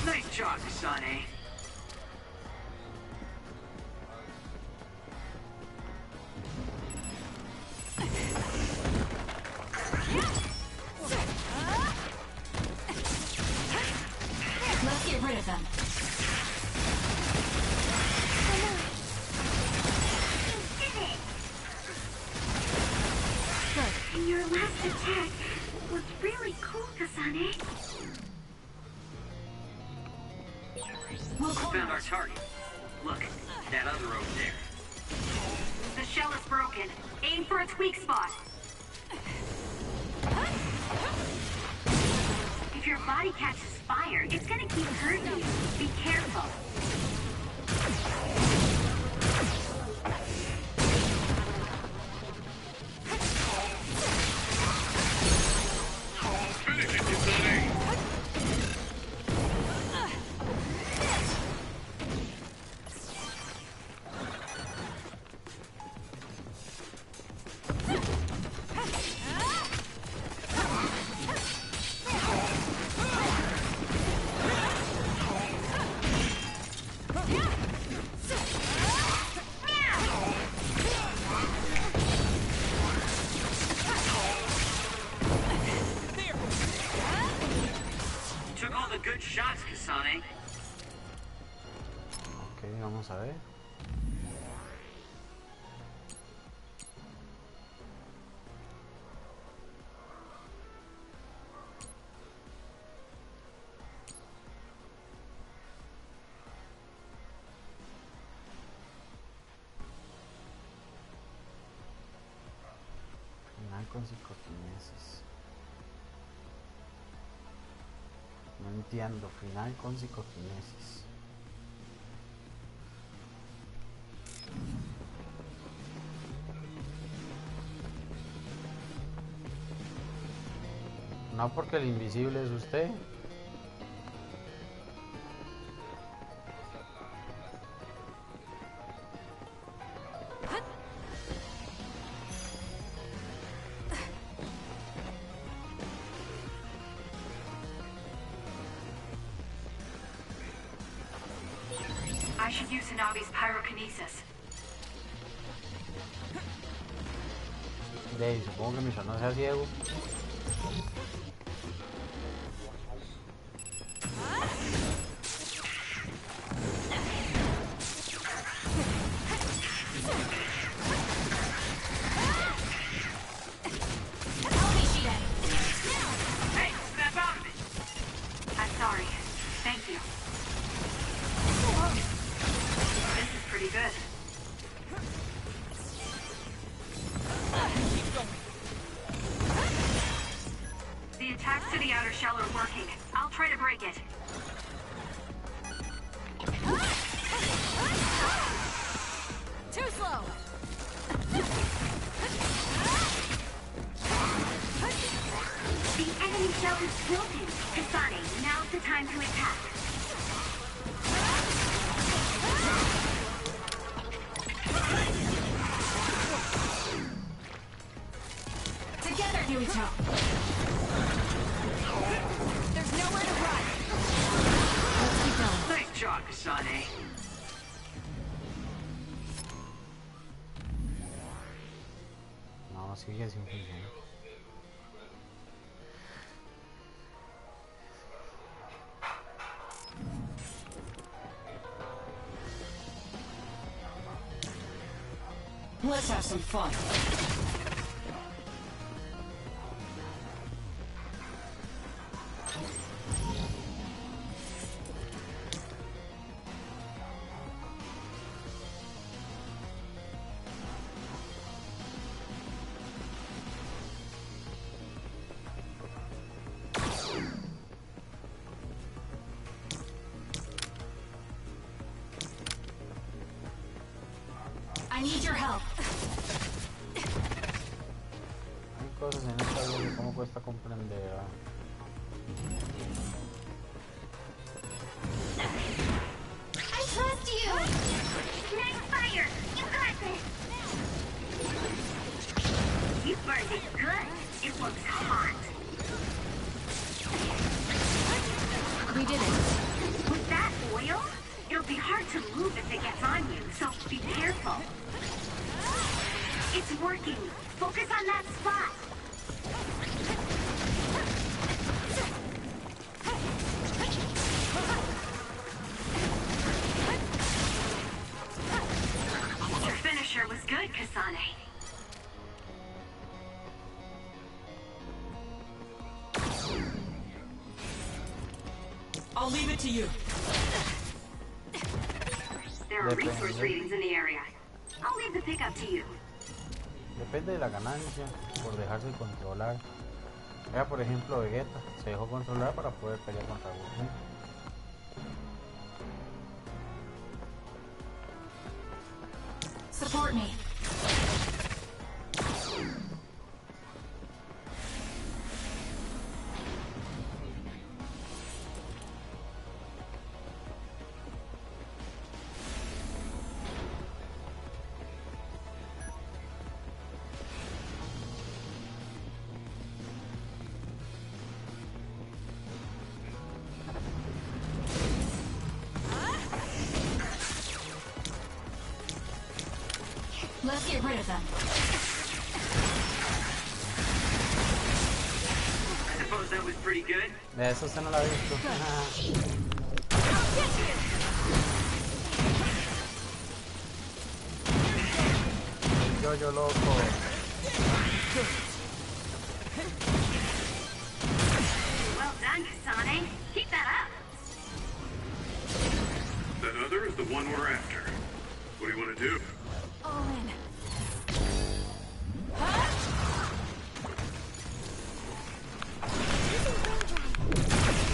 Nice job, Kasane. Let's get rid of them. And your last attack was really cool, Kasane. We found our target. Look, that other over there. The shell is broken. Aim for its weak spot. If your body catches fire, it's gonna keep hurting you. Be careful. good shots, Kasane. Ok, vamos a ver. Final con psicoquinesis. No entiendo, final con psicoquinesis. No, porque el invisible es usted. I should use Hanabi's pyrokinesis. Supongo que mi no sea ciego. Hey, snap out of it! I'm sorry. Thank you. This is pretty good. The attacks to the outer shell are working. I'll try to break it. Too slow. The enemy shell is broken. Kasane, now's the time to attack. Together, Yuito. There's nowhere to run. Let's keep going. Nice job, Kasane. No, sigue sin funcionar. Let's have some fun. I need your help. Hay cosas en esta vida que cómo cuesta comprender. I trust you! Nice fire! You got this! You burned it good. It looks hot. We did it. With that oil, it'll be hard to move if it gets on you, so be careful. It's working. Focus on that spot. Your finisher was good, Kasane. I'll leave it to you. There are resource readings in the area. I'll leave the pickup to you. Depende de la ganancia por dejarse controlar. Vea, por ejemplo, Vegeta se dejó controlar para poder pelear contra Goku. Support me. Let's get rid of them. I suppose that was pretty good. Esa usted no la ha visto. Yo loco. Well done, Kasane. Keep that up. That other is the one we're after. What do you want to do? All in.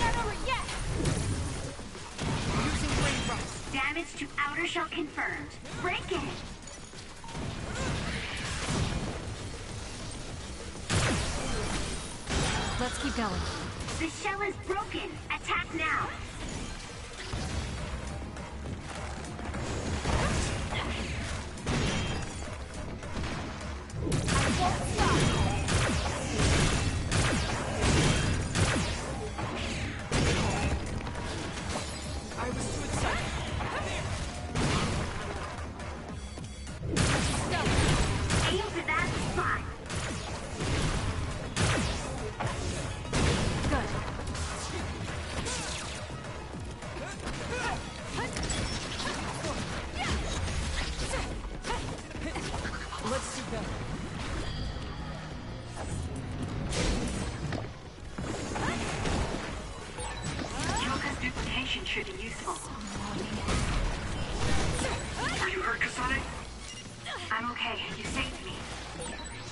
Not over yet. Using wind thrust. Damage to outer shell confirmed. Break it. Let's keep going. The shell is broken. Attack now. I was too excited. Aim for that spot. Good. Let's do better. Choka's duplication should be useful. Are you hurt, Kasane? I'm okay. You saved me.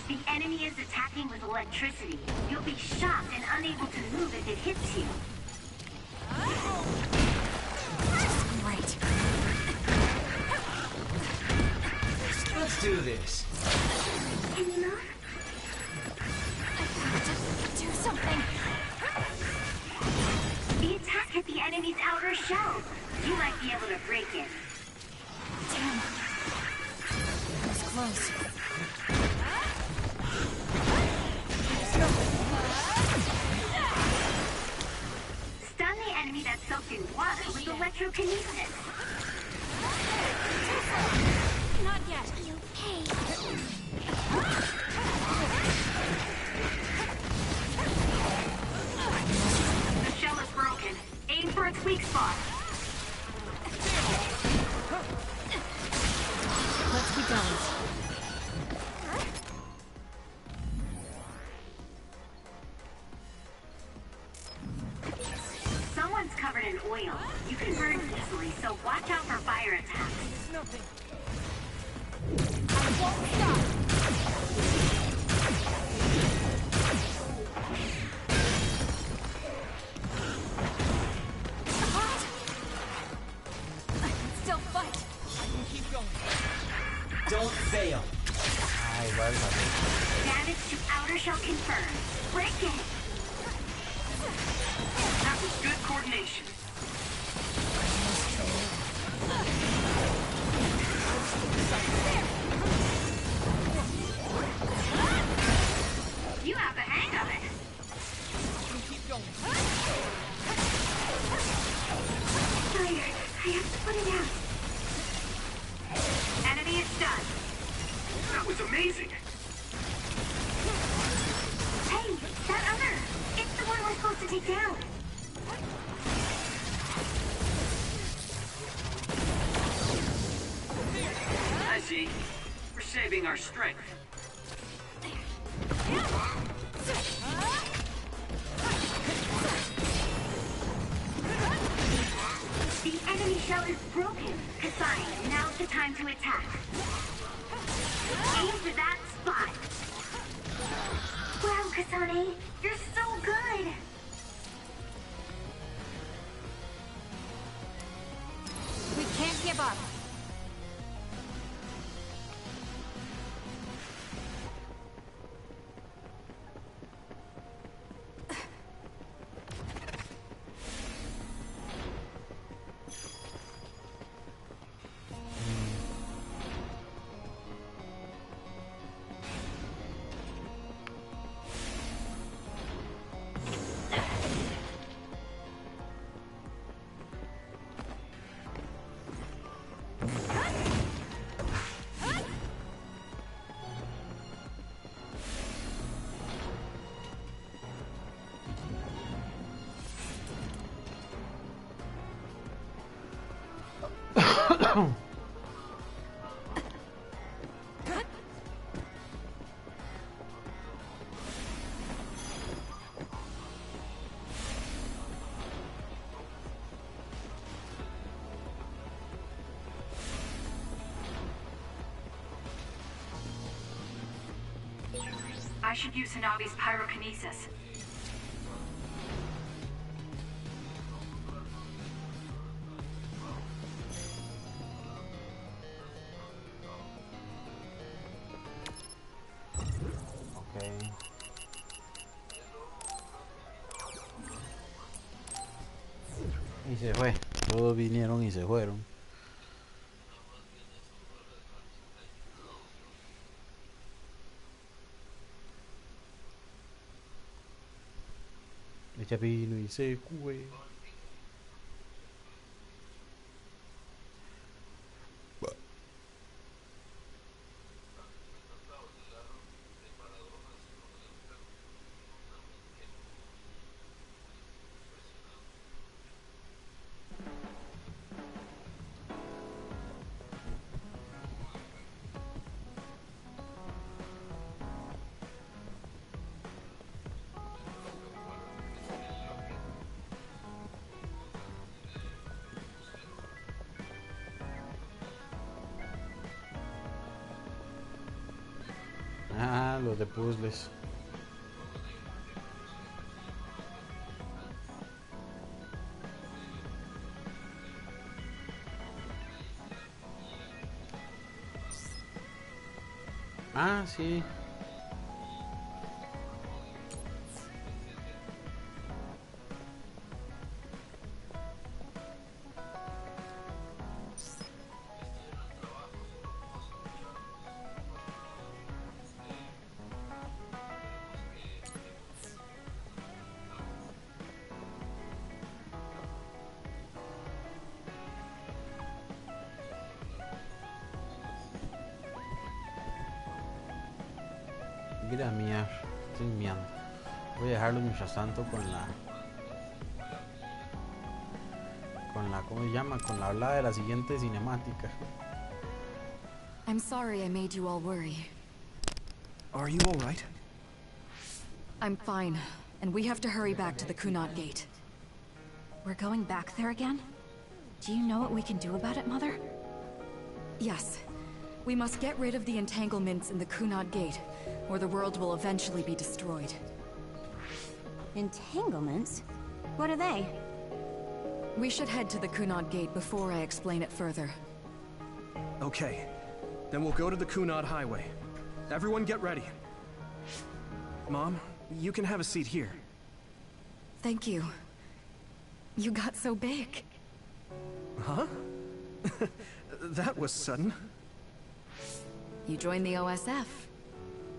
The enemy is attacking with electricity. You'll be shocked and unable to move if it hits you. Great. Let's do this. Can you move? Do something. The attack hit the enemy's outer shell. You might be able to break it. Damn. That was close. Stun the enemy that's soaked in water with electrokinesis. Not yet. The shell is broken. Aim for its weak spot. Let's keep going. Someone's covered in oil. You can burn easily, so watch out for fire attacks. It's nothing. I won't stop. I can still fight. I can keep going. Don't fail. Ay, igual, Damage to outer shell confirmed. Break it. That was good coordination. You have the hang of it. I can keep going. Fire. I have to put it out. Enemy is done. That was amazing. Hey, that other. It's the one we're supposed to take down. I see. We're saving our strength. The enemy shell is broken. Kasane, now's the time to attack. Aim for that spot. Wow, Kasane, you're so good. We can't give up. I should use Hanabi's pyrokinesis. Okay. Y se fue. Todos vinieron y se fueron. Ella vino y se fue. Ah, los de puzzles. Ah, sí. Mira, mía, estoy miando. Voy a dejarlo mientras tanto con la, ¿cómo se llama? Con la hablada de la siguiente cinemática. I'm sorry I made you all worry. Are you all right? I'm fine, and we have to hurry back to the Kunat Gate. We're going back there again? Do you know what we can do about it, Mother? Yes. We must get rid of the entanglements in the Kunat Gate, or the world will eventually be destroyed. Entanglements? What are they? We should head to the Kunat Gate before I explain it further. Okay. Then we'll go to the Kunat Highway. Everyone get ready. Mom, you can have a seat here. Thank you. You got so big. Huh? That was sudden. You joined the OSF.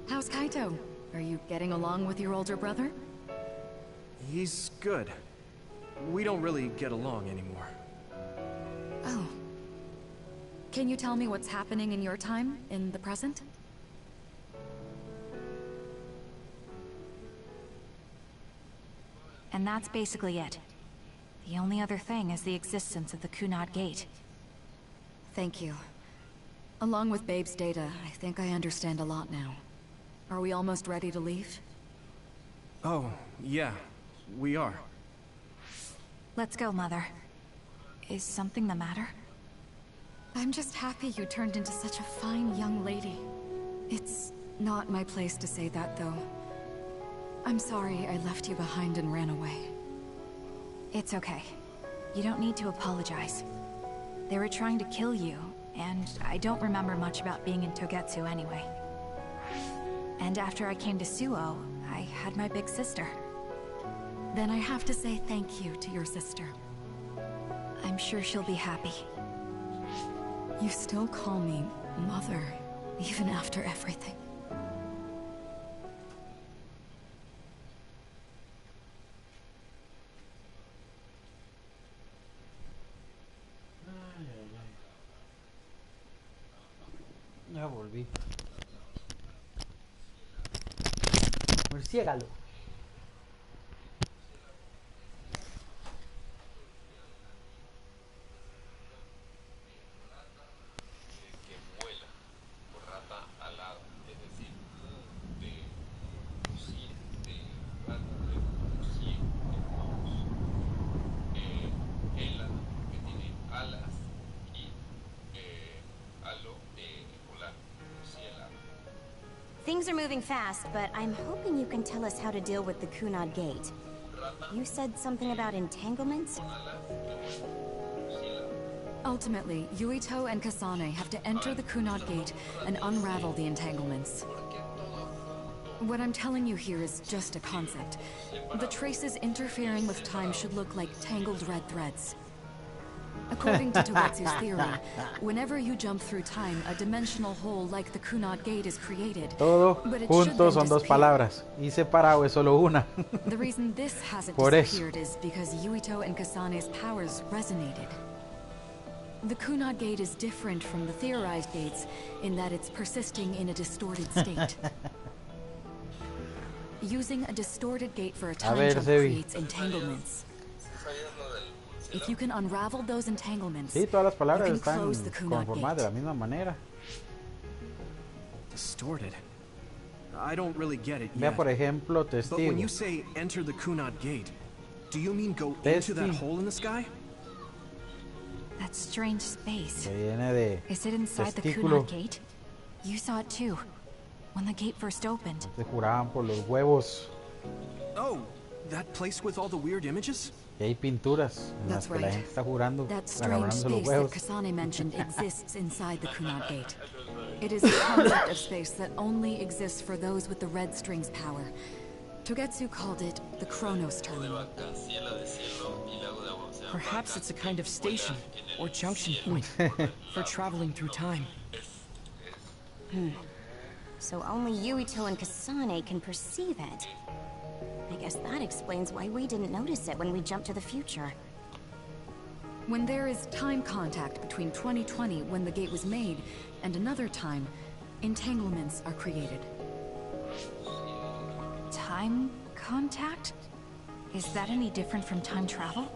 How's Kaito? Are you getting along with your older brother? He's good. We don't really get along anymore. Oh. Can you tell me what's happening in your time, in the present? And that's basically it. The only other thing is the existence of the Kunat Gate. Thank you. Along with Babe's data, I think I understand a lot now. Are we almost ready to leave? Oh, yeah. We are. Let's go, Mother. Is something the matter? I'm just happy you turned into such a fine young lady. It's not my place to say that, though. I'm sorry I left you behind and ran away. It's okay. You don't need to apologize. They were trying to kill you, and I don't remember much about being in Togetsu anyway. And after I came to Suo, I had my big sister. Then I have to say thank you to your sister. I'm sure she'll be happy. You still call me Mother, even after everything. Ya volví. Murciélago. Things are moving fast, but I'm hoping you can tell us how to deal with the Kunad Gate. You said something about entanglements? Ultimately, Yuito and Kasane have to enter the Kunad Gate and unravel the entanglements. What I'm telling you here is just a concept. The traces interfering with time should look like tangled red threads. According to Togetsu's theory, whenever you jump through time, a dimensional hole like the Kunad Gate is created. Todo juntos son dos palabras, y separado es solo una. The reason this hasn't disappeared is because Yuito and Kasane's powers resonated. The Kunad Gate is different from the theorized gates in that it's persisting in a distorted state. Using a distorted gate for a time jump creates entanglements. If you can unravel those entanglements, sí, todas las palabras you can están close the Kunad conformadas de la misma manera. Distorted? I don't really get it Vea, yet. por ejemplo, But when testigo. you say enter the Kunad Gate, do you mean go into that hole in the sky? That strange space. Que viene de Is it inside the testículo. Kunad Gate? You saw it too, when the gate first opened. Se juraban por los huevos. Oh, that place with all the weird images? Y hay pinturas en las That's que la right. gente está jurando, That strange agarrándose los space that huevos. Kasane mentioned exists inside the Kunad Gate. It is a concept of space that only exists for those with the red string's power. Togetsu called it the Chronos Terminal. Perhaps it's a kind of station or junction point for traveling through time. So only Yuito and Kasane can perceive it. I guess that explains why we didn't notice it when we jumped to the future. When there is time contact between 2020, when the gate was made, and another time, entanglements are created. Time contact? Is that any different from time travel?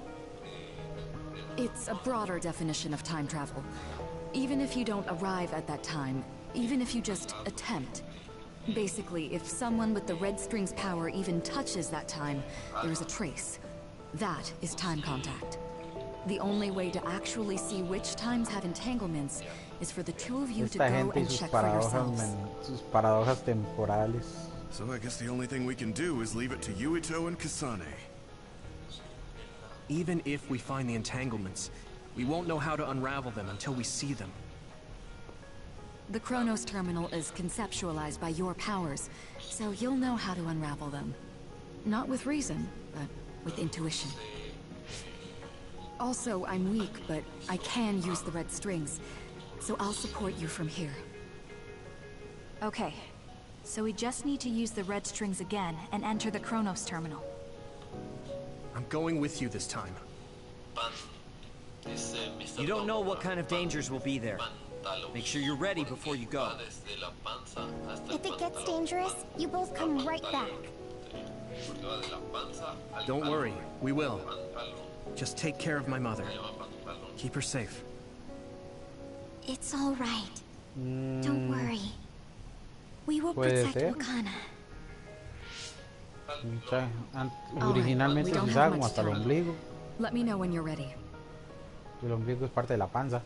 It's a broader definition of time travel. Even if you don't arrive at that time, even if you just attempt. Basically, if someone with the red string's power even touches that time, there's a trace. That is time contact. The only way to actually see which times have entanglements is for the two of you to go and check for yourselves. Sus paradojas temporales. So I guess the only thing we can do is leave it to Yuito and Kasane. Even if we find the entanglements, we won't know how to unravel them until we see them. The Chronos Terminal is conceptualized by your powers, so you'll know how to unravel them. Not with reason, but with intuition. Also, I'm weak, but I can use the red strings, so I'll support you from here. Okay, so we just need to use the red strings again and enter the Chronos Terminal. I'm going with you this time. You don't know what kind of dangers will be there. Make sure you're ready before you go. If it gets dangerous, you both come right back. Don't worry, we will. Just take care of my mother. Keep her safe. It's all right. Don't worry. We will Puede protect ser. Wakana. Originalmente se usaba como hasta el ombligo. Let me know when you're ready. Y el ombligo es parte de la panza.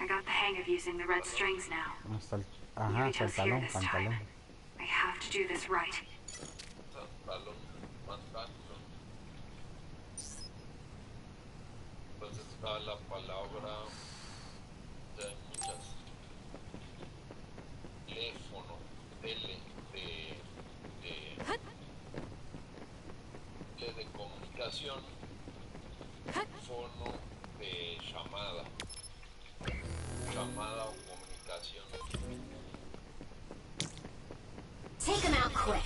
I got the hang of using the red strings now. Hasta el, ajá, hasta el Yuito's here talón, this time. pantalón. I have to do this right. Entonces está la palabra de muchas. Teléfono, de comunicación, fono de llamada, llamada o comunicación. Take him out quick.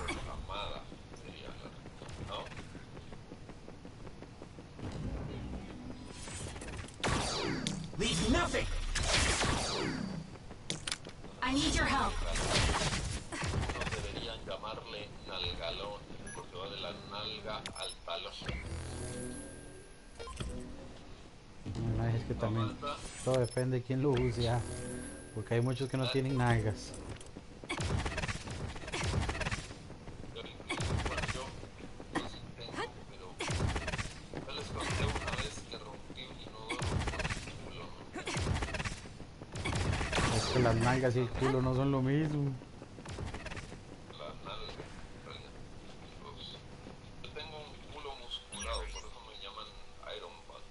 Llamada sería, ¿no? Leave nothing! I need your help. No deberían llamarle nalgalón, porque va de la nalga al talón. No, es que también todo depende de quién lo use, ya. Porque hay muchos que no tienen nalgas. las nalgas y el culo no son lo mismo. Las nalgas, yo tengo un culo musculado, por eso me llaman Iron Man.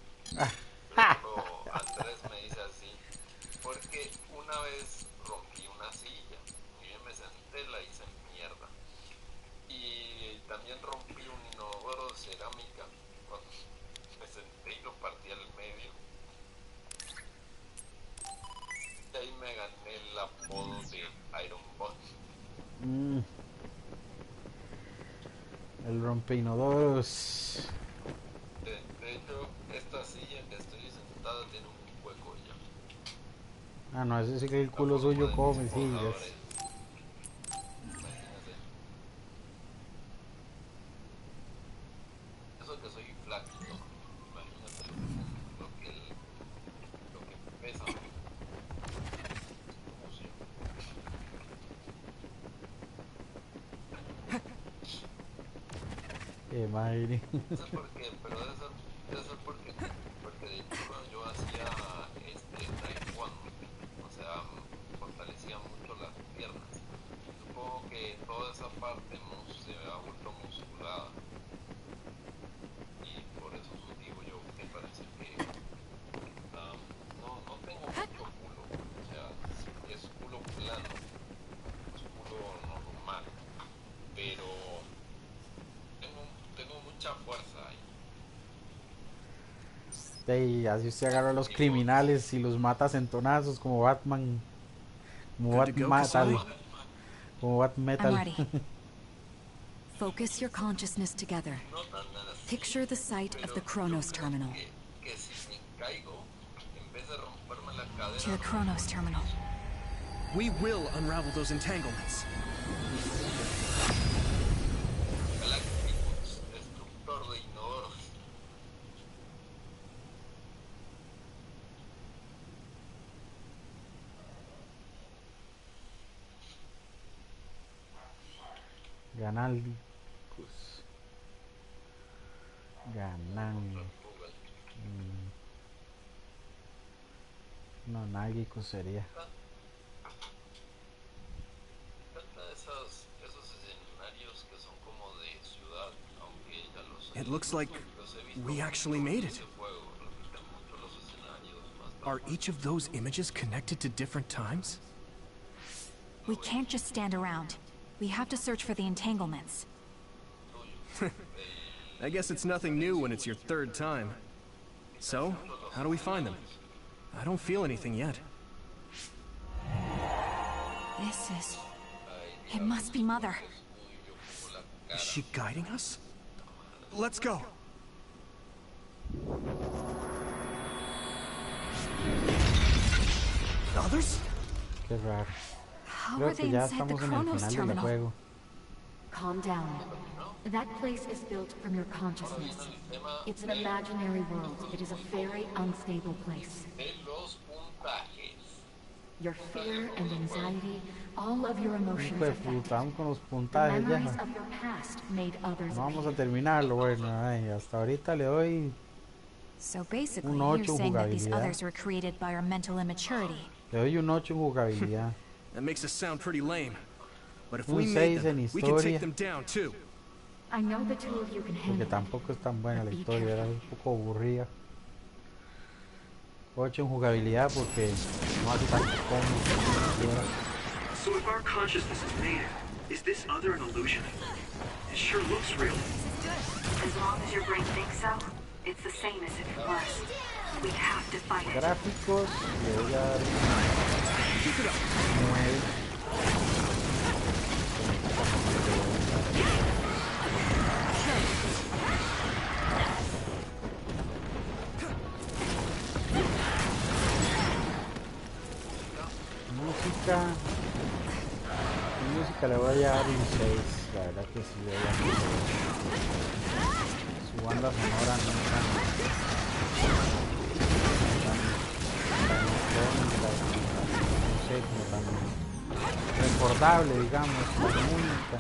Pero Andrés me dice así, porque una vez rompí una silla y yo me senté, la hice mierda. Y también rompí un inodoro de cerámica cuando me senté y lo partí al medio. Y ahí me gané el apodo de Iron Man. El rompeinodoros. De hecho, esta silla en que estoy sentada tiene un hueco ya. Ah, no, ese sí que el culo suyo come sillas. Eso que soy flaquito, imagínate lo que pesa. Qué madre. No sé por qué, pero debe ser porque de hecho cuando yo hacía taekwondo, o sea, fortalecía mucho las piernas. Supongo que toda esa parte se ha vuelto musculada. Y por eso digo yo que parece que no tengo mucho culo, o sea, es culo plano, es culo normal, pero tengo mucha fuerza ahí. Y así usted agarra a los criminales y los mata a centonazos como Batman. Como Batmetal. Como Batmetal. Focus your consciousness together. Picture the site of the Chronos terminal. To the Chronos terminal. We will unravel those entanglements. Ganálicos. No, nálicos sería. It looks like we actually made it. Are each of those images connected to different times? We can't just stand around. We have to search for the entanglements. I guess it's nothing new when it's your third time. So, how do we find them? I don't feel anything yet. It must be Mother. Is she guiding us? Let's go. Others? Qué raro. How Creo are they que ya inside the estamos en el Chronos final del terminal? juego. Calm down. That place is built from your consciousness. It's an imaginary world. It is a very unstable place. Your fear and anxiety, all of your emotions Hijo de affected. puta, vamos con los The puntajes ya. memories of your past made others No vamos a terminarlo, bueno, ay, hasta ahorita le doy So basically, un you're 8 en saying that these jugabilidad. others were created by our mental immaturity. Le doy un 8 en jugabilidad. That makes us sound pretty lame. But if Un we made 6 en them, we can historia. take them down too. I know the two of you can handle Porque it. tampoco es tan buena la historia, era un poco aburrida. 8 en jugabilidad porque no hace tanto como. So if our consciousness is made it, is this other an illusion? It sure looks real. As long as your brain thinks so, it's the same as if it was. We have to fight it. Gráficos, le voy a dar un 9. Música le voy a dar un 6, la verdad que sí, su banda sonora no es tan icónica, no sé, como tan recordable, digamos, la música,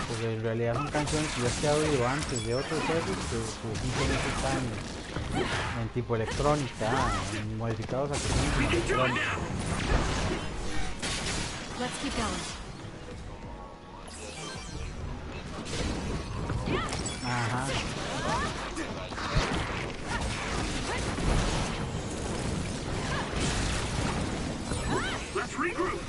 porque en realidad son canciones que ya se ha oído antes de otros juegos que simplemente están En tipo electrónica, modificados a que son tipo electrónica. Let's keep going. Ajá. Let's regroup.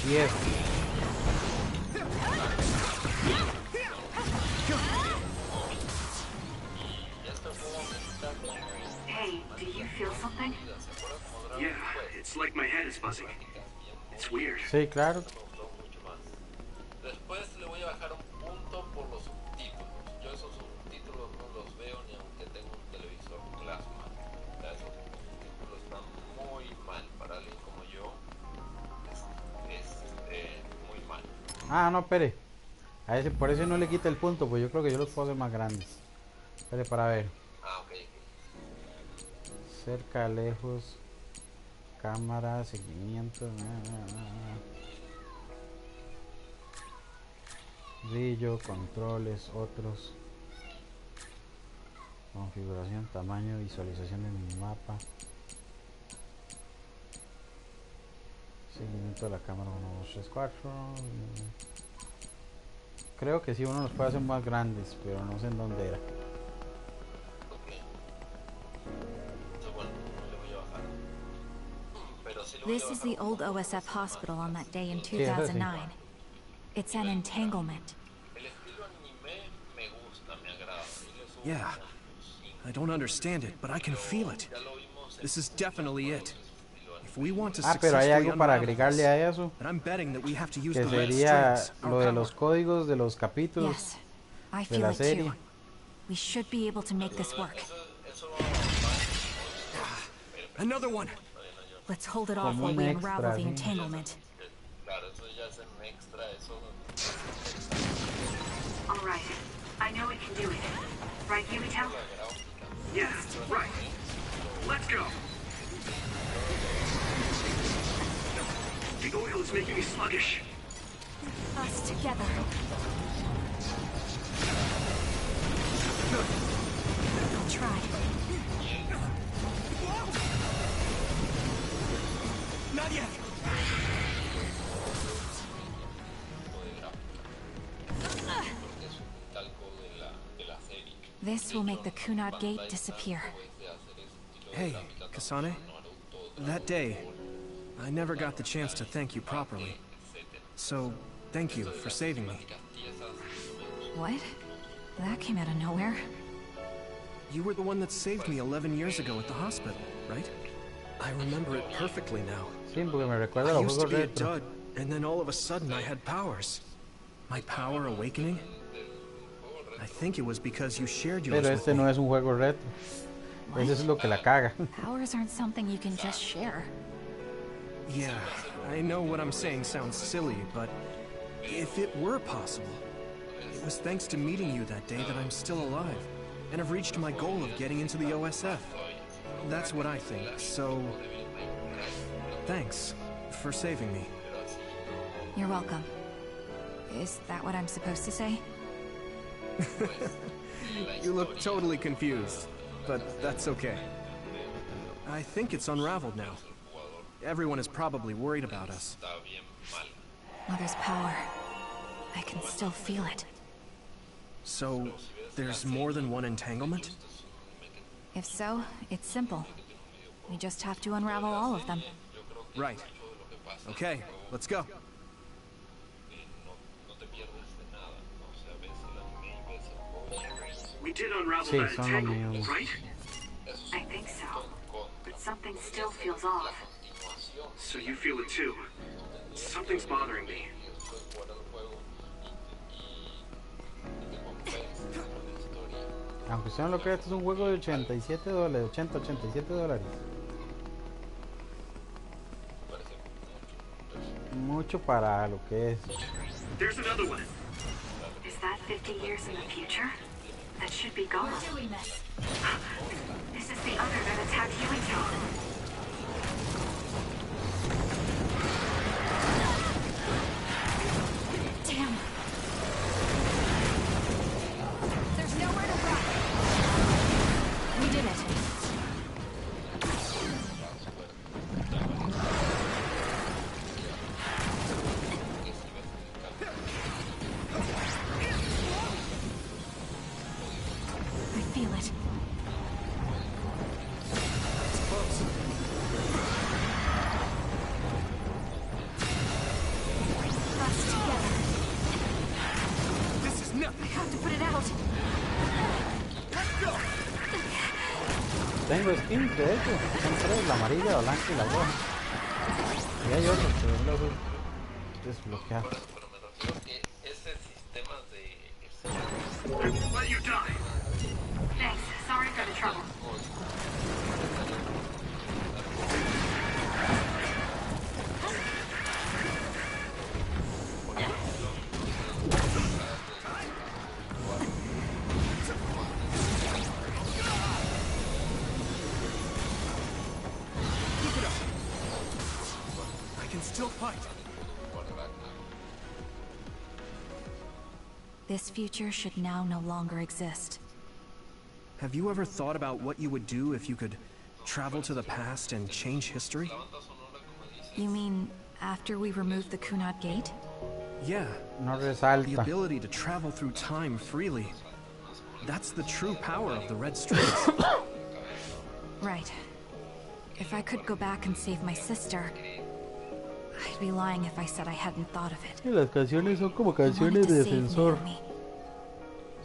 Yes. Hey, do you feel something? Yeah, it's like my head is buzzing. It's weird. Sí, claro. Después le voy a bajar un punto por los subtítulos. Yo esos subtítulos no los veo ni aunque tenga un televisor plasma. Esos subtítulos están muy mal para alguien como yo. Muy mal. Ah, no, espere. A ese, por eso no le quita el punto, pues yo creo que yo los puedo hacer más grandes. Espere para ver. Ah, ok. Cerca, lejos, cámara, seguimiento. Brillo, controles, otros. Configuración, tamaño, visualización en el mapa. Seguimiento de la cámara 1, 2, 3, 4. Creo que sí, uno los puede hacer más grandes, pero no sé en dónde era. This is the old OSF hospital on that day in 2009. It's an entanglement. Yeah. I don't understand it, but I can feel it. This is definitely it. If we want to pero hay successfully algo para unravel agregarle this, a eso, then I'm betting that we have to use que the red sería strings, lo our de power. los códigos de los capítulos Yes, I de feel la it serie. too. We should be able to make this work. Another one. Let's hold it off Como while un we extra, unravel the sí. entanglement. All right. I know we can do it. Right, Yumito? Yeah, right. Let's go. The oil is making me sluggish. Us together. I'll try. Not yet. This will make the Kunad Gate disappear. Hey, Kasane. That day, I never got the chance to thank you properly. So, thank you for saving me. What? That came out of nowhere. You were the one that saved me 11 years ago at the hospital, right? I remember it perfectly now. Sí, porque me recuerda a I los used to juegos be a retro. dud, and then all of a sudden I had powers. My power awakening? I think it was because you shared yours Pero with este me. no es un juego retro. Eso es lo que la caga. Powers aren't something you can just share. Yeah, I know what I'm saying sounds silly, but if it were possible, it was thanks to meeting you that day that I'm still alive, and have reached my goal of getting into the OSF. That's what I think, so thanks for saving me. You're welcome. Is that what I'm supposed to say? You look totally confused, but that's okay. I think it's unraveled now. Everyone is probably worried about us. Mother's power. I can still feel it. So, there's more than one entanglement? If so, it's simple. We just have to unravel all of them. Right. Okay, let's go. did unravel Sí, that son los entanglement, míos. right? I think so. But something still feels off. So you feel it too. Something's bothering me. Aunque usted no lo crea, este es un juego de $87, 87 dólares. Mucho para lo que es. There's another one. Is that 50 years in the future? That should be gone. This is the other that attacked Yuito. Damn. There's nowhere to run. We did it. I feel it. It's close. Us together. This is nothing. I have to put it out. Let's go. Tengo skins, de hecho. Son tres, la amarilla, la blanca y la roja. Y hay otros, pero no los desbloqueados. Pero me refiero que ese sistema de... I won't let you die. Thanks. Sorry for the trouble. Keep it up. I can still fight. This future should now no longer exist. Have you ever thought about what you would do if you could travel to the past and change history? You mean after we remove the Kunad Gate? Yeah. No The resalta. ability to travel through time freely. That's the true power of the red strings. Right. If I could go back and save my sister, I'd be lying if I said I hadn't thought of it. Y las canciones son como I wanted canciones to de save ascensor. Naomi.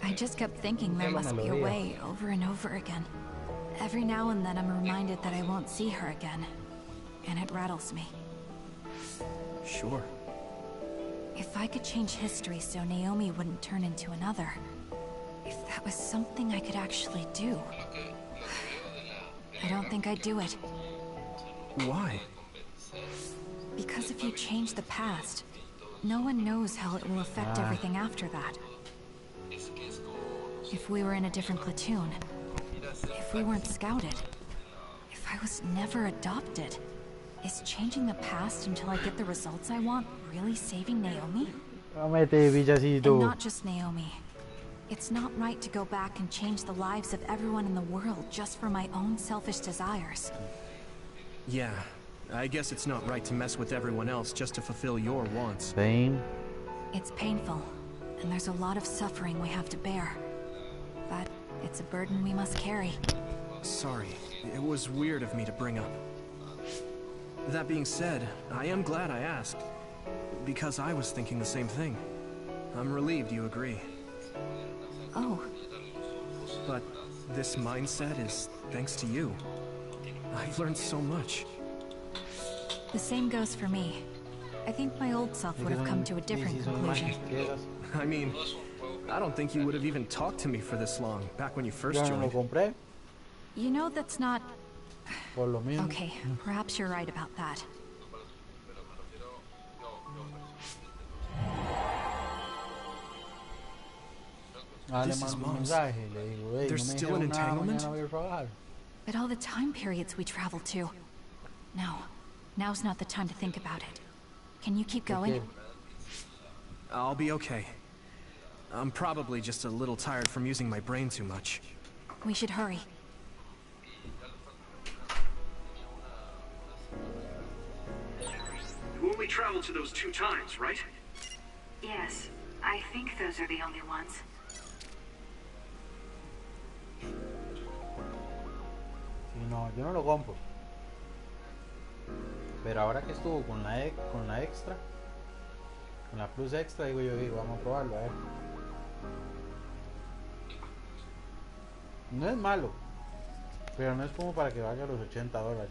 I just kept thinking there must be a way over and over again. Every now and then I'm reminded that I won't see her again, and it rattles me. Sure. If I could change history so Naomi wouldn't turn into another, if that was something I could actually do, I don't think I'd do it. Why? Because if you change the past, no one knows how it will affect everything after that. If we were in a different platoon, if we weren't scouted, if I was never adopted, is changing the past until I get the results I want really saving Naomi? And not just Naomi. It's not right to go back and change the lives of everyone in the world just for my own selfish desires. Yeah. I guess it's not right to mess with everyone else just to fulfill your wants. Same. It's painful, and there's a lot of suffering we have to bear. But it's a burden we must carry. Sorry. It was weird of me to bring up. That being said, I am glad I asked. Because I was thinking the same thing. I'm relieved you agree. Oh. But this mindset is thanks to you. I've learned so much. The same goes for me. I think my old self would have come to a different conclusion. I mean, I don't think you would have even talked to me for this long, back when you first joined. You know that's not... Por lo mismo. Okay, perhaps you're right about that. This is Mom's. There's still an entanglement? But all the time periods we travel to. No, now's not the time to think about it. Can you keep going? I'll be okay. I'm probably just a little tired from using my brain too much. We should hurry. You only traveled to those 2 times, right? Yes, I think those are the only ones. Sí, no, yo no lo compro. Pero ahora que estuvo con la extra, con la plus extra, digo, vamos a probarlo, a ver. No es malo, pero no es como para que valga los $80.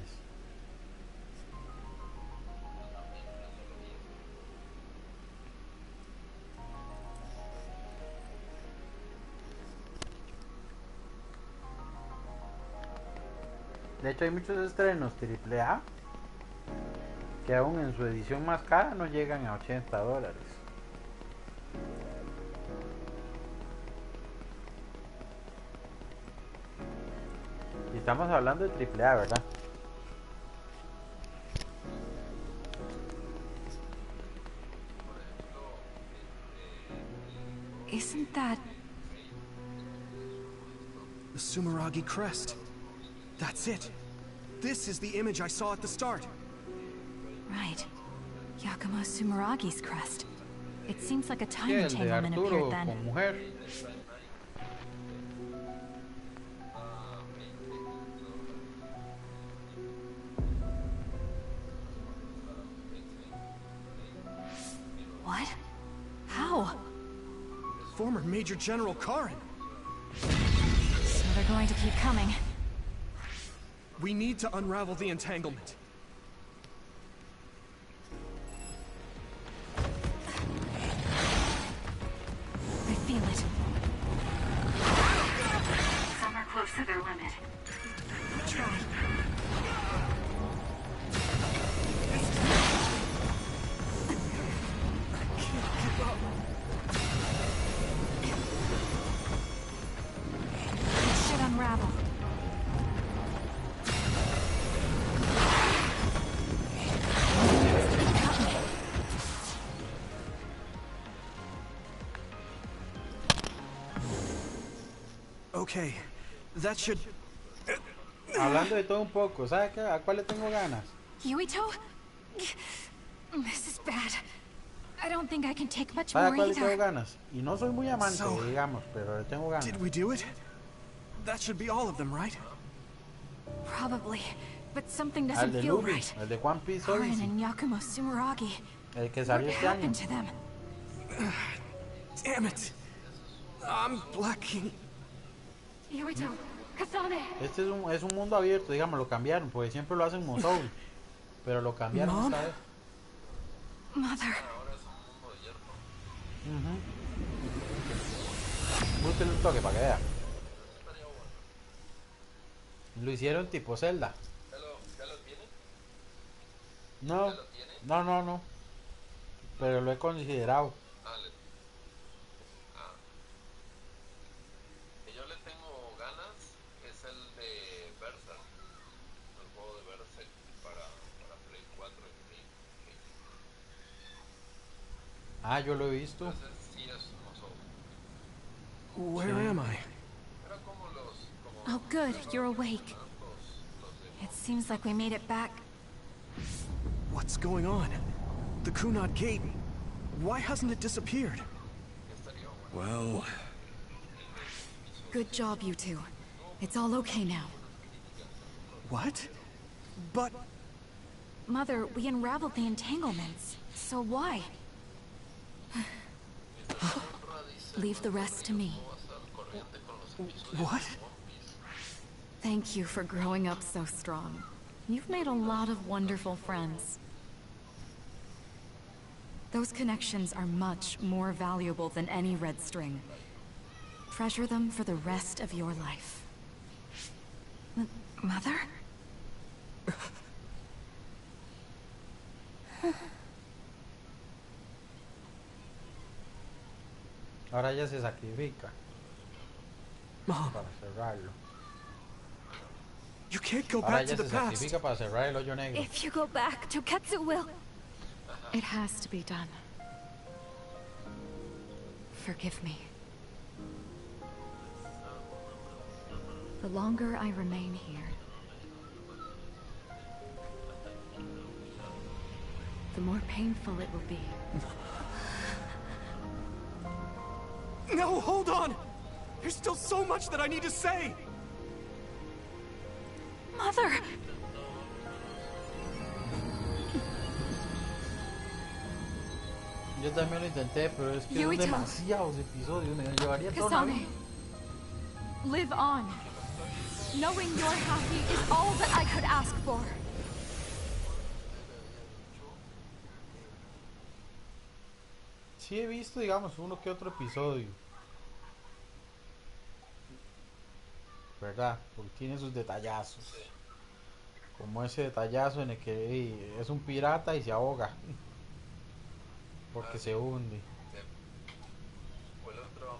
De hecho hay muchos estrenos AAA que aún en su edición más cara no llegan a $80. Y estamos hablando de AAA, ¿verdad? Isn't that... The Sumeragi crest. That's it. This is the image I saw at the start. Right. Yakumo Sumeragi's crest. It seems like a time Sí, el de entanglement Arturo appeared then. con mujer. What? How? Former Major General Karen. So they're going to keep coming. We need to unravel the entanglement. I feel it. Some are close to their limit. Try. It should unravel. Okay, that should... Hablando de todo un poco, ¿sabe qué? ¿A cuál le tengo ganas? Yuito? This is bad. I don't think I can take much ¿Sabe a more cuál le tengo either. ganas? Y no soy muy amante, So, digamos, pero le tengo ganas. Did we do it? That should be all of them, right? Probably, but something Al doesn't de feel Luby, right. el de One Piece Karen Odyssey, and Yakumo Sumeragi. el que What salió este año. happened to them? Damn it. I'm blacking. Yuito, Kasane. Este es un mundo abierto, digamos, lo cambiaron, porque siempre lo hacen Musou, pero lo cambiaron Mom? esta vez. Mother. Búsquenle un toque para que vea. Lo hicieron tipo Zelda. ¿Ya lo tiene? No, no. Pero lo he considerado. Que yo le tengo ganas es el de Berserk. El juego de Berserk para Play 4 y Play. Ah, yo lo he visto. Entonces sí es hermoso. Where am I? Oh, good, you're awake. It seems like we made it back. What's going on? The Kunad Gate. Why hasn't it disappeared? Well... Good job, you two. It's all okay now. What? But... Mother, we unraveled the entanglements. So why? Leave the rest to me. What? Thank you for growing up so strong. You've made a lot of wonderful friends. Those connections are much more valuable than any red string. Treasure them for the rest of your life. Mother? Ahora ella se sacrifica Mom, para cerrarlo. you can't go Ahora back ella to the se past. sacrifica para cerrar el hoyo negro. If you go back, Toketsu will... It has to be done. Forgive me. The longer I remain here, the more painful it will be. No, hold on! There's still so much that I need to say! Mother! Yo también lo intenté, pero es que son Yuito. demasiados episodios, me llevaría toda una vida. Kasane, live on. Knowing you're happy is all that I could ask for. Sí he visto, digamos, uno que otro episodio, ¿verdad? Porque tiene sus detallazos. Como ese detallazo en el que es un pirata y se ahoga porque se hunde. O el otro,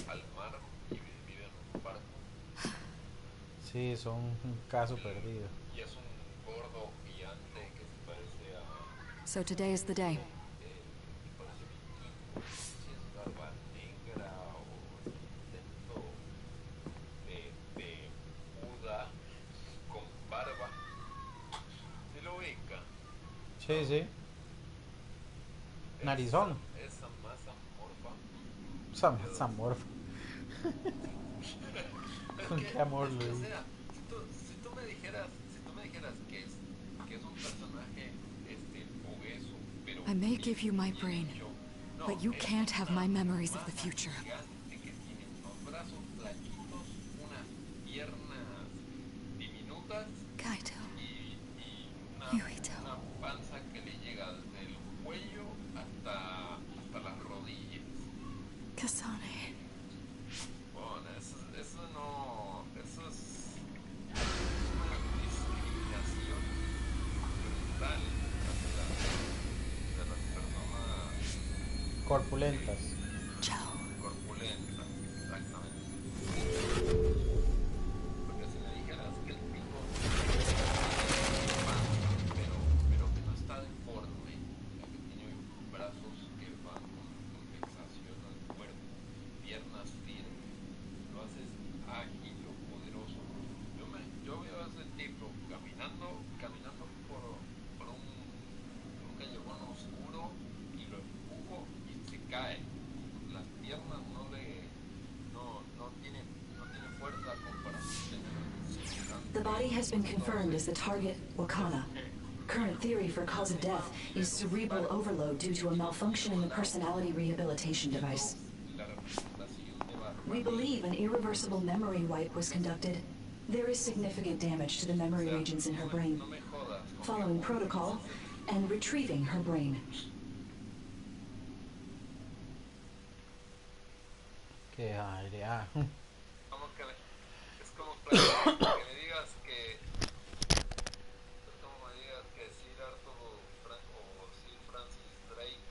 al mar y vive en un barco. Sí, son un caso perdido. Y es un gordo gigante que se parece a... So today is the day. Sí, sí. Narizón. Esa masa morfa. Esa masa morfa. Con qué amor lo digo. O sea, si tú me dijeras que es un personaje obeso, pero I may give you my brain, but you can't have my memories of the future. gigante que tiene unos brazos flaquitos, unas piernas diminutas Kaito. y Yuito. una panza que le llega desde el cuello hasta las rodillas. Kasane. Bueno, eso no, eso es una discriminación brutal de las personas Corpulentas. Chao. corpulentas, exactamente. Porque si me dijeras que el tipo pero que no está deforme, que tiene brazos que van con fixación al cuerpo, piernas firmes, lo haces ágil o poderoso. Yo veo a ese tipo caminando por un callejón oscuro y lo empujo y se cae. Las piernas no tiene fuerza comparación. The body has been confirmed as the target, Wakana. Current theory for cause of death is cerebral overload due to a malfunction in the personality rehabilitation device. We believe an irreversible memory wipe was conducted. There is significant damage to the memory regions in her brain. Following protocol and retrieving her brain. Qué aire, Es como claro, que me digas que es como me digas que Sir Arthur o Sir Francis Drake,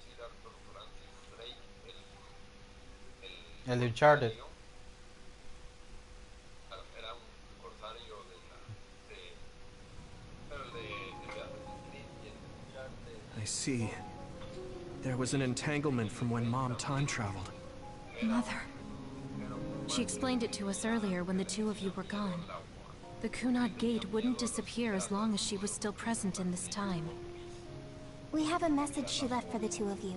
Sir Arthur Francis Drake, el de Uncharted. Era un corsario pero el de Assassin's Creed y el de Uncharted. I see. There was an entanglement from when Mom time traveled. Mother. She explained it to us earlier when the two of you were gone. The Kunad Gate wouldn't disappear as long as she was still present in this time. We have a message she left for the two of you.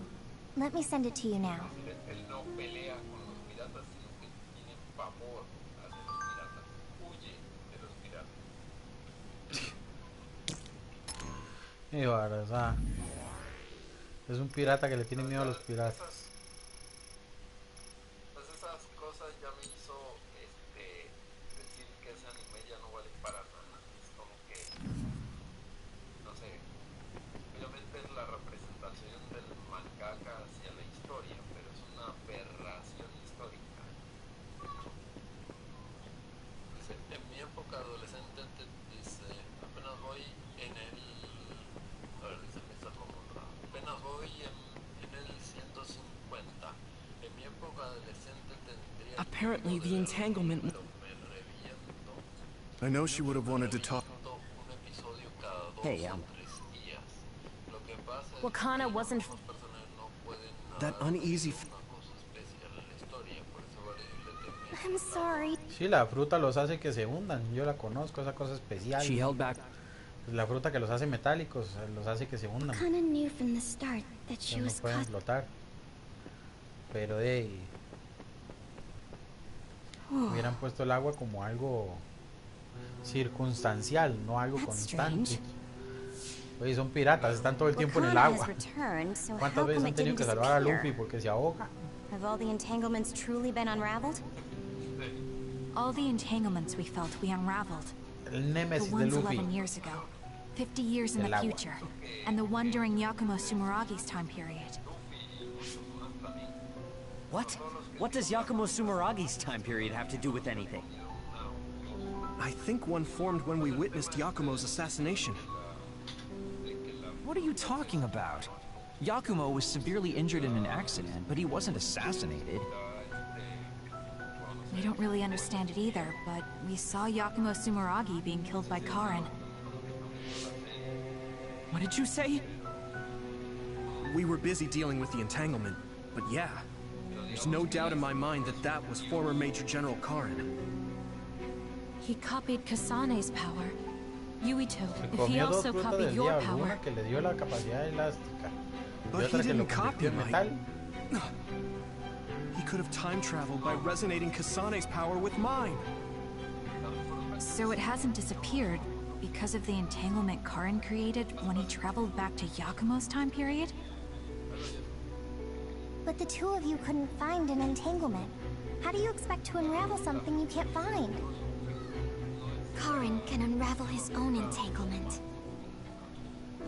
Let me send it to you now. Él no pelea con los piratas, sino que tiene pavor hacia los piratas. Huye de los piratas. Y ahora, o sea, es un pirata que le tiene miedo a los piratas. Pues esas cosas ya me hizo decir que ese anime ya no vale para nada. Es como que, no sé, obviamente es la representación del mangaka hacia la historia, pero es una aberración histórica. Dice, en mi época adolescente, dice, apenas voy en el... A ver, dice, me está como otra. Apenas voy en el 150. En mi época adolescente tendría... Apparently the entanglement... I know she would have wanted to talk. Hey, Wakana wasn't... That uneasy... I'm sorry. Sí, la fruta los hace que se hundan. Yo la conozco, esa cosa especial. She held back. La fruta que los hace metálicos, los hace que se hundan. Wakana knew from the start that she No was pueden flotar. Pero hubieran puesto el agua como algo circunstancial, no algo That's constante. strange. Oye, son piratas, están todo el tiempo en el agua. ¿Cuántas veces han tenido que salvar a Luffy porque se ahoga? Have all the entanglements truly been unraveled? All the entanglements we felt we unraveled. El Nemesis the de ones Luffy. 11 years ago, 50 years in the future, and the one during Yakumo Sumeragi's time period. What? What does Yakumo Sumeragi's time period have to do with anything? I think one formed when we witnessed Yakumo's assassination. What are you talking about? Yakumo was severely injured in an accident, but he wasn't assassinated. We don't really understand it either, but we saw Yakumo Sumeragi being killed by Karin. What did you say? We were busy dealing with the entanglement, but yeah, there's no doubt in my mind that that was former Major General Karin. He copied Kasane's power. Yuito, Se if he comió dos also frutas copied del your diablo, power... una que le dio la capacidad elástica. But he didn't copy en my... metal. He could have time traveled by resonating Kasane's power with mine. So it hasn't disappeared because of the entanglement Karin created when he traveled back to Yakumo's time period? But the two of you couldn't find an entanglement. How do you expect to unravel something you can't find? Karin can unravel his own entanglement.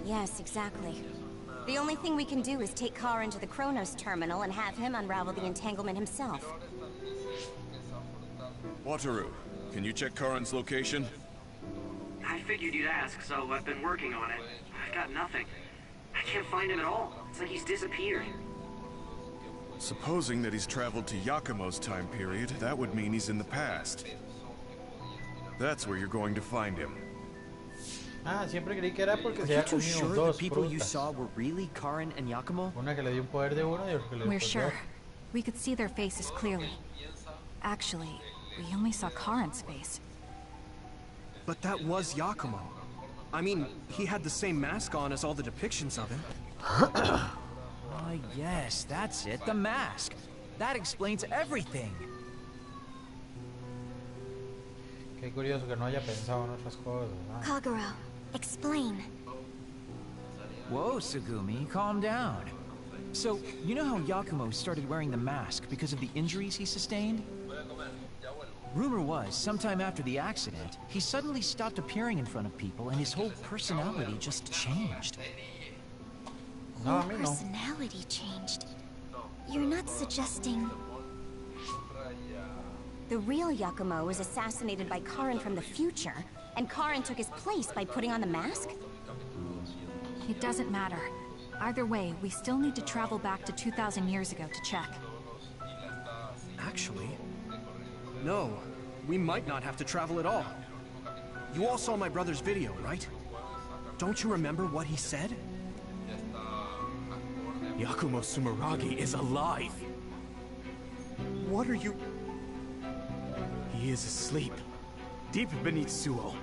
Yes, exactly. The only thing we can do is take Karin to the Kronos terminal and have him unravel the entanglement himself. Wataru, can you check Karin's location? I figured you'd ask, so I've been working on it. I've got nothing. I can't find him at all. It's like he's disappeared. Supposing that he's traveled to Yakumo's time period, that would mean he's in the past. That's where you're going to find him. Ah, siempre creí que era porque se Are you había too comido sure the dos people you frutas. saw were really Karin and Yakumo? Una que le dio un poder de uno y otra que le dio We're poder de sure. otro. We could see their faces clearly. Actually, we only saw Karin's face. But that was Yakumo. I mean, he had the same mask on as all the depictions of him. Yes, that's it, the mask. That explains everything. Qué curioso que no haya pensado en otras cosas. ¿No? Kagero, explain. Whoa, Tsugumi, calm down. So, you know how Yakumo started wearing the mask because of the injuries he sustained? Rumor was, sometime after the accident, he suddenly stopped appearing in front of people and his whole personality just changed. No, a mí no. Personality changed. You're not suggesting... The real Yakumo was assassinated by Karin from the future, and Karin took his place by putting on the mask? It doesn't matter. Either way, we still need to travel back to 2,000 years ago to check. Actually, no. We might not have to travel at all. You all saw my brother's video, right? Don't you remember what he said? Yakumo Sumeragi is alive! What are you... He is asleep, deep beneath Suo.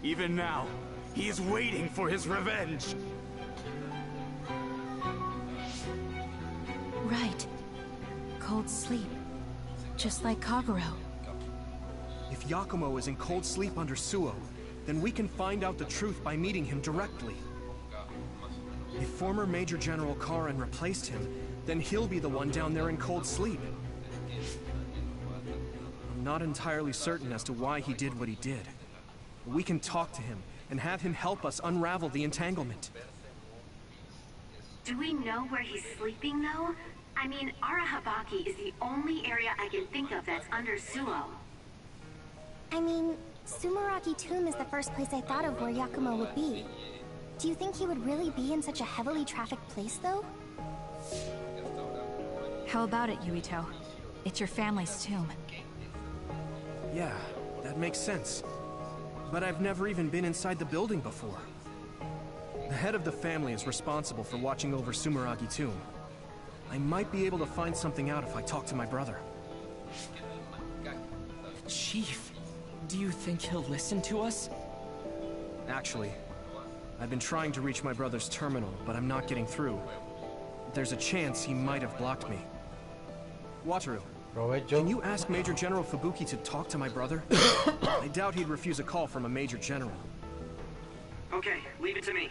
Even now, he is waiting for his revenge. Right. Cold sleep. Just like Kagero. If Yakumo is in cold sleep under Suo, then we can find out the truth by meeting him directly. If former Major General Karin replaced him, then he'll be the one down there in cold sleep. I'm not entirely certain as to why he did what he did. But we can talk to him and have him help us unravel the entanglement. Do we know where he's sleeping, though? I mean, Arahabaki is the only area I can think of that's under Suo. I mean, Sumeragi Tomb is the first place I thought of where Yakumo would be. Do you think he would really be in such a heavily trafficked place, though? How about it, Yuito? It's your family's tomb. Yeah, that makes sense. But I've never even been inside the building before. The head of the family is responsible for watching over Sumeragi Tomb. I might be able to find something out if I talk to my brother. Chief, do you think he'll listen to us? Actually, I've been trying to reach my brother's terminal, but I'm not getting through. There's a chance he might have blocked me. Wataru, can you ask Major General Fubuki to talk to my brother? I doubt he'd refuse a call from a Major General. Okay, leave it to me.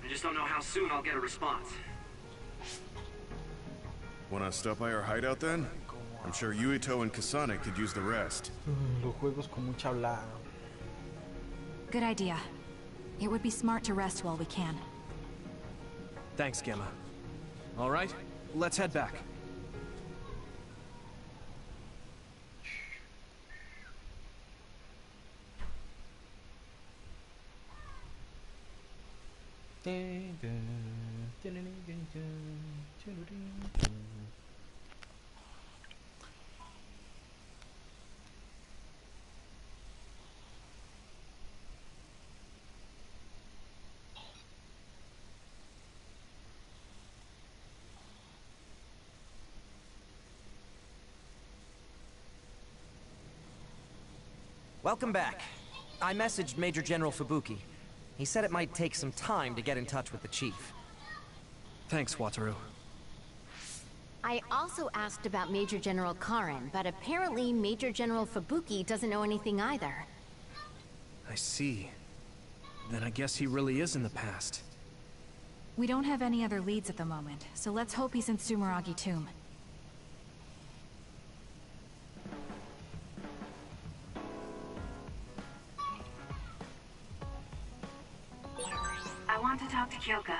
I just don't know how soon I'll get a response. Wanna stop by our hideout then? I'm sure Yuito and Kasane could use the rest. Los juegos con mucha hablada. Good idea. It would be smart to rest while we can. Thanks, Gemma. All right, let's head back. Welcome back. I messaged Major General Fubuki. He said it might take some time to get in touch with the chief. Thanks, Wataru. I also asked about Major General Karen, but apparently Major General Fubuki doesn't know anything either. I see. Then I guess he really is in the past. We don't have any other leads at the moment, so let's hope he's in Sumeragi Tomb. I want to talk to Kyoka.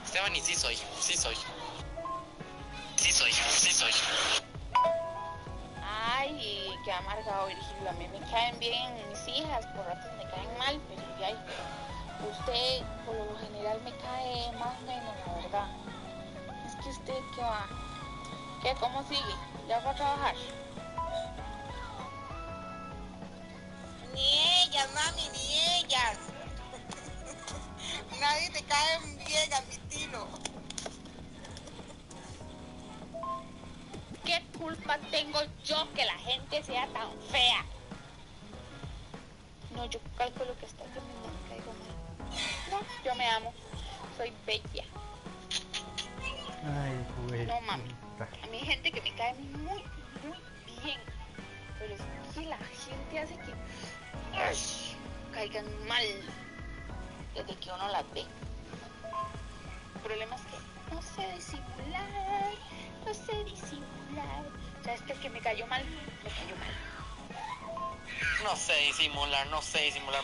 Esteban, y sí soy. Ay, qué amargado, Virgilio. A mí me caen bien mis hijas, por ratos me caen mal, pero ya, usted por lo general me cae más o menos, la verdad. Es que usted, ¿qué va? ¿Qué? ¿Cómo sigue? ¿Ya va a trabajar? Ni ellas, mami, ni ellas. Nadie te cae bien, admitilo. ¿Qué culpa tengo yo que la gente sea tan fea? No, yo calculo que hasta yo mismo me caigo mal. No, yo me amo. Soy bella. Ay, güey. No, mami. A mí hay gente que me cae muy bien. Pero es que la gente hace que caigan mal desde que uno las ve. El problema es que no sé disimular. O sea, que me cayó mal, me cayó mal. No sé disimular.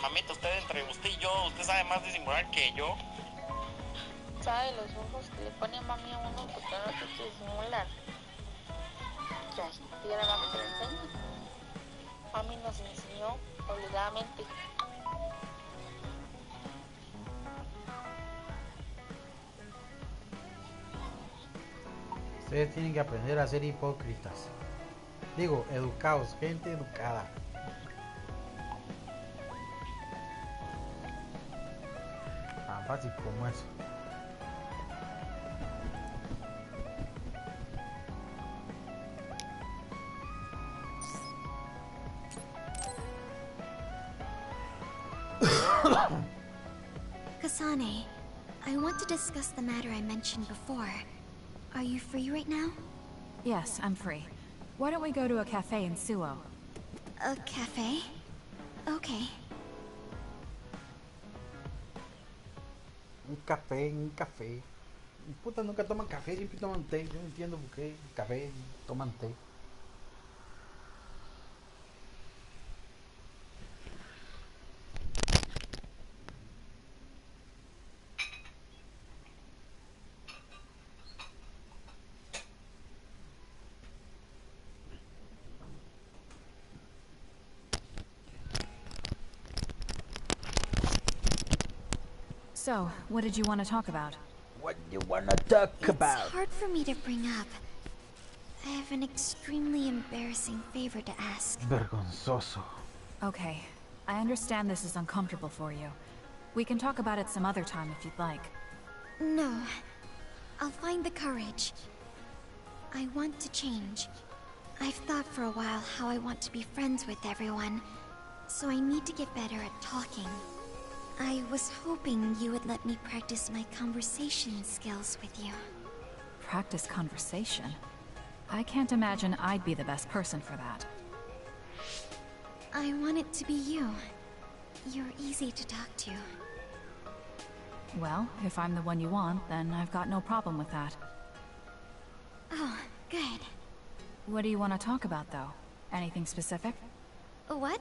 Mamita, usted entre usted y yo, usted sabe más disimular que yo. ¿Sabe los ojos que le pone mami a uno porque no te quiere disimular? Ya, dígale a mami que le enseñe. Mami nos enseñó obligadamente. Ustedes tienen que aprender a ser hipócritas. Digo, educados, gente educada. Tan fácil como eso. Kasane, I want to discuss the matter I mentioned before. Are you free right now? Yes, I'm free. Why don't we go to a cafe in Suo? A cafe? Okay. Un café. Puta, nunca toman café, siempre toman té. Yo no entiendo por qué. Café, toman té. So, what did you want to talk about? What do you want to talk about? It's hard for me to bring up. I have an extremely embarrassing favor to ask. Vergonzoso. Okay, I understand this is uncomfortable for you. We can talk about it some other time if you'd like. No. I'll find the courage. I want to change. I've thought for a while how I want to be friends with everyone, so I need to get better at talking. I was hoping you would let me practice my conversation skills with you. Practice conversation? I can't imagine I'd be the best person for that. I want it to be you. You're easy to talk to. Well, if I'm the one you want, then I've got no problem with that. Oh, good. What do you want to talk about, though? Anything specific? What?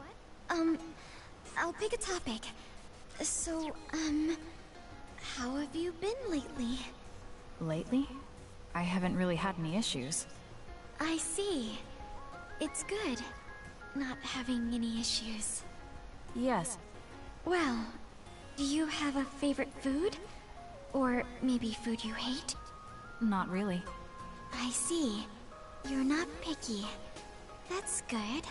I'll pick a topic. So, how have you been lately? Lately? I haven't really had any issues. I see. It's good, not having any issues. Yes. Well, do you have a favorite food? Or maybe food you hate? Not really. I see. You're not picky. That's good.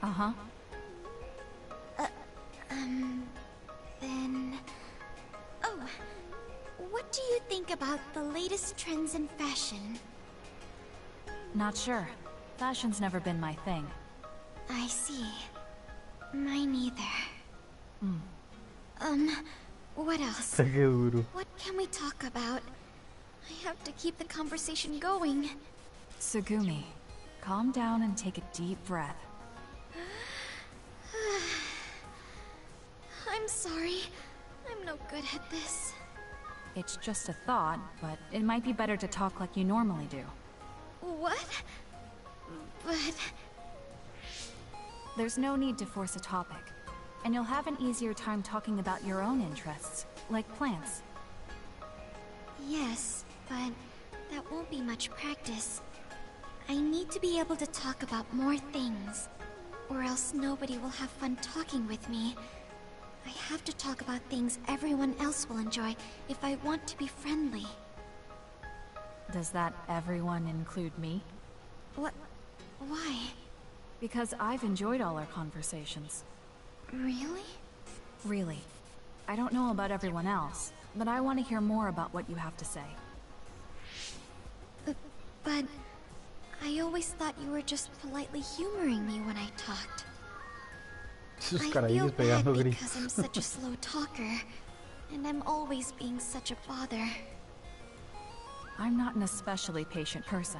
Uh-huh. Then... Oh, what do you think about the latest trends in fashion? Not sure. Fashion's never been my thing. I see. Mine either. What else? What can we talk about? I have to keep the conversation going. Tsugumi, calm down and take a deep breath. I'm sorry. I'm no good at this. It's just a thought, but it might be better to talk like you normally do. What? But... There's no need to force a topic, and you'll have an easier time talking about your own interests, like plants. Yes, but that won't be much practice. I need to be able to talk about more things, or else nobody will have fun talking with me. I have to talk about things everyone else will enjoy if I want to be friendly. Does that everyone include me? What? Why? Because I've enjoyed all our conversations. Really? Really. I don't know about everyone else, but I want to hear more about what you have to say. But I always thought you were just politely humoring me when I talked. I feel bad because I'm such a slow talker, and I'm always being such a bother. I'm not an especially patient person.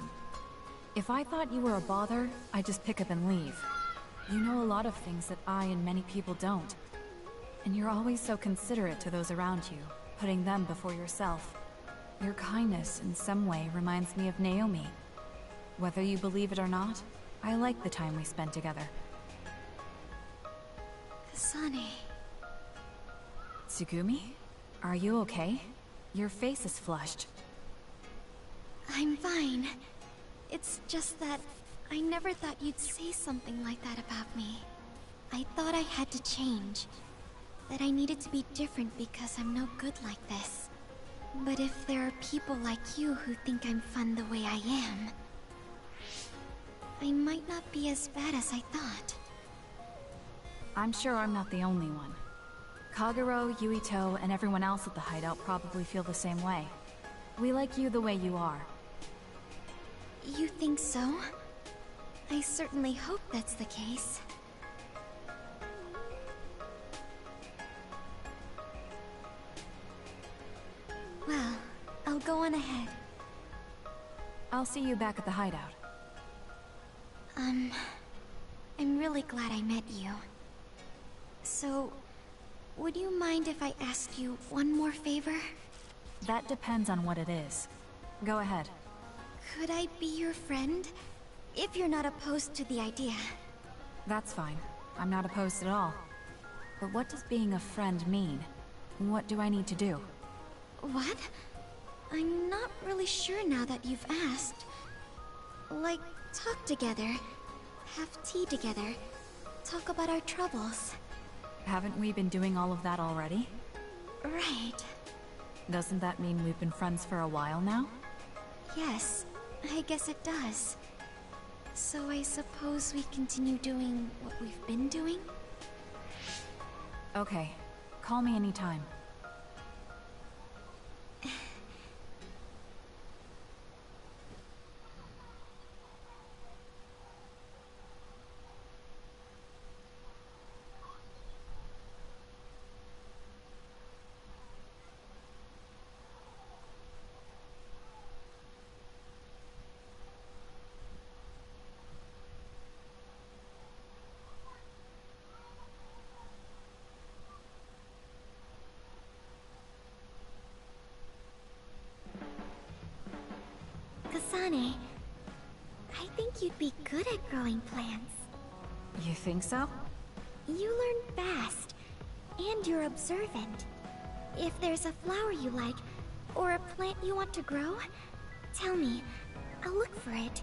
If I thought you were a bother, I'd just pick up and leave. You know a lot of things that I and many people don't. And you're always so considerate to those around you, putting them before yourself. Your kindness, in some way, reminds me of Naomi. Whether you believe it or not, I like the time we spent together. Kasane. Tsugumi? Are you okay? Your face is flushed. I'm fine. It's just that I never thought you'd say something like that about me. I thought I had to change. That I needed to be different because I'm no good like this. But if there are people like you who think I'm fun the way I am, I might not be as bad as I thought. I'm sure I'm not the only one. Kagero, Yuito, and everyone else at the hideout probably feel the same way. We like you the way you are. You think so? I certainly hope that's the case. Well, I'll go on ahead. I'll see you back at the hideout. I'm really glad I met you. So, would you mind if I asked you one more favor? That depends on what it is. Go ahead. Could I be your friend? If you're not opposed to the idea. That's fine. I'm not opposed at all. But what does being a friend mean? What do I need to do? What? I'm not really sure now that you've asked. Like, talk together, have tea together, talk about our troubles. Haven't we been doing all of that already? Right. Doesn't that mean we've been friends for a while now? Yes, I guess it does. So I suppose we continue doing what we've been doing? Okay. Call me anytime. Kasane, I think you'd be good at growing plants. You think so? You learn fast, and you're observant. If there's a flower you like, or a plant you want to grow, tell me. I'll look for it.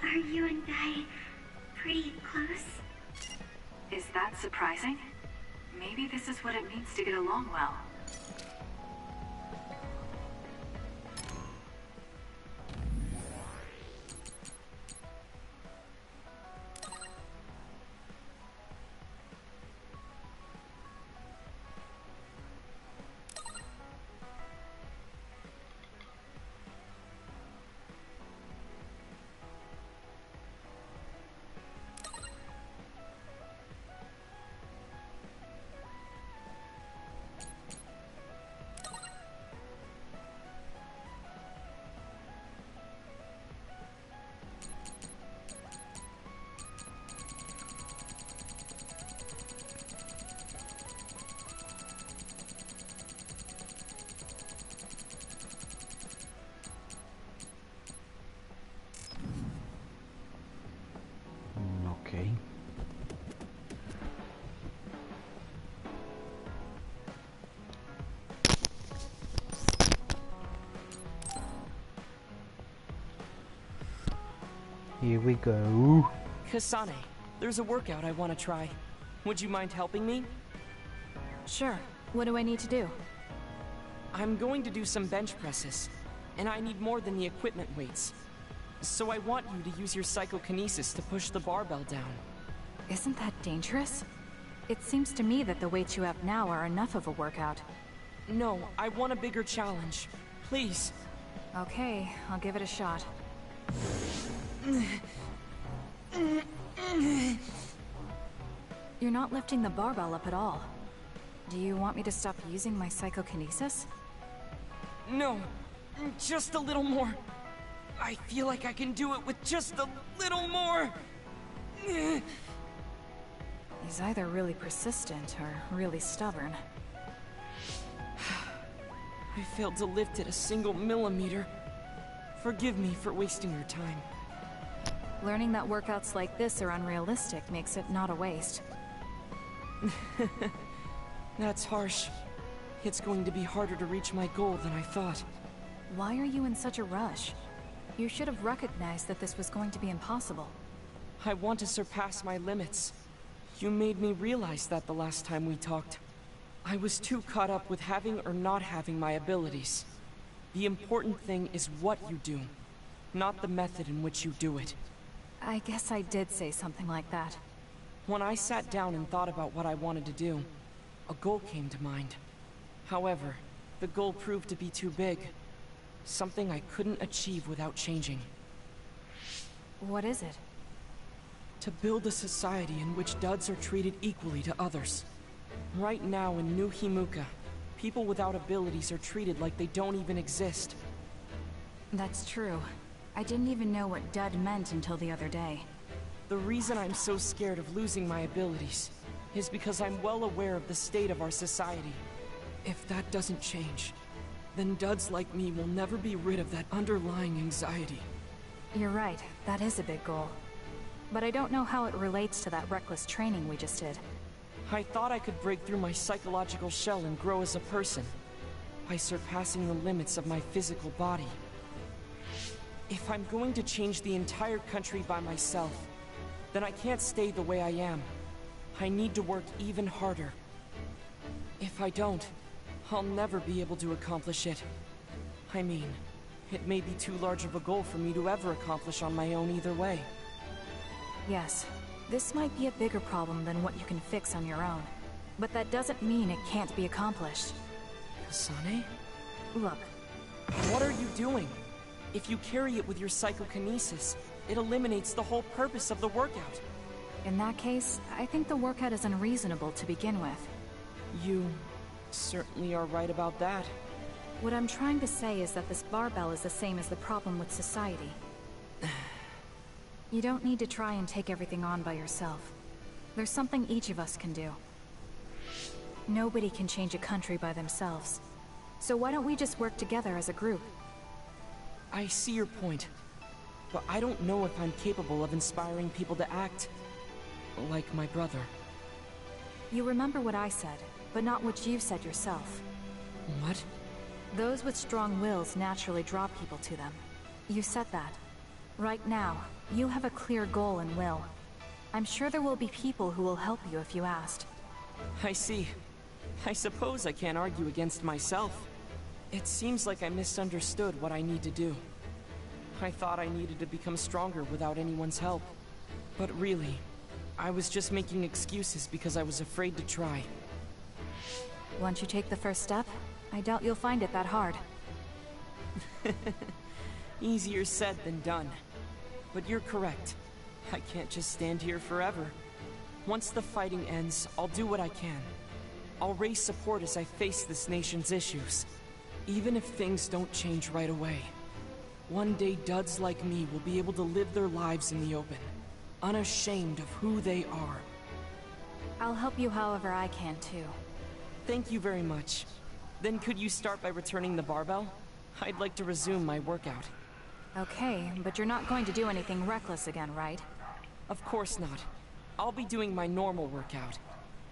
Are you and I pretty close? Is that surprising? Maybe this is what it means to get along well. Okay. Here we go. Kasane, there's a workout I want to try. Would you mind helping me? Sure. What do I need to do? I'm going to do some bench presses, and I need more than the equipment weights. So I want you to use your psychokinesis to push the barbell down. Isn't that dangerous? It seems to me that the weights you have now are enough of a workout. No, I want a bigger challenge. Please. Okay, I'll give it a shot. You're not lifting the barbell up at all. Do you want me to stop using my psychokinesis? No, just a little more. I feel like I can do it with just a little more. He's either really persistent or really stubborn. I failed to lift it a single millimeter. Forgive me for wasting your time. Learning that workouts like this are unrealistic makes it not a waste. That's harsh. It's going to be harder to reach my goal than I thought. Why are you in such a rush? You should have recognized that this was going to be impossible. I want to surpass my limits. You made me realize that the last time we talked. I was too caught up with having or not having my abilities. The important thing is what you do, not the method in which you do it. I guess I did say something like that. When I sat down and thought about what I wanted to do, a goal came to mind. However, the goal proved to be too big. Something I couldn't achieve without changing. What is it? To build a society in which duds are treated equally to others. Right now in New Himuka, people without abilities are treated like they don't even exist. That's true. I didn't even know what dud meant until the other day. The reason I'm so scared of losing my abilities is because I'm well aware of the state of our society. If that doesn't change, then duds like me will never be rid of that underlying anxiety. You're right, that is a big goal. But I don't know how it relates to that reckless training we just did. I thought I could break through my psychological shell and grow as a person, by surpassing the limits of my physical body. If I'm going to change the entire country by myself, then I can't stay the way I am. I need to work even harder. If I don't, I'll never be able to accomplish it. I mean, it may be too large of a goal for me to ever accomplish on my own either way. Yes, this might be a bigger problem than what you can fix on your own. But that doesn't mean it can't be accomplished. Kasane? Look. What are you doing? If you carry it with your psychokinesis, it eliminates the whole purpose of the workout. In that case, I think the workout is unreasonable to begin with. You certainly are right about that. What I'm trying to say is that this barbell is the same as the problem with society. You don't need to try and take everything on by yourself. There's something each of us can do. Nobody can change a country by themselves. So why don't we just work together as a group? I see your point. But I don't know if I'm capable of inspiring people to act like my brother. You remember what I said, but not what you said yourself. What? Those with strong wills naturally draw people to them. You said that. Right now, you have a clear goal and will. I'm sure there will be people who will help you if you asked. I see. I suppose I can't argue against myself. It seems like I misunderstood what I need to do. I thought I needed to become stronger without anyone's help. But really, I was just making excuses because I was afraid to try. Once you take the first step, I doubt you'll find it that hard. Easier said than done. But you're correct. I can't just stand here forever. Once the fighting ends, I'll do what I can. I'll raise support as I face this nation's issues. Even if things don't change right away. One day duds like me will be able to live their lives in the open, unashamed of who they are. I'll help you however I can too. Thank you very much. Then could you start by returning the barbell? I'd like to resume my workout. Okay, but you're not going to do anything reckless again, right? Of course not. I'll be doing my normal workout.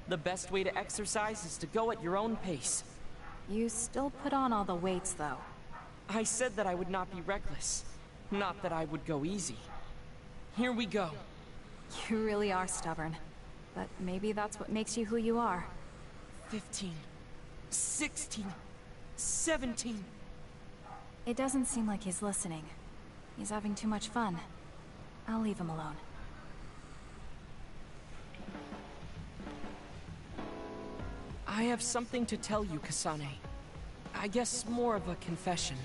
The best way to exercise is to go at your own pace. You still put on all the weights, though. I said that I would not be reckless, not that I would go easy. Here we go. You really are stubborn. But maybe that's what makes you who you are. 15, 16, 17. It doesn't seem like he's listening. He's having too much fun. I'll leave him alone. I have something to tell you, Kasane. I guess more of a confession.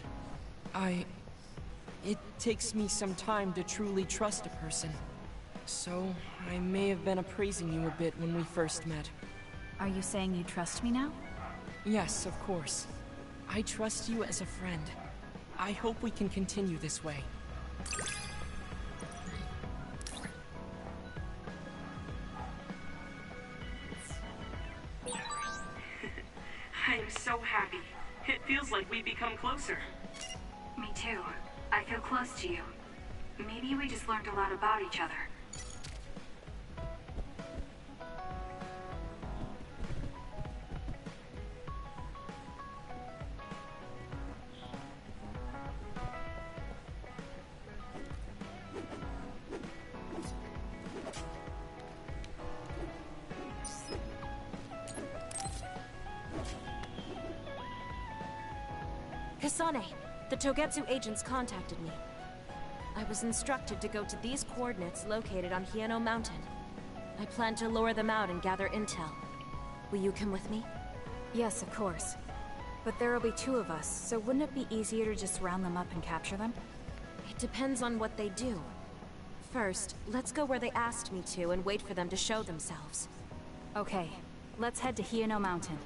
It takes me some time to truly trust a person. So, I may have been appraising you a bit when we first met. Are you saying you trust me now? Yes, of course. I trust you as a friend. I hope we can continue this way. I'm so happy. It feels feels like we've become closer. Me too. I feel close to you. Maybe we just learned a lot about each other. Kasane, the Togetsu agents contacted me. I was instructed to go to these coordinates located on Hieno Mountain. I plan to lure them out and gather intel. Will you come with me? Yes, of course. But there will be 2 of us, so wouldn't it be easier to just round them up and capture them? It depends on what they do. First, let's go where they asked me to and wait for them to show themselves. Okay, let's head to Hieno Mountain.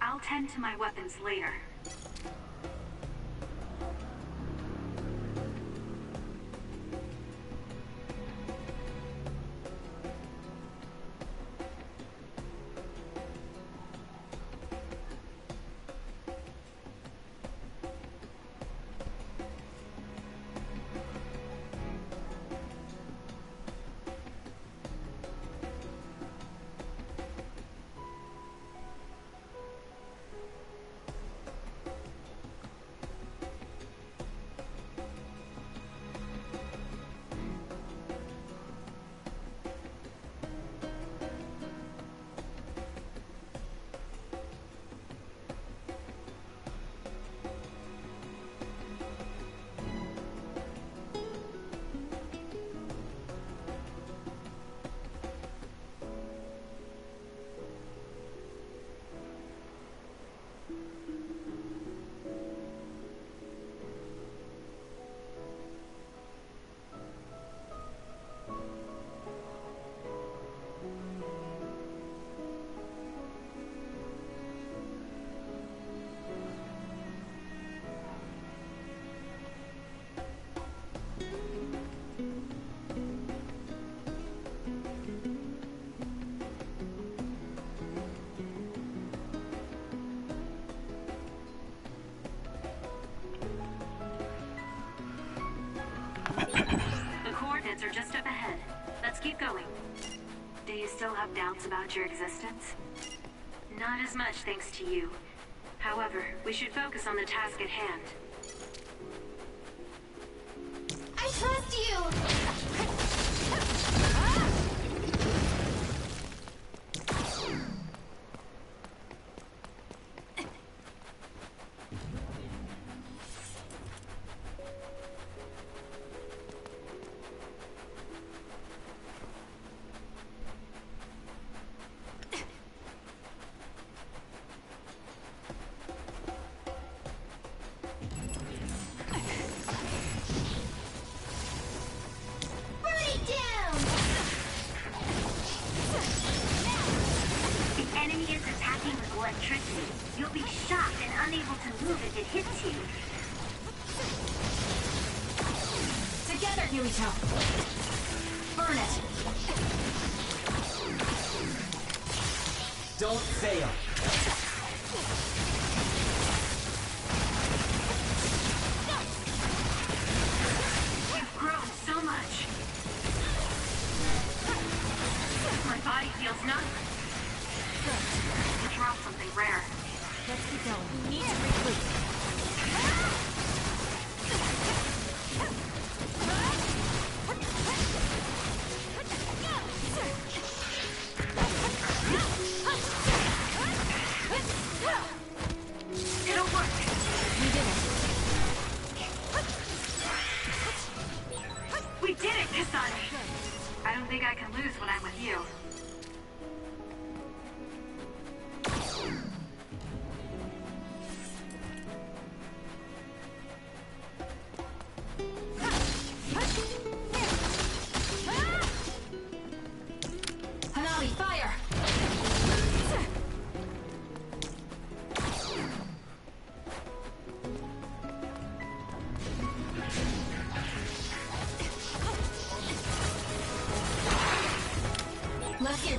I'll tend to my weapons later. The coordinates are just up ahead. Let's keep going. Do you still have doubts about your existence? Not as much thanks to you. However, we should focus on the task at hand. I trust you! You'll be shocked and unable to move if it hits you. Together, Yurito! Burn it! Don't fail! You've grown so much. My body feels numb. You dropped something rare. Let's keep going. We need to regroup.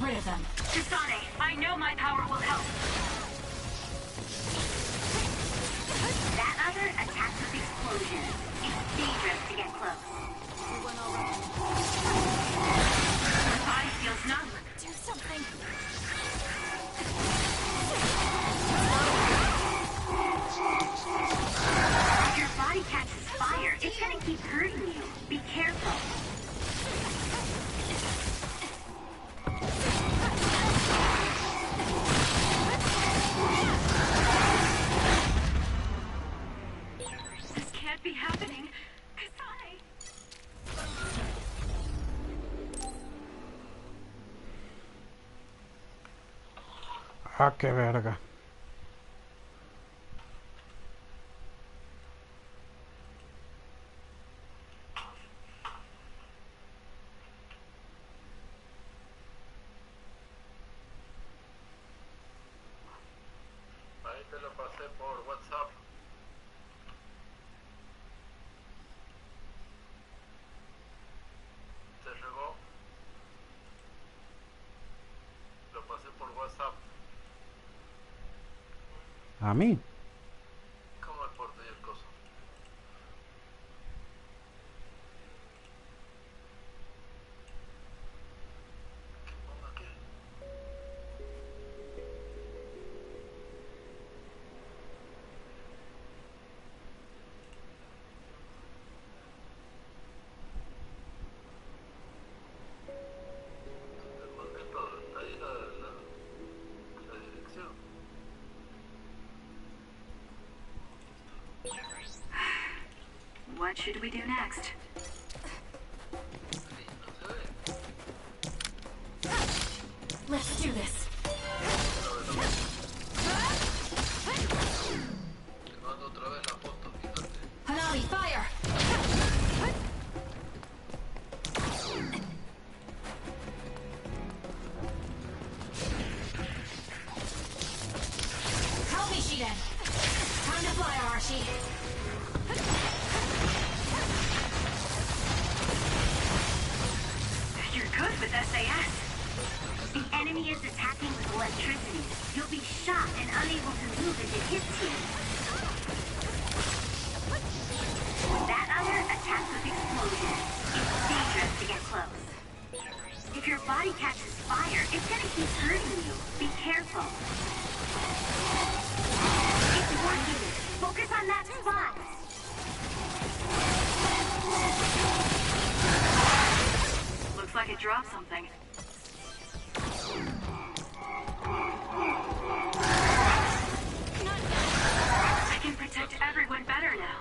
rid of them. Kasane, I know my power will help. That other attacks with explosions. It's dangerous to get close. My body feels numb. Do something. If your body catches fire, it's gonna keep hurting you. Be careful. This can't be happening. Kasane! Ah, qué verga. Ahí te lo pasé por WhatsApp. ¿Te llegó? Lo pasé por WhatsApp. A mí. ¿Cómo el porte y el coso? ¿Qué ponga qué? Te mandé todo. Ahí la dirección. What should we do next? Let's do this. Te mando otra vez la foto, fíjate. Hanabi, fire! Help me, Shiden. Time to fly, Arashi. You're good with SAS. The enemy is attacking with electricity. You'll be shot and unable to move if it hits you. That other attacks with explosions. It's dangerous to get close. If your body catches fire, it's gonna keep hurting you. Be careful. It's working. Focus on that spot. Looks like it dropped something. I can protect everyone better now.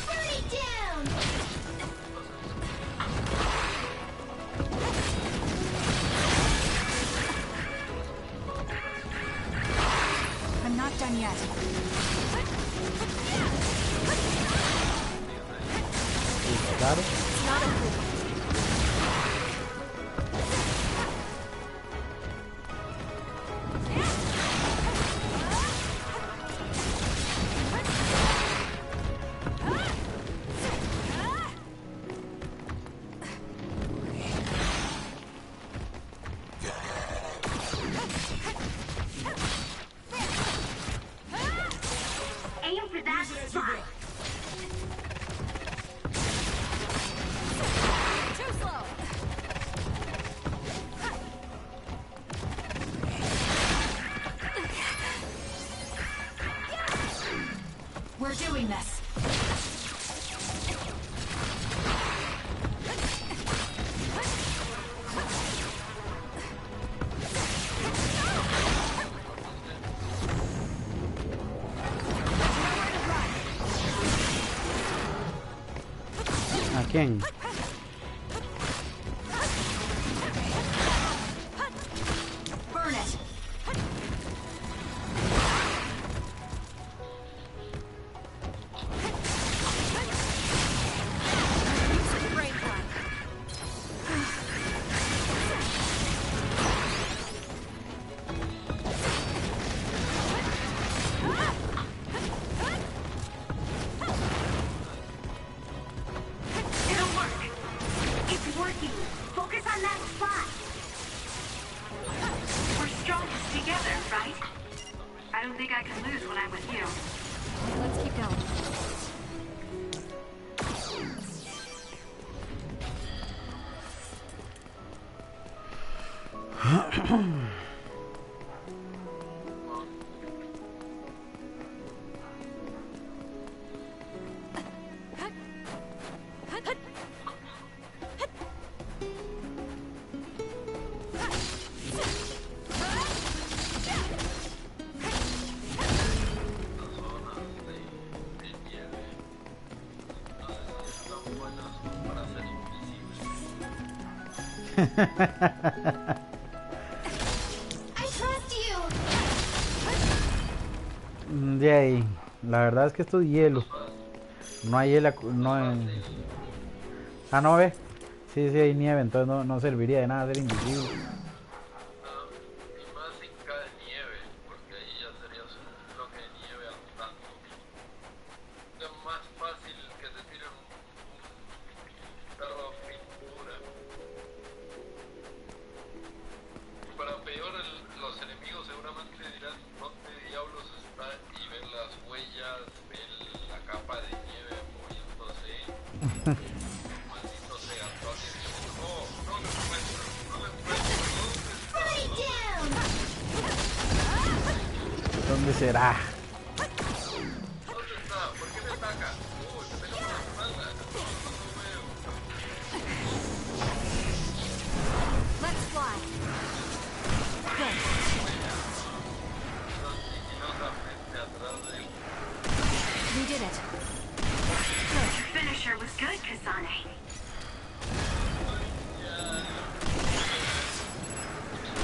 Burn it down! I'm not done yet. Got it? It's not a Aim for that spot. too slow. We're doing this. ¿A quién? Burn it. Brain plan. It'll work. I don't think I can lose when I'm with you. Let's keep going. De ahí, la verdad es que esto es hielo. No hay hielo, no hay... Ah, no ve. Sí, sí hay nieve, entonces no serviría de nada ser invisible. ¿Dónde será? We did it. Your finisher was good, Kasane.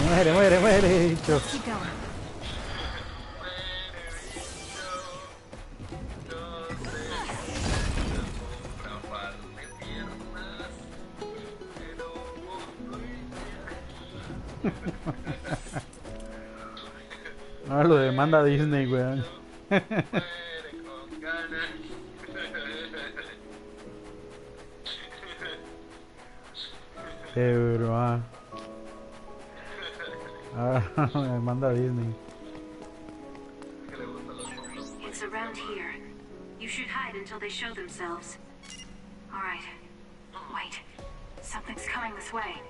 Muere, muere, muere, bicho. Keep going. Ahora lo demanda Disney, weón. Qué broma. Ahora lo demanda Disney. It's around here. You should hide until they show themselves. All right. Wait. Something's coming this way.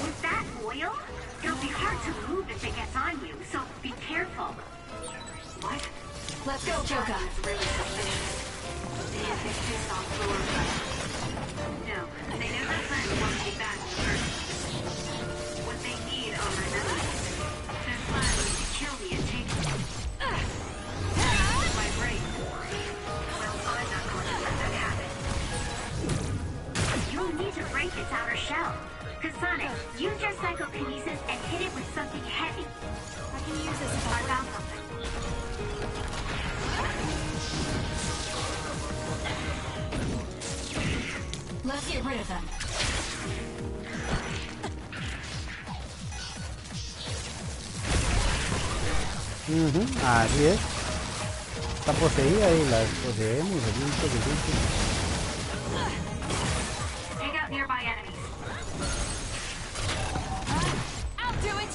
Was that oil? It'll be hard to move if it gets on you, so be careful. What? Let's go, Joka. Really suspicious. They have their fists on floor. No, they never planned on me back in the first place. What they need are my memories. Their plan was to kill me and take my brain. Well, I'm not going to let that happen. You'll need to break its outer shell. Kasane, use your psychokinesis and hit it with something heavy. I can use this if I found something. Let's get rid of them. Así es. Está poseída y la poseemos. Take out nearby enemies.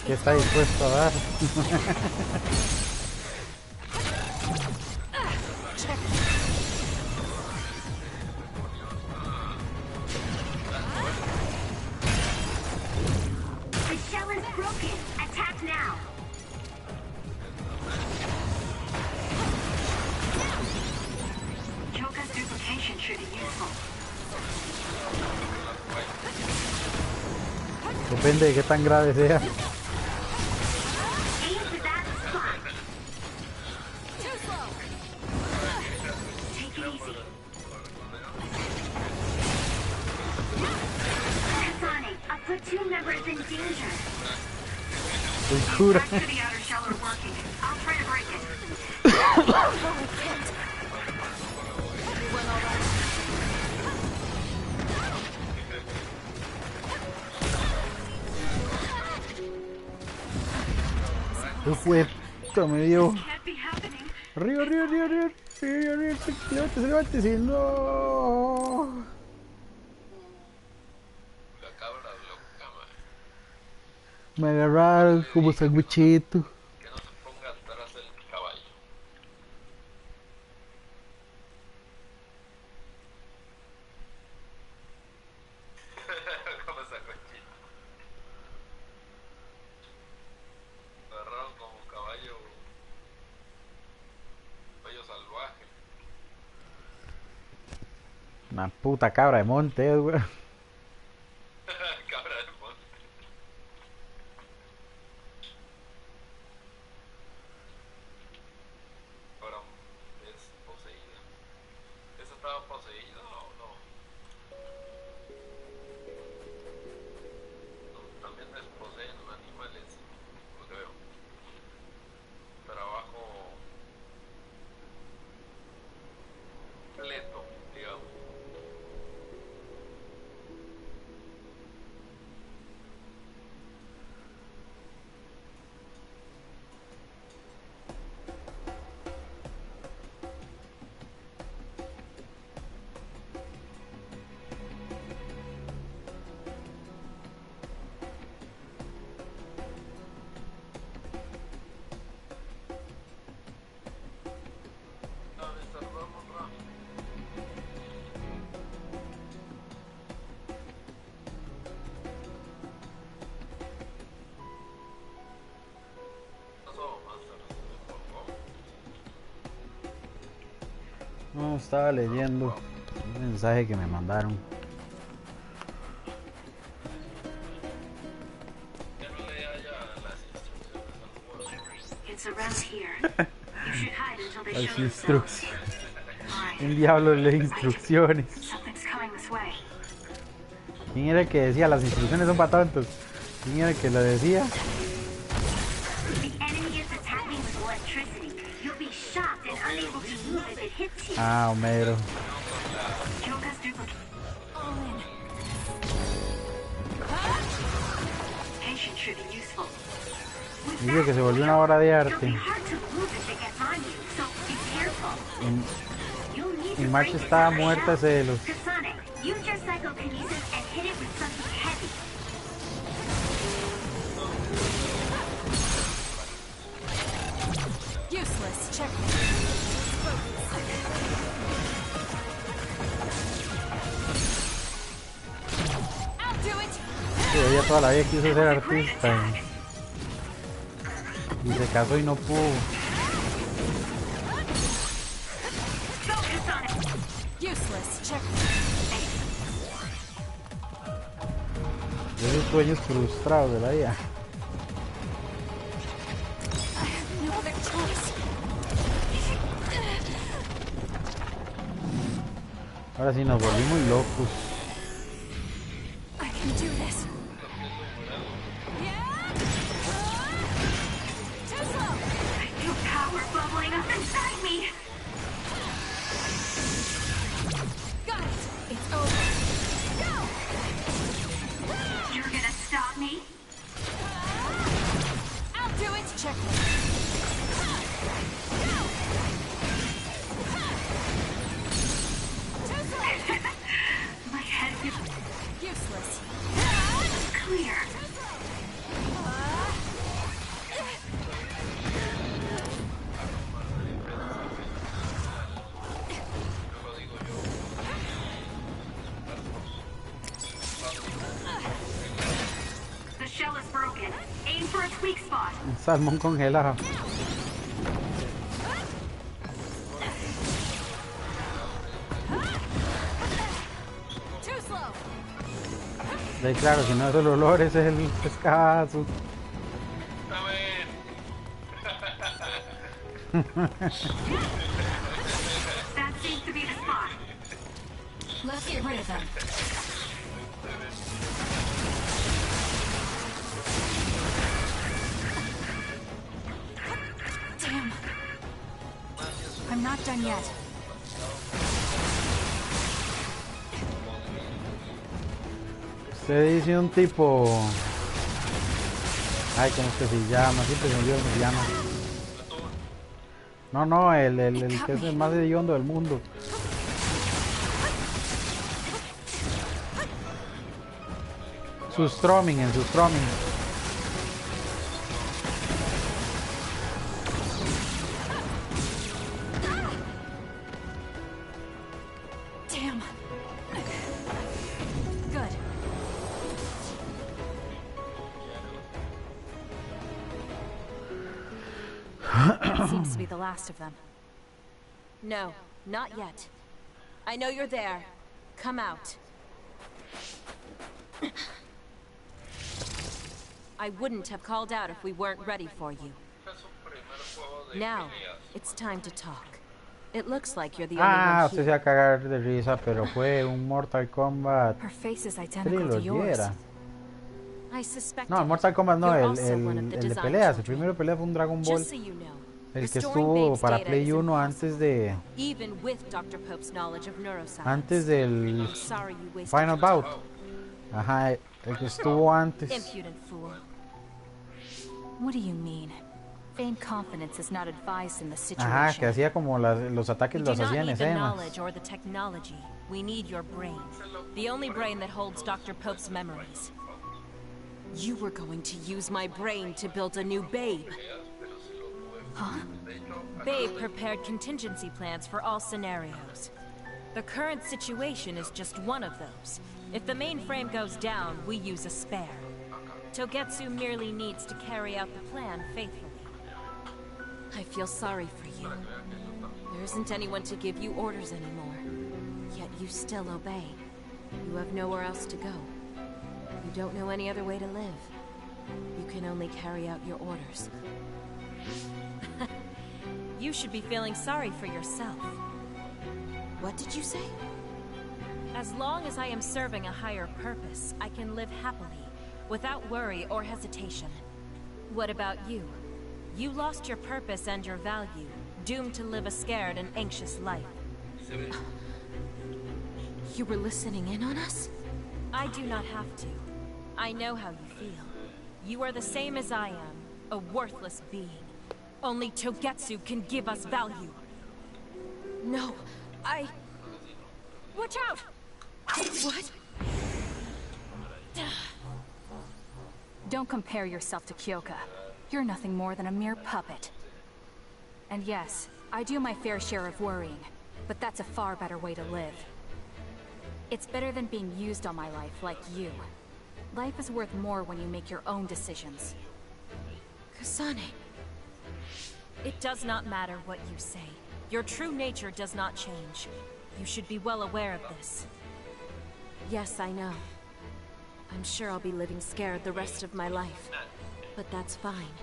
¿Qué está dispuesto a dar? The shell is broken. Attack now. Choka's duplication should be useful. Depende de qué tan grave sea. Aim to that spot. Too slow. Take it easy. Kasane, a platoon member is in danger. Cura. Back to the outer shell are working. I'll try to break it. ¿Qué fue? Esto me dio. Río, río, río, río. Río, río, levántese, levántese. No. Me agarraron como sanguichito. Que no se ponga atrás del caballo. Como sanguichito. Me agarraron como caballo salvaje. Una puta cabra de monte, güey. Cabra del monte. Ahora es poseída. ¿Eso estaba poseído o no? También desposeen animales, lo que veo. Pero abajo completo, digamos. No, estaba leyendo un mensaje que me mandaron. Las instrucciones. Un diablo lee instrucciones. ¿Quién era el que decía las instrucciones son para tontos? ¿Quién era el que lo decía? Ah, Homero. Dice que se volvió una obra de arte. Y March estaba muerta de celos. Sí, ella toda la vida quiso ser artista y se casó y no pudo. Esos sueños frustrados de la vida. Ahora sí nos volvimos locos. Un salmón congelado. Sí, claro, si no es el olor, ese es el pescado. Let's get rid of them. Damn. I'm not done yet. Usted dice un tipo... Ay, ¿cómo es que se llama? Siempre se me olvida cómo se llama. No, el que es el más hediondo del mundo. Su strumming, en su strumming. That seems to be the last of them. No, not yet. I know you're there. Come out. I wouldn't have called out if we weren't ready for you. Now, it's time to talk. It looks like you're the only one usted se va a cagar de risa, pero fue un Mortal Kombat Her face is identical to yours. I suspect. No, el Mortal Kombat no, el de peleas. El primero de pelea fue un Dragon Ball. El que estuvo para Play 1 antes de... Antes del Final Bout. Ajá, el que estuvo antes. What do you mean? Vain confidence is not advised in the situation. Ajá, que hacía como los ataques los hacía en escenas. We need your brain. The only brain that holds Dr. Pope's memories. You were going to use my brain to build a new Babe. Huh? Babe prepared contingency plans for all scenarios. The current situation is just one of those. If the mainframe goes down, we use a spare. Togetsu merely needs to carry out the plan faithfully. I feel sorry for you. There isn't anyone to give you orders anymore. Yet you still obey. You have nowhere else to go. You don't know any other way to live. You can only carry out your orders. You should be feeling sorry for yourself. What did you say? As long as I am serving a higher purpose, I can live happily, without worry or hesitation. What about you? You lost your purpose and your value, doomed to live a scared and anxious life. You were listening in on us? I do not have to. I know how you feel. You are the same as I am, a worthless being. Only Togetsu can give us value. No, Watch out! What? Don't compare yourself to Kyoka. You're nothing more than a mere puppet. And yes, I do my fair share of worrying, but that's a far better way to live. It's better than being used all my life like you. Life is worth more when you make your own decisions. Kasane. It does not matter what you say. Your true nature does not change. You should be well aware of this. Yes, I know. I'm sure I'll be living scared the rest of my life. But that's fine.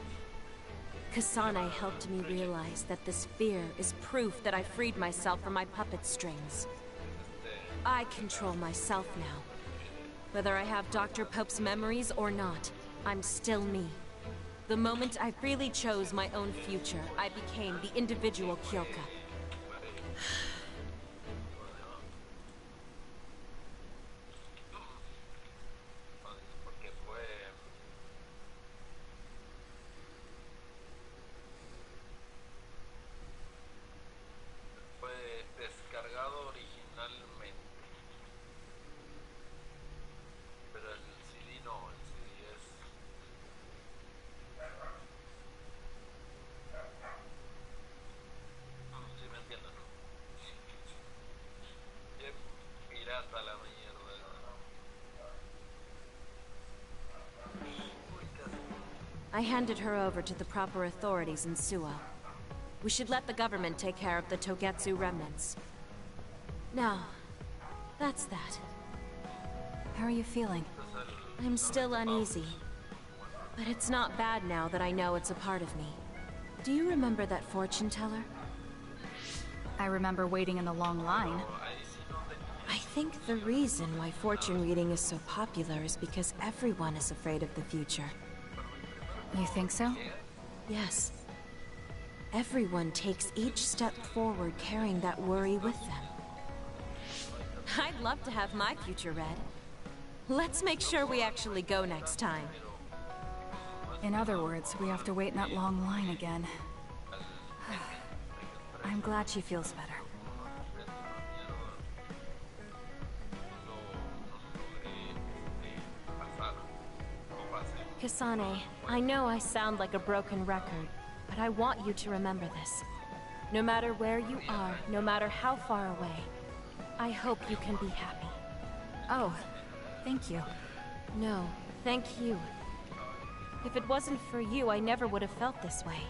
Kasane helped me realize that this fear is proof that I freed myself from my puppet strings. I control myself now. Whether I have Dr. Pope's memories or not, I'm still me. The moment I freely chose my own future, I became the individual Kyoka. I handed her over to the proper authorities in Suo. We should let the government take care of the Togetsu remnants. Now, that's that. How are you feeling? I'm still uneasy. But it's not bad now that I know it's a part of me. Do you remember that fortune teller? I remember waiting in the long line. I think the reason why fortune reading is so popular is because everyone is afraid of the future. You think so? Yes. Everyone takes each step forward carrying that worry with them. I'd love to have my future read. Let's make sure we actually go next time. In other words, we have to wait in that long line again. I'm glad she feels better. Kasane, I know I sound like a broken record, but I want you to remember this. No matter where you are, no matter how far away, I hope you can be happy. Oh, thank you. No, thank you. If it wasn't for you, I never would have felt this way.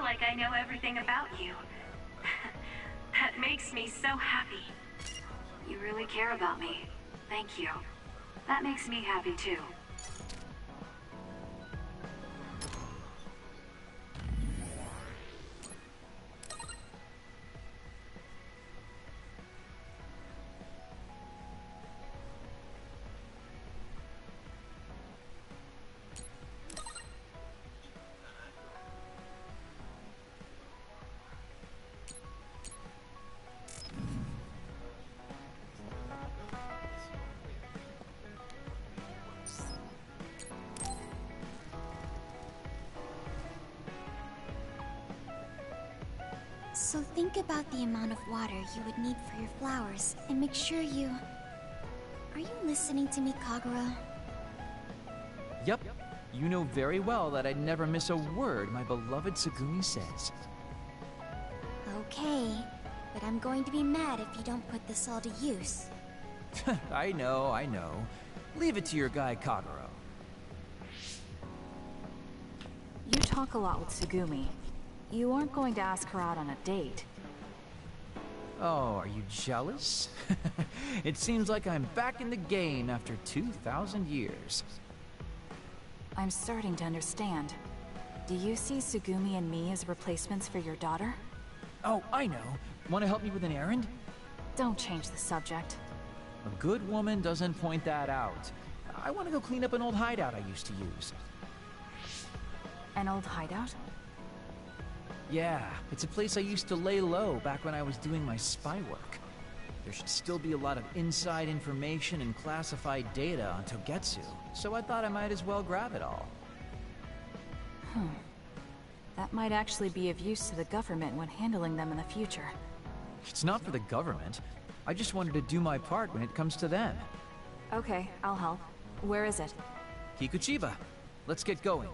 feel like I know everything about you. That makes me so happy. You really care about me. Thank you. That makes me happy too. So think about the amount of water you would need for your flowers, and make sure you... Are you listening to me, Kagura? Yep. You know very well that I'd never miss a word my beloved Tsugumi says. Okay, but I'm going to be mad if you don't put this all to use. I know. Leave it to your guy, Kagura. You talk a lot with Tsugumi. You aren't going to ask her out on a date. Oh, are you jealous? It seems like I'm back in the game after 2,000 years. I'm starting to understand. Do you see Tsugumi and me as replacements for your daughter? Oh, I know. Want to help me with an errand? Don't change the subject. A good woman doesn't point that out. I want to go clean up an old hideout I used to use. An old hideout? Yeah, it's a place I used to lay low back when I was doing my spy work. There should still be a lot of inside information and classified data on Togetsu, so I thought I might as well grab it all. That might actually be of use to the government when handling them in the future. It's not for the government. I just wanted to do my part when it comes to them. Okay, I'll help. Where is it? Kikuchiba. Let's get going.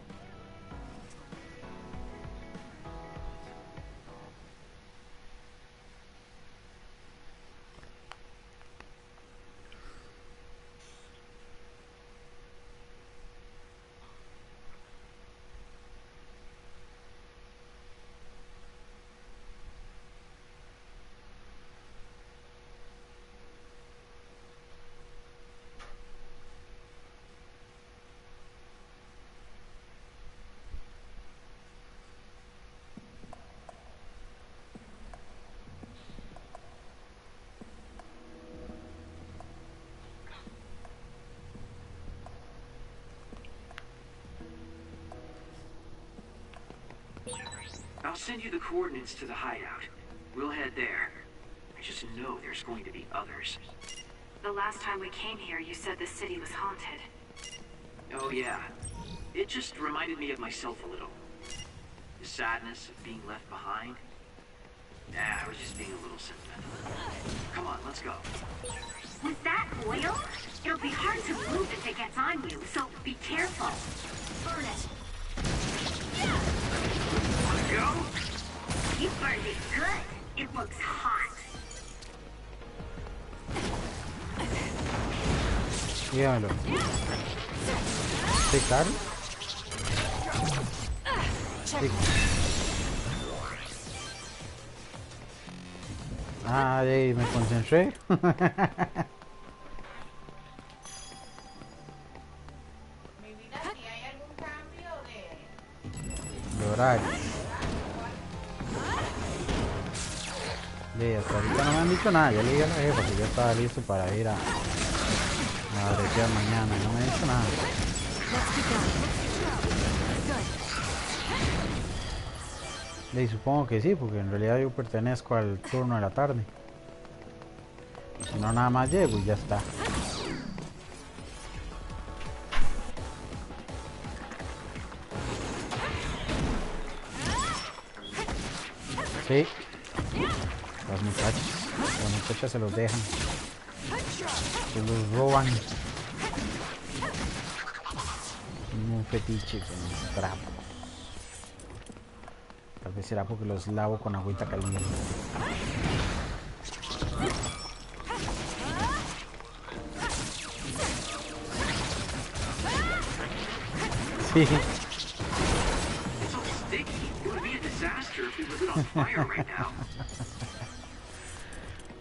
I'll send you the coordinates to the hideout. We'll head there. I just know there's going to be others. The last time we came here, you said the city was haunted. Oh yeah. It just reminded me of myself a little. The sadness of being left behind. Nah, I was just being a little sentimental. Come on, let's go. With that oil, it'll be hard to move if it gets on you, so be careful. Burn it. Wanna go? You burned it good. It looks hot. Dígamelo. ¿Sí, claro? Sí. Ah, ahí me concentré. De horario. Sí, hasta ahorita no me han dicho nada. Ya le dije a la jefa que ya estaba listo para ir a bretear mañana. No me han dicho nada. Y supongo que sí, porque en realidad yo pertenezco al turno de la tarde. Si no, nada más llego y ya está. Sí. Las muchachas se los dejan. Se los roban. Un fetiche con un trapo. Tal vez será porque los lavo con agüita caliente. Sí. if we were lit on fire right now.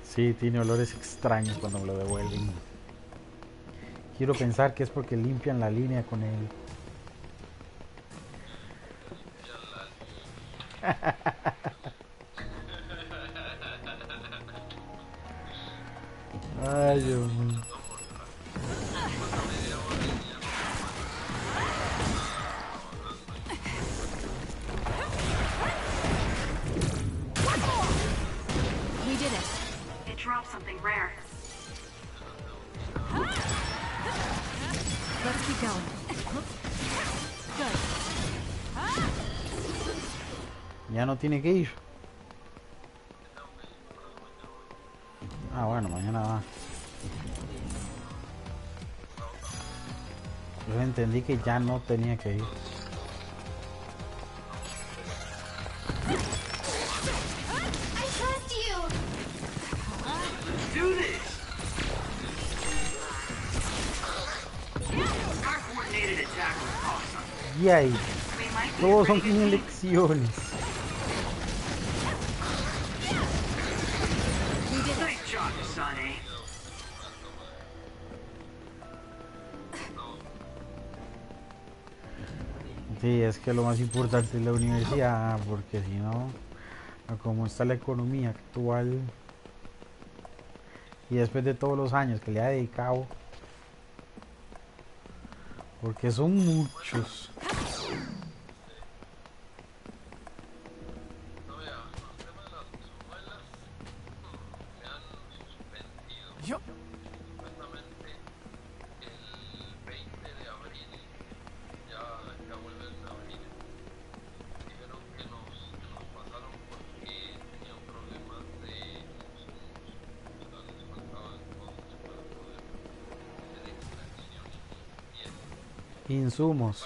Sí, tiene olores extraños cuando me lo devuelven. Quiero pensar que es porque limpian la línea con él. Ay, Dios mío. We did it. It dropped something rare. Let's keep going. Good. Ya no tiene que ir. Ah, bueno, mañana va. Yo entendí que ya no tenía que ir. I trust you. Let's do this. Our coordinated attack was awesome. Y ahí. Todos son sin elecciones. Nice job, Sonny. Sí, es que lo más importante es la universidad, porque si no, a cómo está la economía actual y después de todos los años que le ha dedicado, porque son muchos. Yo. Supuestamente el 20 de abril ya vuelven a venir. Dijeron que nos pasaron porque tenían problemas de insumos. O sea, les faltaban cosas para poder hacer extracción y eso. Insumos.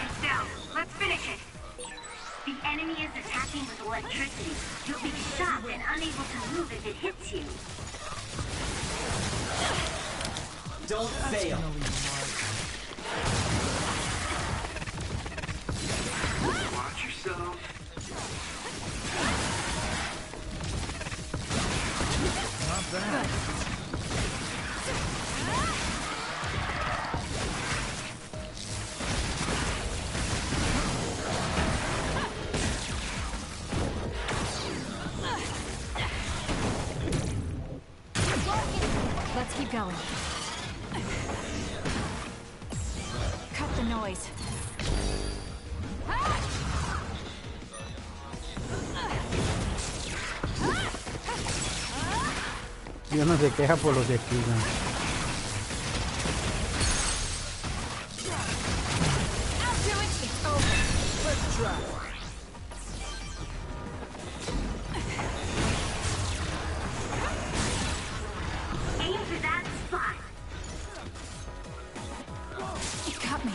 It's down. Let's finish it. The enemy is attacking with electricity. You'll be shocked and unable to move if it hits you. Don't fail. Watch yourself. Not bad. Let's keep going. Cut the noise. Dios no se queja por los de aquí, ¿no? I'll do it. It's over. Let's try. Aim for that spot. It got me.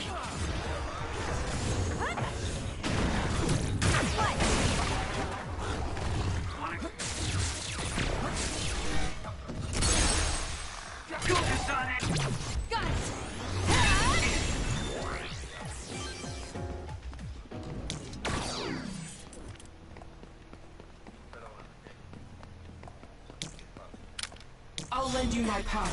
Go, Sonic. Got it. I'll lend you my power.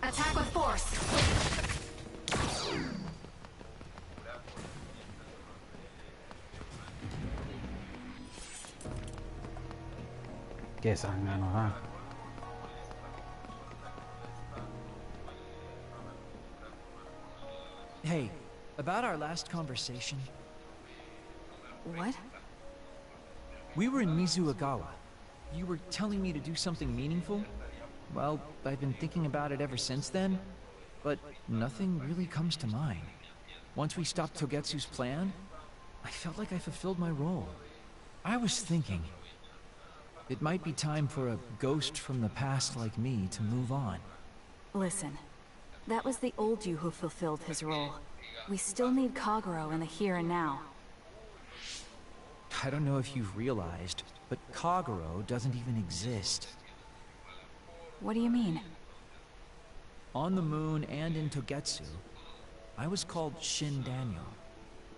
Attack with force. Qué zángano, ¿ah? Hey, about our last conversation. What? We were in Mizuagawa. You were telling me to do something meaningful? Well, I've been thinking about it ever since then, but nothing really comes to mind. Once we stopped Togetsu's plan, I felt like I fulfilled my role. I was thinking, it might be time for a ghost from the past like me to move on. Listen, that was the old you who fulfilled his role. We still need Kagero in the here and now. I don't know if you've realized, but Kagero doesn't even exist. What do you mean? On the moon and in Togetsu, I was called Shin Daniel.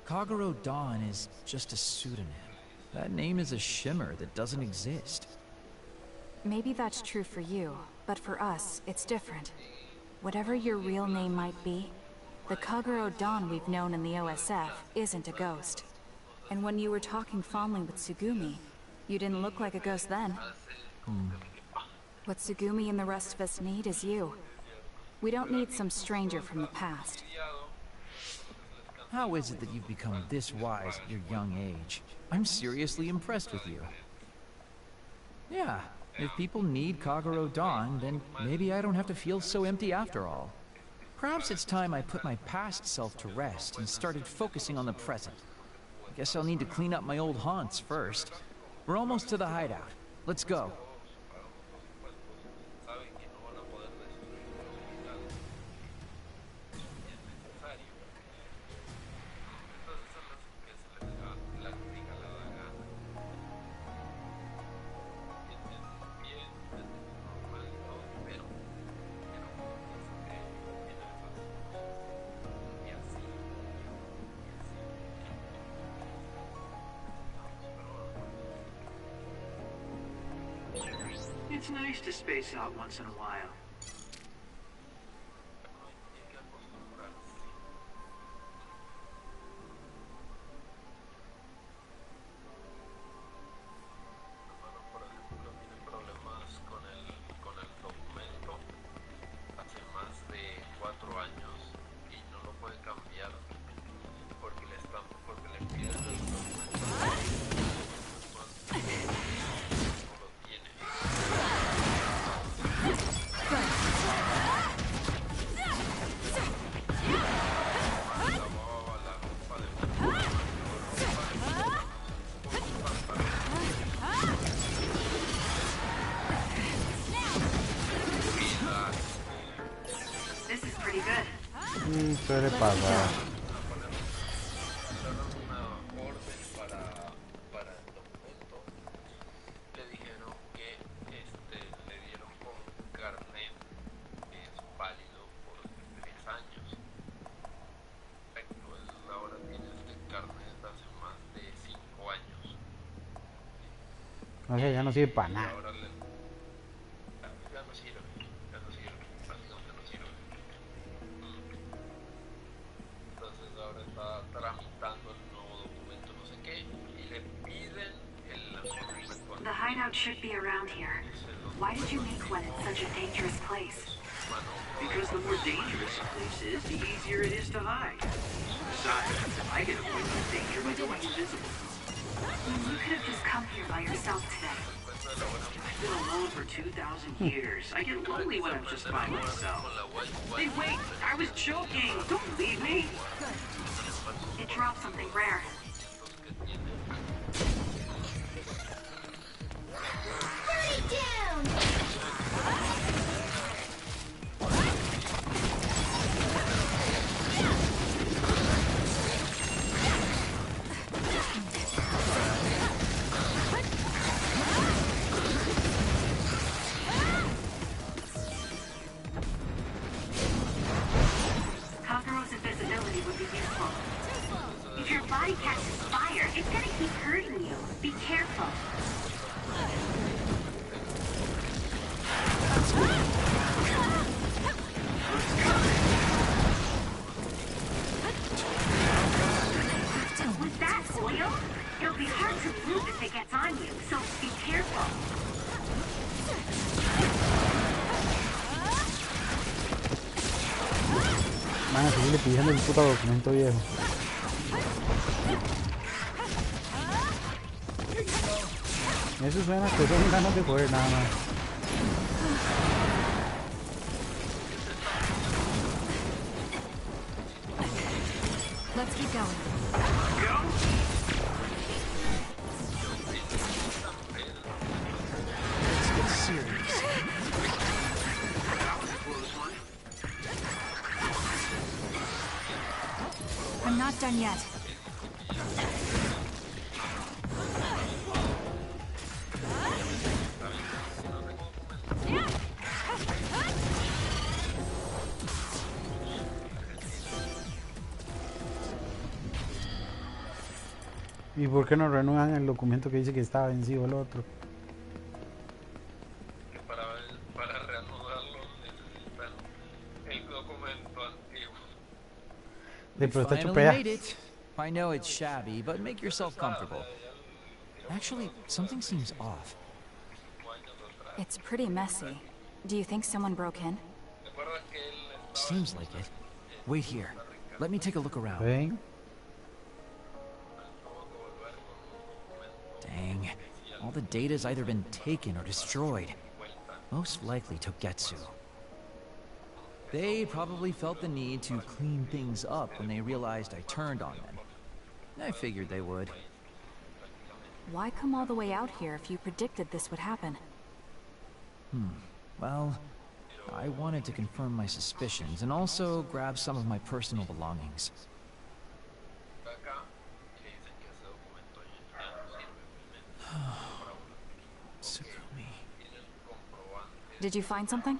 Kagero Dawn is just a pseudonym. That name is a shimmer that doesn't exist. Maybe that's true for you, but for us, it's different. Whatever your real name might be, the Kagero Dawn we've known in the OSF isn't a ghost. And when you were talking fondly with Tsugumi, you didn't look like a ghost then. What Tsugumi and the rest of us need is you. We don't need some stranger from the past. How is it that you've become this wise at your young age? I'm seriously impressed with you. Yeah, if people need Kagero Dawn, then maybe I don't have to feel so empty after all. Perhaps it's time I put my past self to rest and started focusing on the present. I guess I'll need to clean up my old haunts first. We're almost to the hideout. Let's go. It's nice to space out once in a while. Suele pasar. O sea, ya no sirve para nada. The hideout should be around here. Why did you make one in such a dangerous place? Because the more dangerous a place is, the easier it is to hide. Besides, I can avoid this danger by going invisible. You could have just come here by yourself today. I've been alone for 2,000 years. I get lonely when I'm just by myself. Hey, wait! I was joking! Don't leave me! It dropped something rare. Burn it down! Kagero's invisibility would be useful. If your body catches fire, it's gonna keep hurting you. Be careful. With that oil, it'll be hard to move if it gets on you, so be careful. Van a seguirle pidiendo el puto documento viejo. Eso suena que son ganas de joder nada más. Let's keep going. Go! Let's get serious. That was a close one. I'm not done yet. ¿Y por qué no renuevan el documento que dice que está vencido el otro? Para reanudarlo necesitan el documento antiguo. Pero está hecho Finally made pedazos. it. I know it's shabby, but make yourself comfortable. Actually, something seems off. It's pretty messy. Do you think someone broke in? Seems like it. Wait here. Let me take a look around. ¿Ven? Dang. All the data's either been taken or destroyed. Most likely Togetsu. They probably felt the need to clean things up when they realized I turned on them. I figured they would. Why come all the way out here if you predicted this would happen? Well, I wanted to confirm my suspicions and also grab some of my personal belongings. Tsukumi. Did you find something?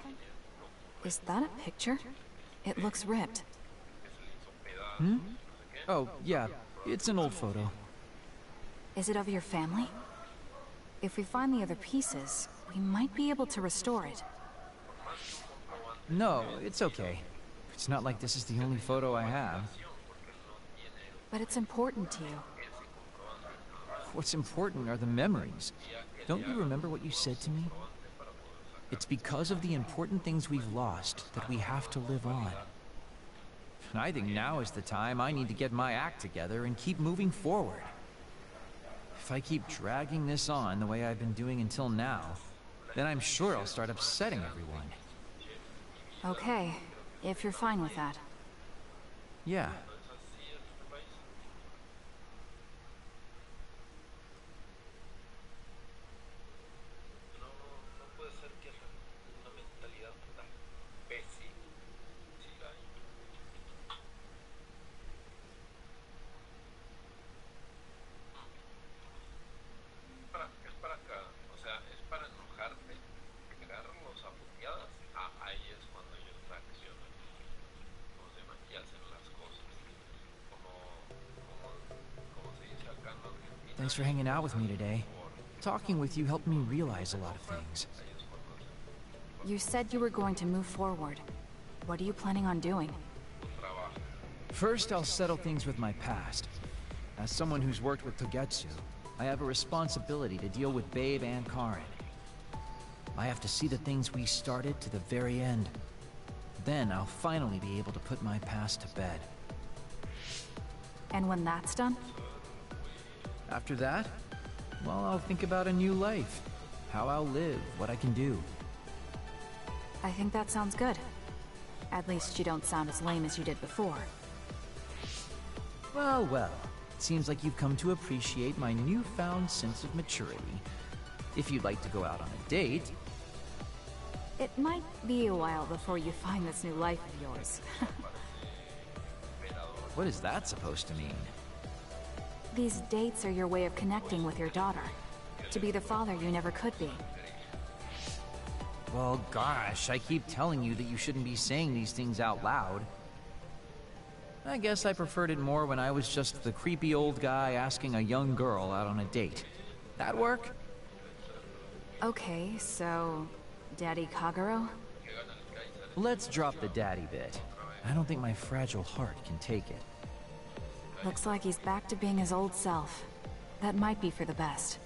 Is that a picture? It looks ripped. Oh, yeah. It's an old photo. Is it of your family? If we find the other pieces, we might be able to restore it. No, it's okay. It's not like this is the only photo I have. But it's important to you. What's important are the memories. Don't you remember what you said to me? It's because of the important things we've lost that we have to live on. And I think now is the time I need to get my act together and keep moving forward. If I keep dragging this on the way I've been doing until now, then I'm sure I'll start upsetting everyone. Okay, if you're fine with that. Yeah. Thanks for hanging out with me today. Talking with you helped me realize a lot of things. You said you were going to move forward. What are you planning on doing? First, I'll settle things with my past. As someone who's worked with Togetsu, I have a responsibility to deal with Babe and Karen. I have to see the things we started to the very end. Then I'll finally be able to put my past to bed. And when that's done? After that, well, I'll think about a new life. How I'll live, what I can do. I think that sounds good. At least you don't sound as lame as you did before. Well, well. It seems like you've come to appreciate my newfound sense of maturity. If you'd like to go out on a date... It might be a while before you find this new life of yours. What is that supposed to mean? These dates are your way of connecting with your daughter. To be the father you never could be. Well, gosh, I keep telling you that you shouldn't be saying these things out loud. I guess I preferred it more when I was just the creepy old guy asking a young girl out on a date. That work? Okay, so... Daddy Kagero? Let's drop the daddy bit. I don't think my fragile heart can take it. Looks like he's back to being his old self. That might be for the best.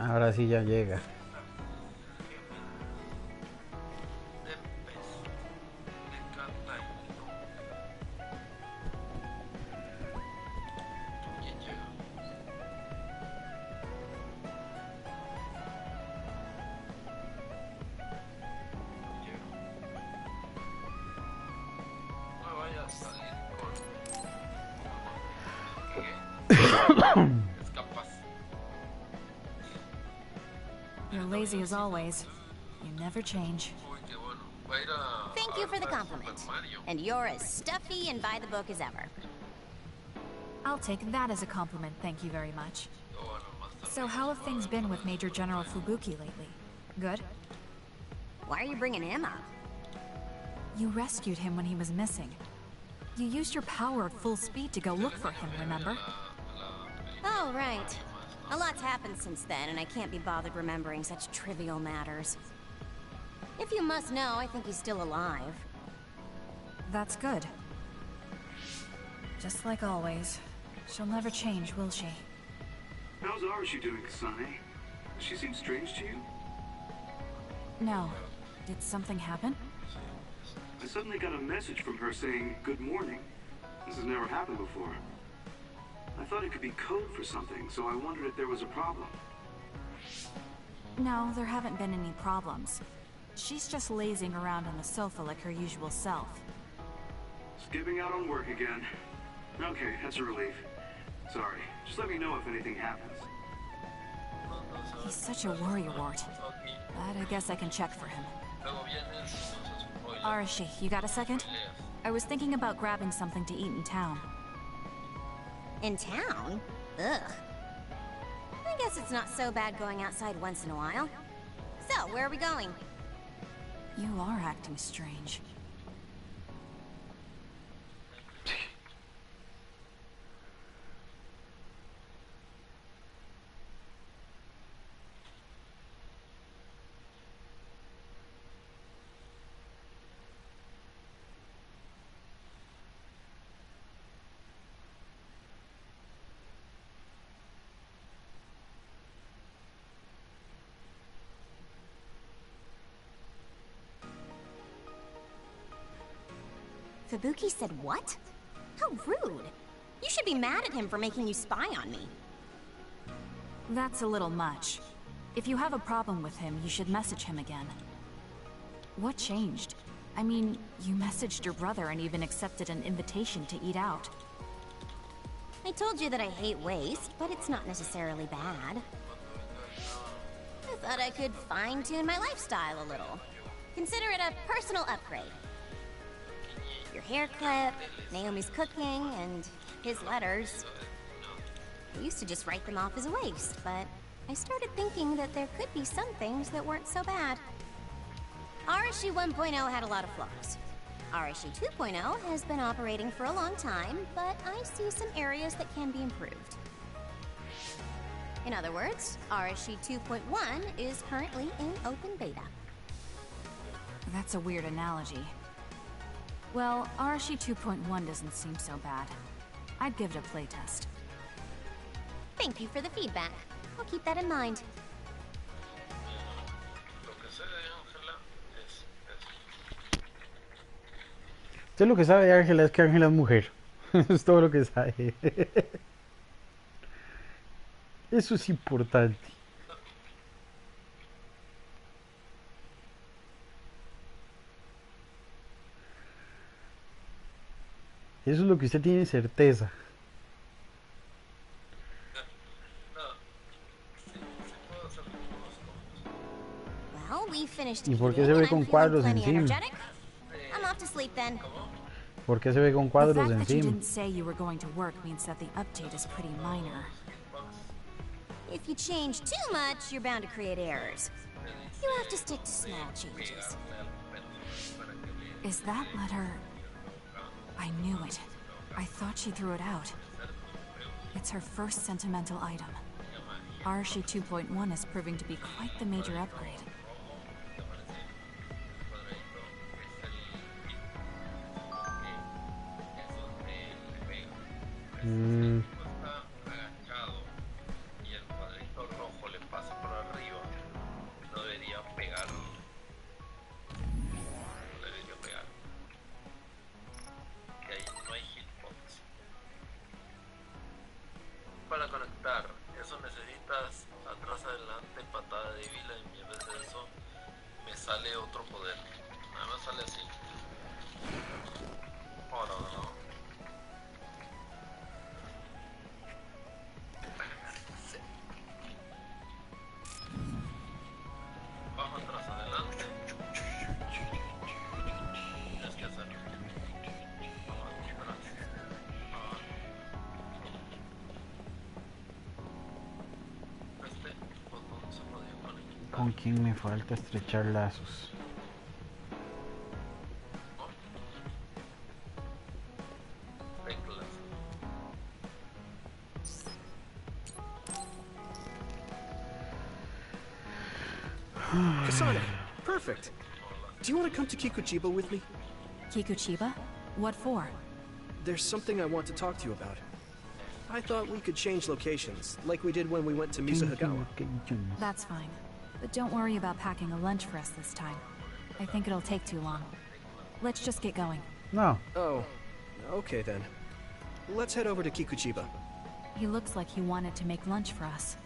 Ahora sí ya llega. You're lazy as always. You never change. Thank you for the compliment. And you're as stuffy and by the book as ever. I'll take that as a compliment, thank you very much. So how have things been with Major General Fubuki lately? Good? Why are you bringing him up? You rescued him when he was missing. You used your power at full speed to go look for him, remember? Oh, right. A lot's happened since then, and I can't be bothered remembering such trivial matters. If you must know, I think he's still alive. That's good. Just like always. She'll never change, will she? How's Arashi doing, Kasane? Does she seem strange to you? No. Did something happen? I suddenly got a message from her saying, "Good morning." This has never happened before. I thought it could be code for something, so I wondered if there was a problem. No, there haven't been any problems. She's just lazing around on the sofa like her usual self. Skipping out on work again. Okay, that's a relief. Sorry, just let me know if anything happens. He's such a worrywart. But I guess I can check for him. Arashi, you got a second? I was thinking about grabbing something to eat in town. In town? Ugh. I guess it's not so bad going outside once in a while. So, where are we going? You are acting strange. Fubuki said what? How rude. You should be mad at him for making you spy on me. That's a little much. If you have a problem with him, you should message him again. What changed? I mean, you messaged your brother and even accepted an invitation to eat out. I told you that I hate waste, but it's not necessarily bad. I thought I could fine-tune my lifestyle a little. Consider it a personal upgrade. Your hair clip, Naomi's cooking, and his letters. I used to just write them off as a waste, but I started thinking that there could be some things that weren't so bad. Arashi 1.0 had a lot of flaws. Arashi 2.0 has been operating for a long time, but I see some areas that can be improved. In other words, Arashi 2.1 is currently in open beta. That's a weird analogy. Well, Arashi 2.1 doesn't seem so bad. I'd give it a playtest. Thank you for the feedback. I'll keep that in mind. Usted lo que sabe de Ángela es que Ángela es mujer. Es todo lo que sabe. Eso es importante. Eso es lo que usted tiene certeza. Well, we finished ¿Y por qué se ve con cuadros encima? I'm off to sleep then. ¿Por qué se ve con cuadros The fact that you encima? didn't say you were going to work means that the update is pretty minor. If you change too much, you're bound to create errors. You have to stick to small changes. Is that letter... I knew it. I thought she threw it out. It's her first sentimental item. Arashi 2.1 is proving to be quite the major upgrade. conectar. Eso necesitas atrás, adelante, patada débil, y en vez de eso me sale otro poder. Nada más sale así. Ahora no. Bajo, atrás, adelante. Tienes que hacerlo. Bajo, atrás. Este botón se podía conectar. ¿Con quién me falta estrechar lazos? Kasane, perfect. Do you want to come to Kikuchiba with me? Kikuchiba? What for? There's something I want to talk to you about. I thought we could change locations, like we did when we went to Misahagawa. That's fine. But don't worry about packing a lunch for us this time. I think it'll take too long. Let's just get going. No. Oh, okay then. Let's head over to Kikuchiba. He looks like he wanted to make lunch for us.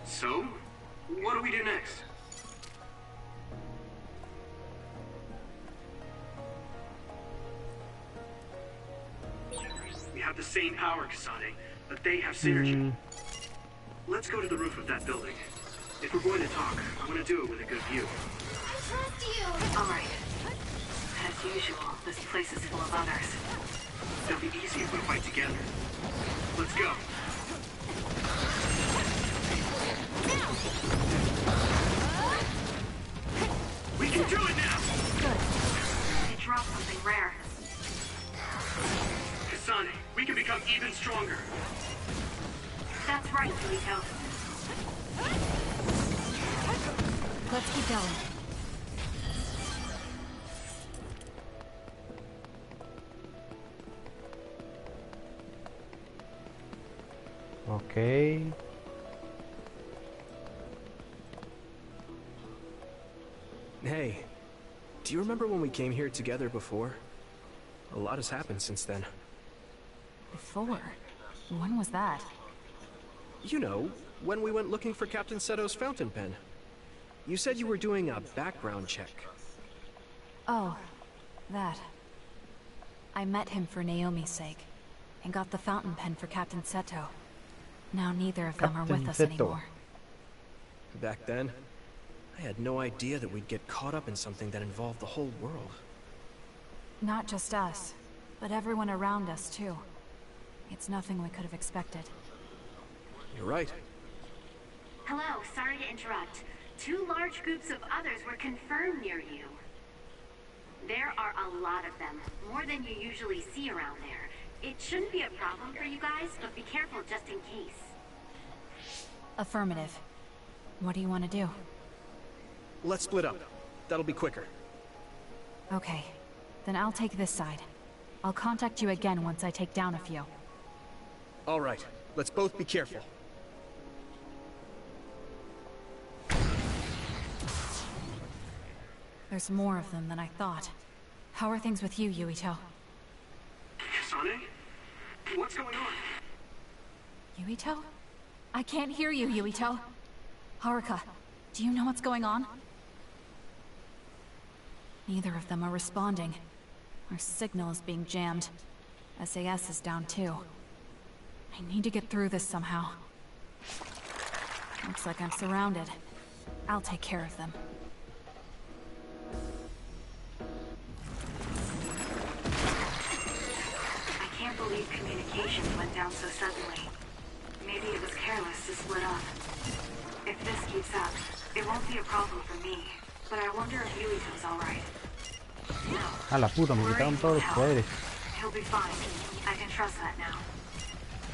So, what do we do next? We have the same power, Kasane, but they have synergy. Let's go to the roof of that building. If we're going to talk, I want to do it with a good view. I trust you! Alright. As usual, this place is full of others. It'll be easy if we fight together. Let's go. We can do it now! Good. They dropped something rare. Kasane, we can become even stronger. That's right, Yumiko. Let's keep going. Okay. Hey, do you remember when we came here together before? A lot has happened since then. Before? When was that? You know, when we went looking for Captain Seto's fountain pen. You said you were doing a background check. Oh, that. I met him for Naomi's sake, and got the fountain pen for Captain Seto. Now neither of them are with us anymore. Back then, I had no idea that we'd get caught up in something that involved the whole world. Not just us, but everyone around us too. It's nothing we could have expected. You're right. Hello, sorry to interrupt. 2 large groups of others were confirmed near you. There are a lot of them, more than you usually see around there. It shouldn't be a problem for you guys, but be careful just in case. Affirmative. What do you want to do? Let's split up. That'll be quicker. Okay. Then I'll take this side. I'll contact you again once I take down a few. All right. Let's both be careful. There's more of them than I thought. How are things with you, Yuito? Kasane? What's going on? Yuito? I can't hear you, Yuito. Haruka, do you know what's going on? Neither of them are responding. Our signal is being jammed. SAS is down too. I need to get through this somehow. Looks like I'm surrounded. I'll take care of them. I can't believe communications went down so suddenly. Maybe it was careless to split up. If this keeps up, it won't be a problem for me. But I wonder if Yuito's alright. A la puta, me quitaron todos los poderes. He'll be fine. I can trust that now.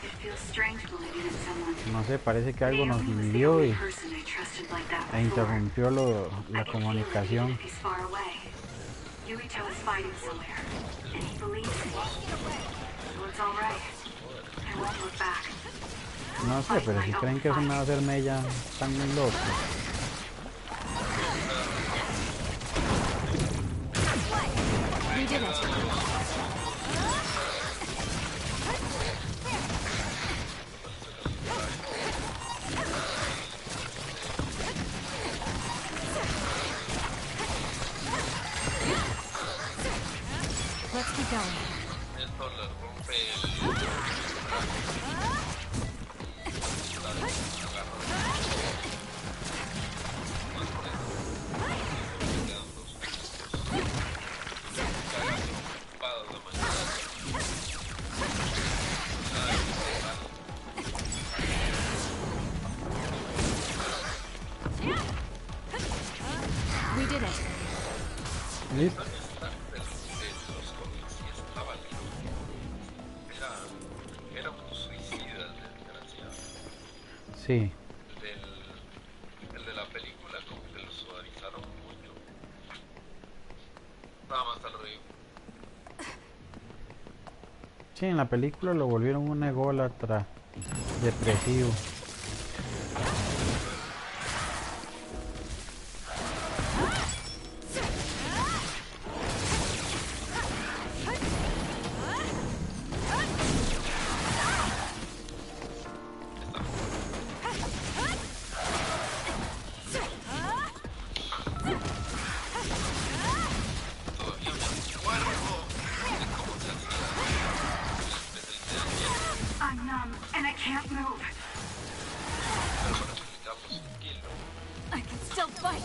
It feels strange believing in someone. No sé, parece que algo nos hirió y interrumpió la comunicación. Yuito is fighting somewhere, and he believes in me. So it's alright. I won't look back. No sé, pero si creen que eso me va a hacer mella, están muy locos. We did it. Let's keep going. We did it. ¿Listo? Sí. El de la película como que lo suavizaron mucho. Nada más al río. Sí, en la película lo volvieron un ególatra depresivo. I'm numb, and I can't move. I can still fight.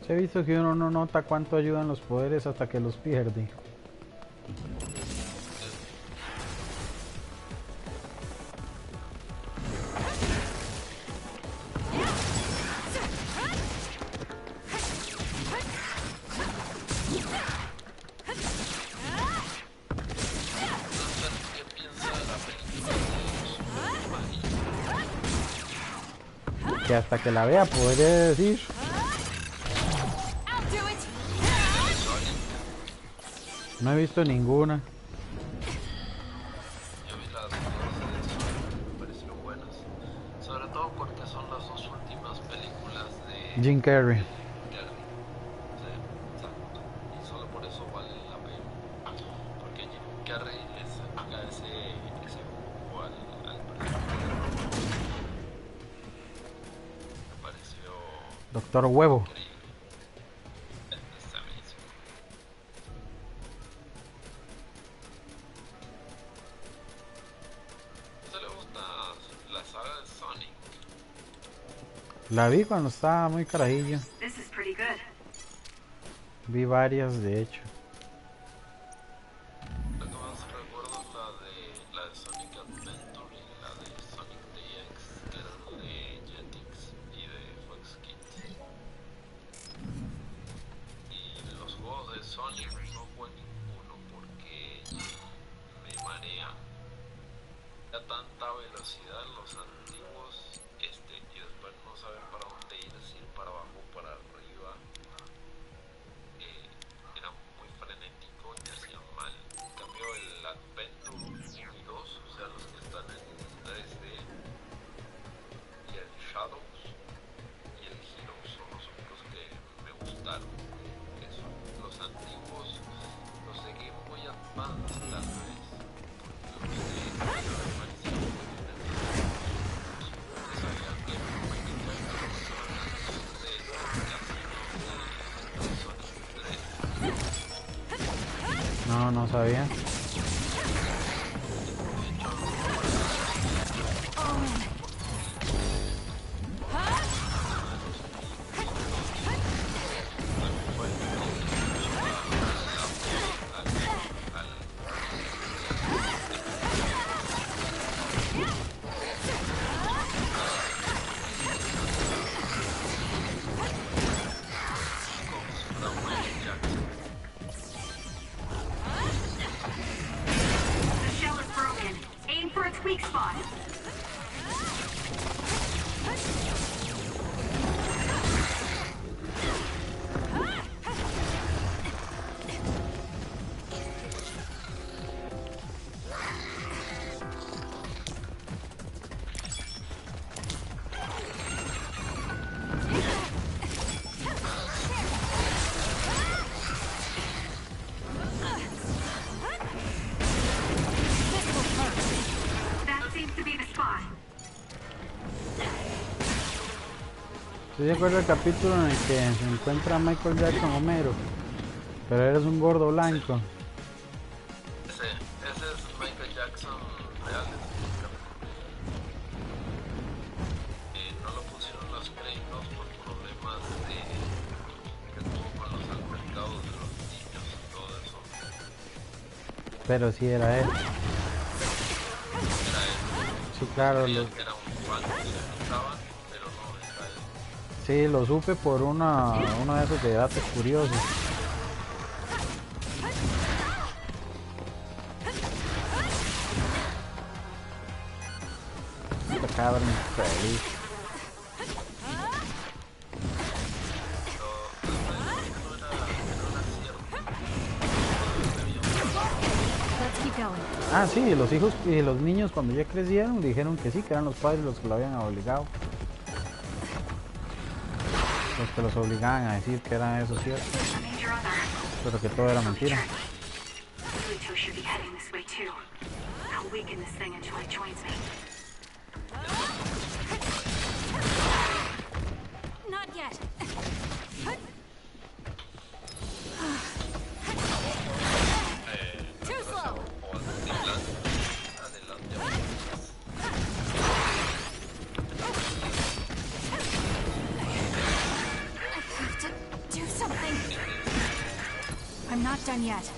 He visto que uno no nota cuánto ayudan los poderes hasta que los pierde. Que hasta que la vea podré decir. No he visto ninguna. Yo vi las dos de me parecieron buenas. Sobre todo porque son las dos últimas películas de Jim Carrey. Sí, exacto. Y solo por eso vale la pena. Porque Jim Carrey le saca ese jugo al personaje. Me pareció Doctor Huevo. La vi cuando estaba muy carajillo. This is pretty good. Vi varias, de hecho. Lo que más recuerdo es la juego en ninguno porque me marea a tanta velocidad en los antiguos y después no saber para dónde ir, si ir para abajo o para arriba. Era muy frenético y me hacía mal. En cambio el Adventure 1 y 2, o sea los que están en 3D, y el Shadows y el Hero son los únicos que me gustaron. Eso, los antiguos, los de Game Boy Advance tal vez, porque los de me parecían muy sabía que no, no sabía. ¿Sí se acuerda el capítulo en el que se encuentra a Michael Jackson Homero? Pero eres un gordo blanco. Ese es Michael Jackson real. No lo pusieron los créditos por problemas que tuvo con los altercados de los niños y todo eso. Pero sí era él. Era él. Sí, claro. Era un fan que se estaban. Sí, lo supe por uno de esos de datos curiosos. Esta cabra infeliz. Ah, sí, los hijos y los niños cuando ya crecieron dijeron que sí, que eran los padres los que lo habían obligado. Los que los obligaban a decir que era eso cierto, pero que todo era mentira. I'm not done yet.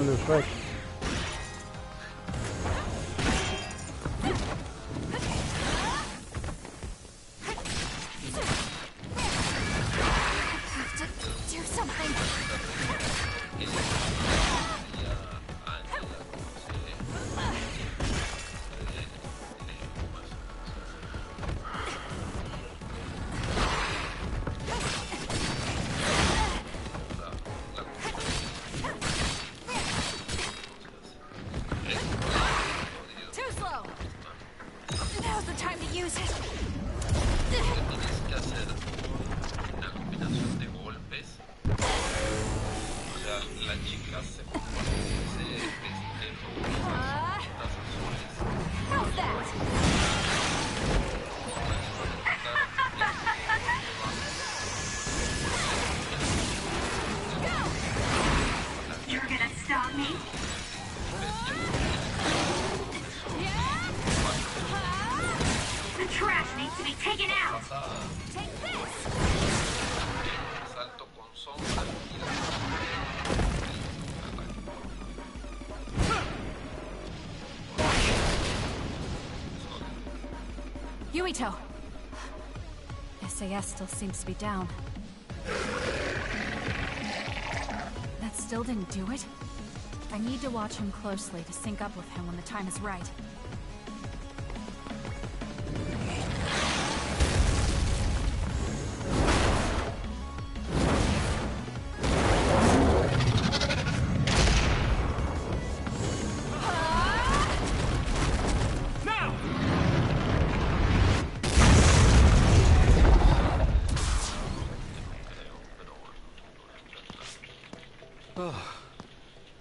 Los fue. use it. Tienes que hacer una combinación de golpes. O sea, la chica se viste rojas, azules. How's that? You're gonna stop me? The trash needs to be taken out! Take this! Salto con sombra Yuito! SAS still seems to be down. That still didn't do it? I need to watch him closely to sync up with him when the time is right.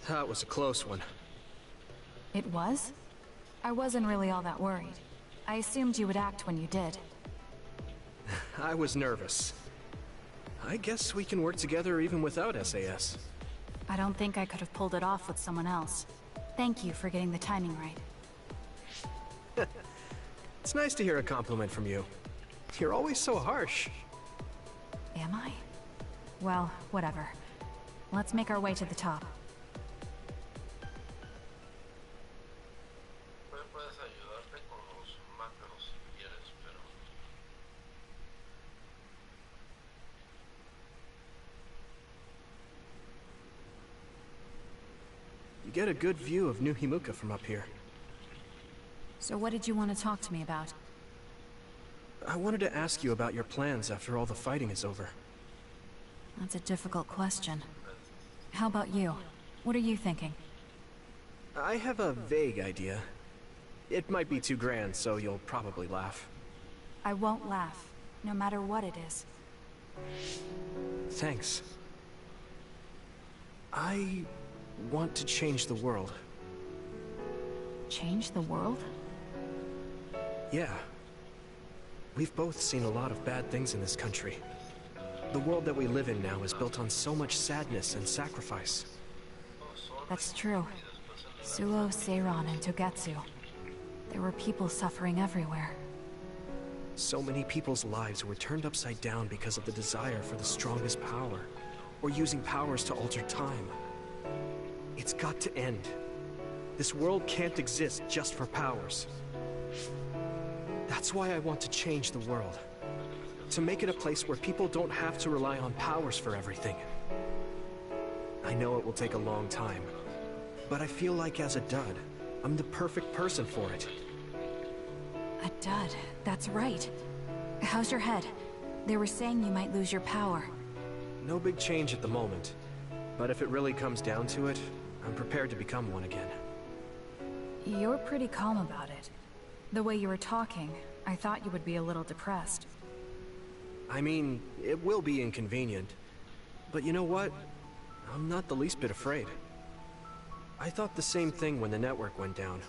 That was a close one. It was? I wasn't really all that worried. I assumed you would act when you did. I was nervous. I guess we can work together even without SAS. I don't think I could have pulled it off with someone else. Thank you for getting the timing right. It's nice to hear a compliment from you. You're always so harsh. Am I? Well, whatever. Let's make our way to the top. Puedes ayudarte con los macros si quieres, pero... You get a good view of New Himuka from up here. So what did you want to talk to me about? I wanted to ask you about your plans after all the fighting is over. That's a difficult question. How about you? What are you thinking? I have a vague idea. It might be too grand, so you'll probably laugh. I won't laugh, no matter what it is. Thanks. I want to change the world. Change the world? Yeah. We've both seen a lot of bad things in this country. The world that we live in now is built on so much sadness and sacrifice. That's true. Suo, Seiran, and Togetsu. There were people suffering everywhere. So many people's lives were turned upside down because of the desire for the strongest power, or using powers to alter time. It's got to end. This world can't exist just for powers. That's why I want to change the world. To make it a place where people don't have to rely on powers for everything. I know it will take a long time, but I feel like as a dud, I'm the perfect person for it. A dud, that's right. How's your head? They were saying you might lose your power. No big change at the moment, but if it really comes down to it, I'm prepared to become one again. You're pretty calm about it. The way you were talking, I thought you would be a little depressed. I mean, it will be inconvenient, but you know what? I'm not the least bit afraid. I thought the same thing when the network went down.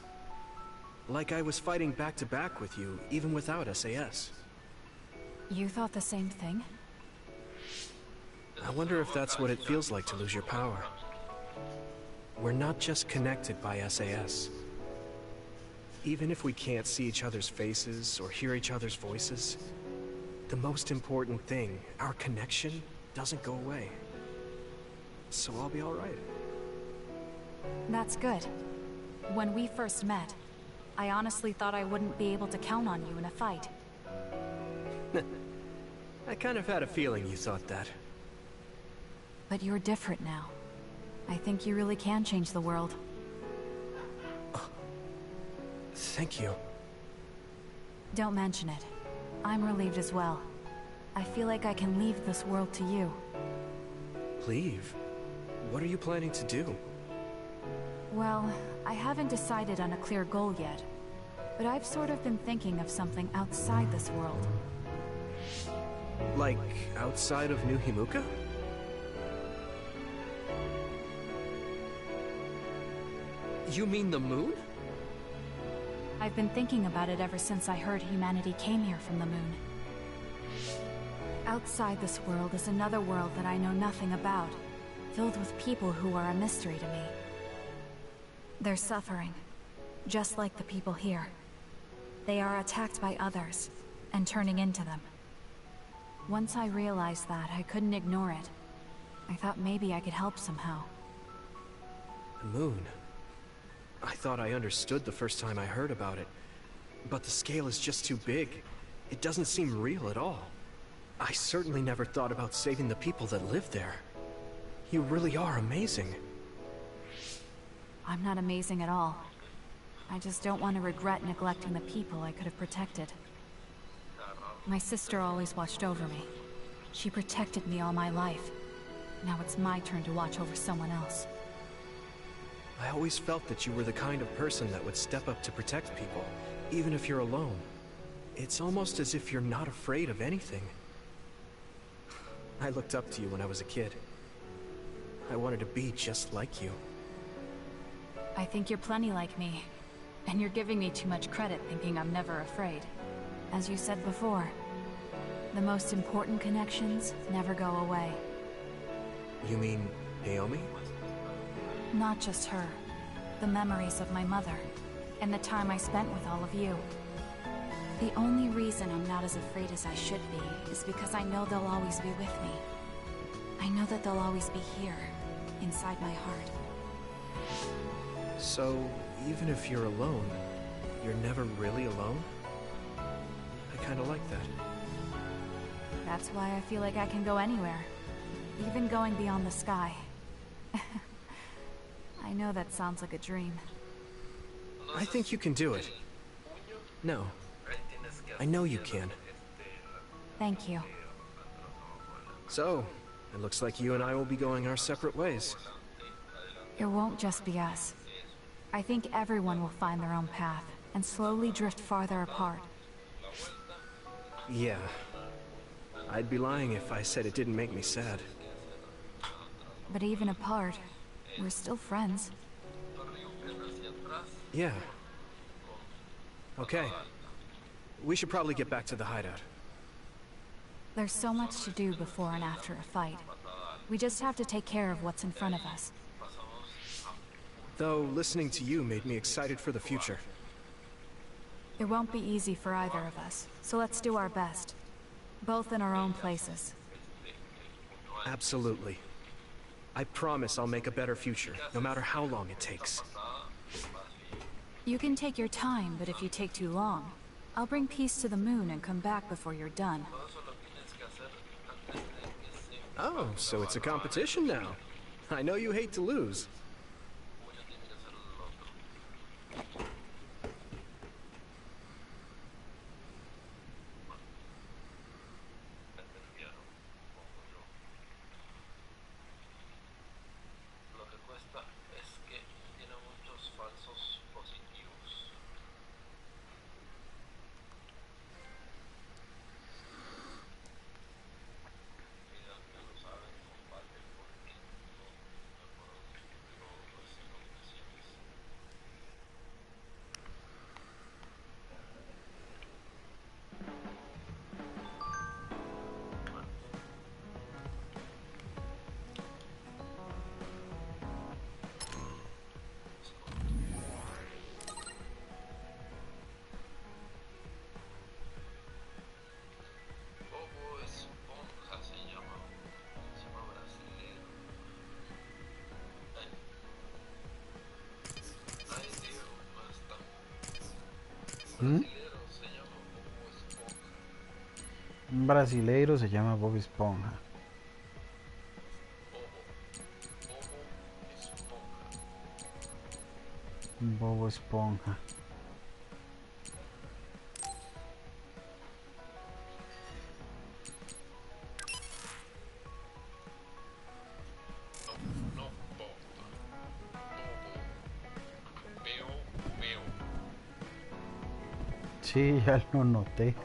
Like I was fighting back-to-back with you, even without SAS. You thought the same thing? I wonder if that's what it feels like to lose your power. We're not just connected by SAS. Even if we can't see each other's faces or hear each other's voices, the most important thing, our connection, doesn't go away. So I'll be all right. That's good. When we first met, I honestly thought I wouldn't be able to count on you in a fight. I kind of had a feeling you thought that. But you're different now. I think you really can change the world. Thank you. Don't mention it. I'm relieved as well. I feel like I can leave this world to you. Leave? What are you planning to do? Well, I haven't decided on a clear goal yet. but I've sort of been thinking of something outside this world. Like, outside of New Himuka? You mean the moon? I've been thinking about it ever since I heard humanity came here from the moon. Outside this world is another world that I know nothing about, filled with people who are a mystery to me. They're suffering, just like the people here. They are attacked by others, and turning into them. Once I realized that, I couldn't ignore it. I thought maybe I could help somehow. The moon? I thought I understood the first time I heard about it. But the scale is just too big. It doesn't seem real at all. I certainly never thought about saving the people that live there. You really are amazing. I'm not amazing at all. I just don't want to regret neglecting the people I could have protected. My sister always watched over me. She protected me all my life. Now it's my turn to watch over someone else. I always felt that you were the kind of person that would step up to protect people, even if you're alone. It's almost as if you're not afraid of anything. I looked up to you when I was a kid. I wanted to be just like you. I think you're plenty like me. And you're giving me too much credit thinking I'm never afraid. As you said before, the most important connections never go away. You mean Naomi? Not just her. The memories of my mother, and the time I spent with all of you. The only reason I'm not as afraid as I should be is because I know they'll always be with me. I know that they'll always be here, inside my heart. So, even if you're alone, you're never really alone? I kinda like that. That's why I feel like I can go anywhere. Even going beyond the sky. I know that sounds like a dream. I think you can do it. No. I know you can. Thank you. So, it looks like you and I will be going our separate ways. It won't just be us. I think everyone will find their own path, and slowly drift farther apart. Yeah. I'd be lying if I said it didn't make me sad. But even apart, we're still friends. Yeah. Okay. We should probably get back to the hideout. There's so much to do before and after a fight. We just have to take care of what's in front of us. Though, listening to you made me excited for the future. It won't be easy for either of us, so let's do our best. Both in our own places. Absolutely. I promise I'll make a better future, no matter how long it takes. You can take your time, but if you take too long, I'll bring peace to the moon and come back before you're done. Oh, so it's a competition now. I know you hate to lose. Un brasileiro se llama Bob Esponja. Bob Esponja. Sí, ya lo noté.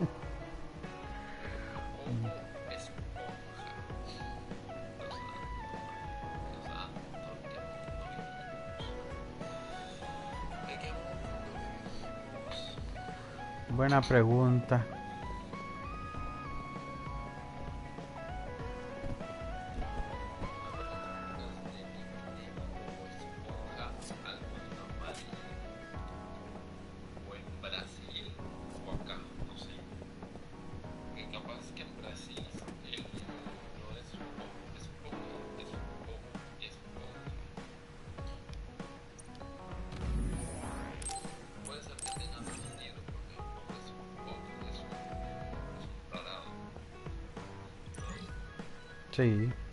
Buena pregunta. Sí.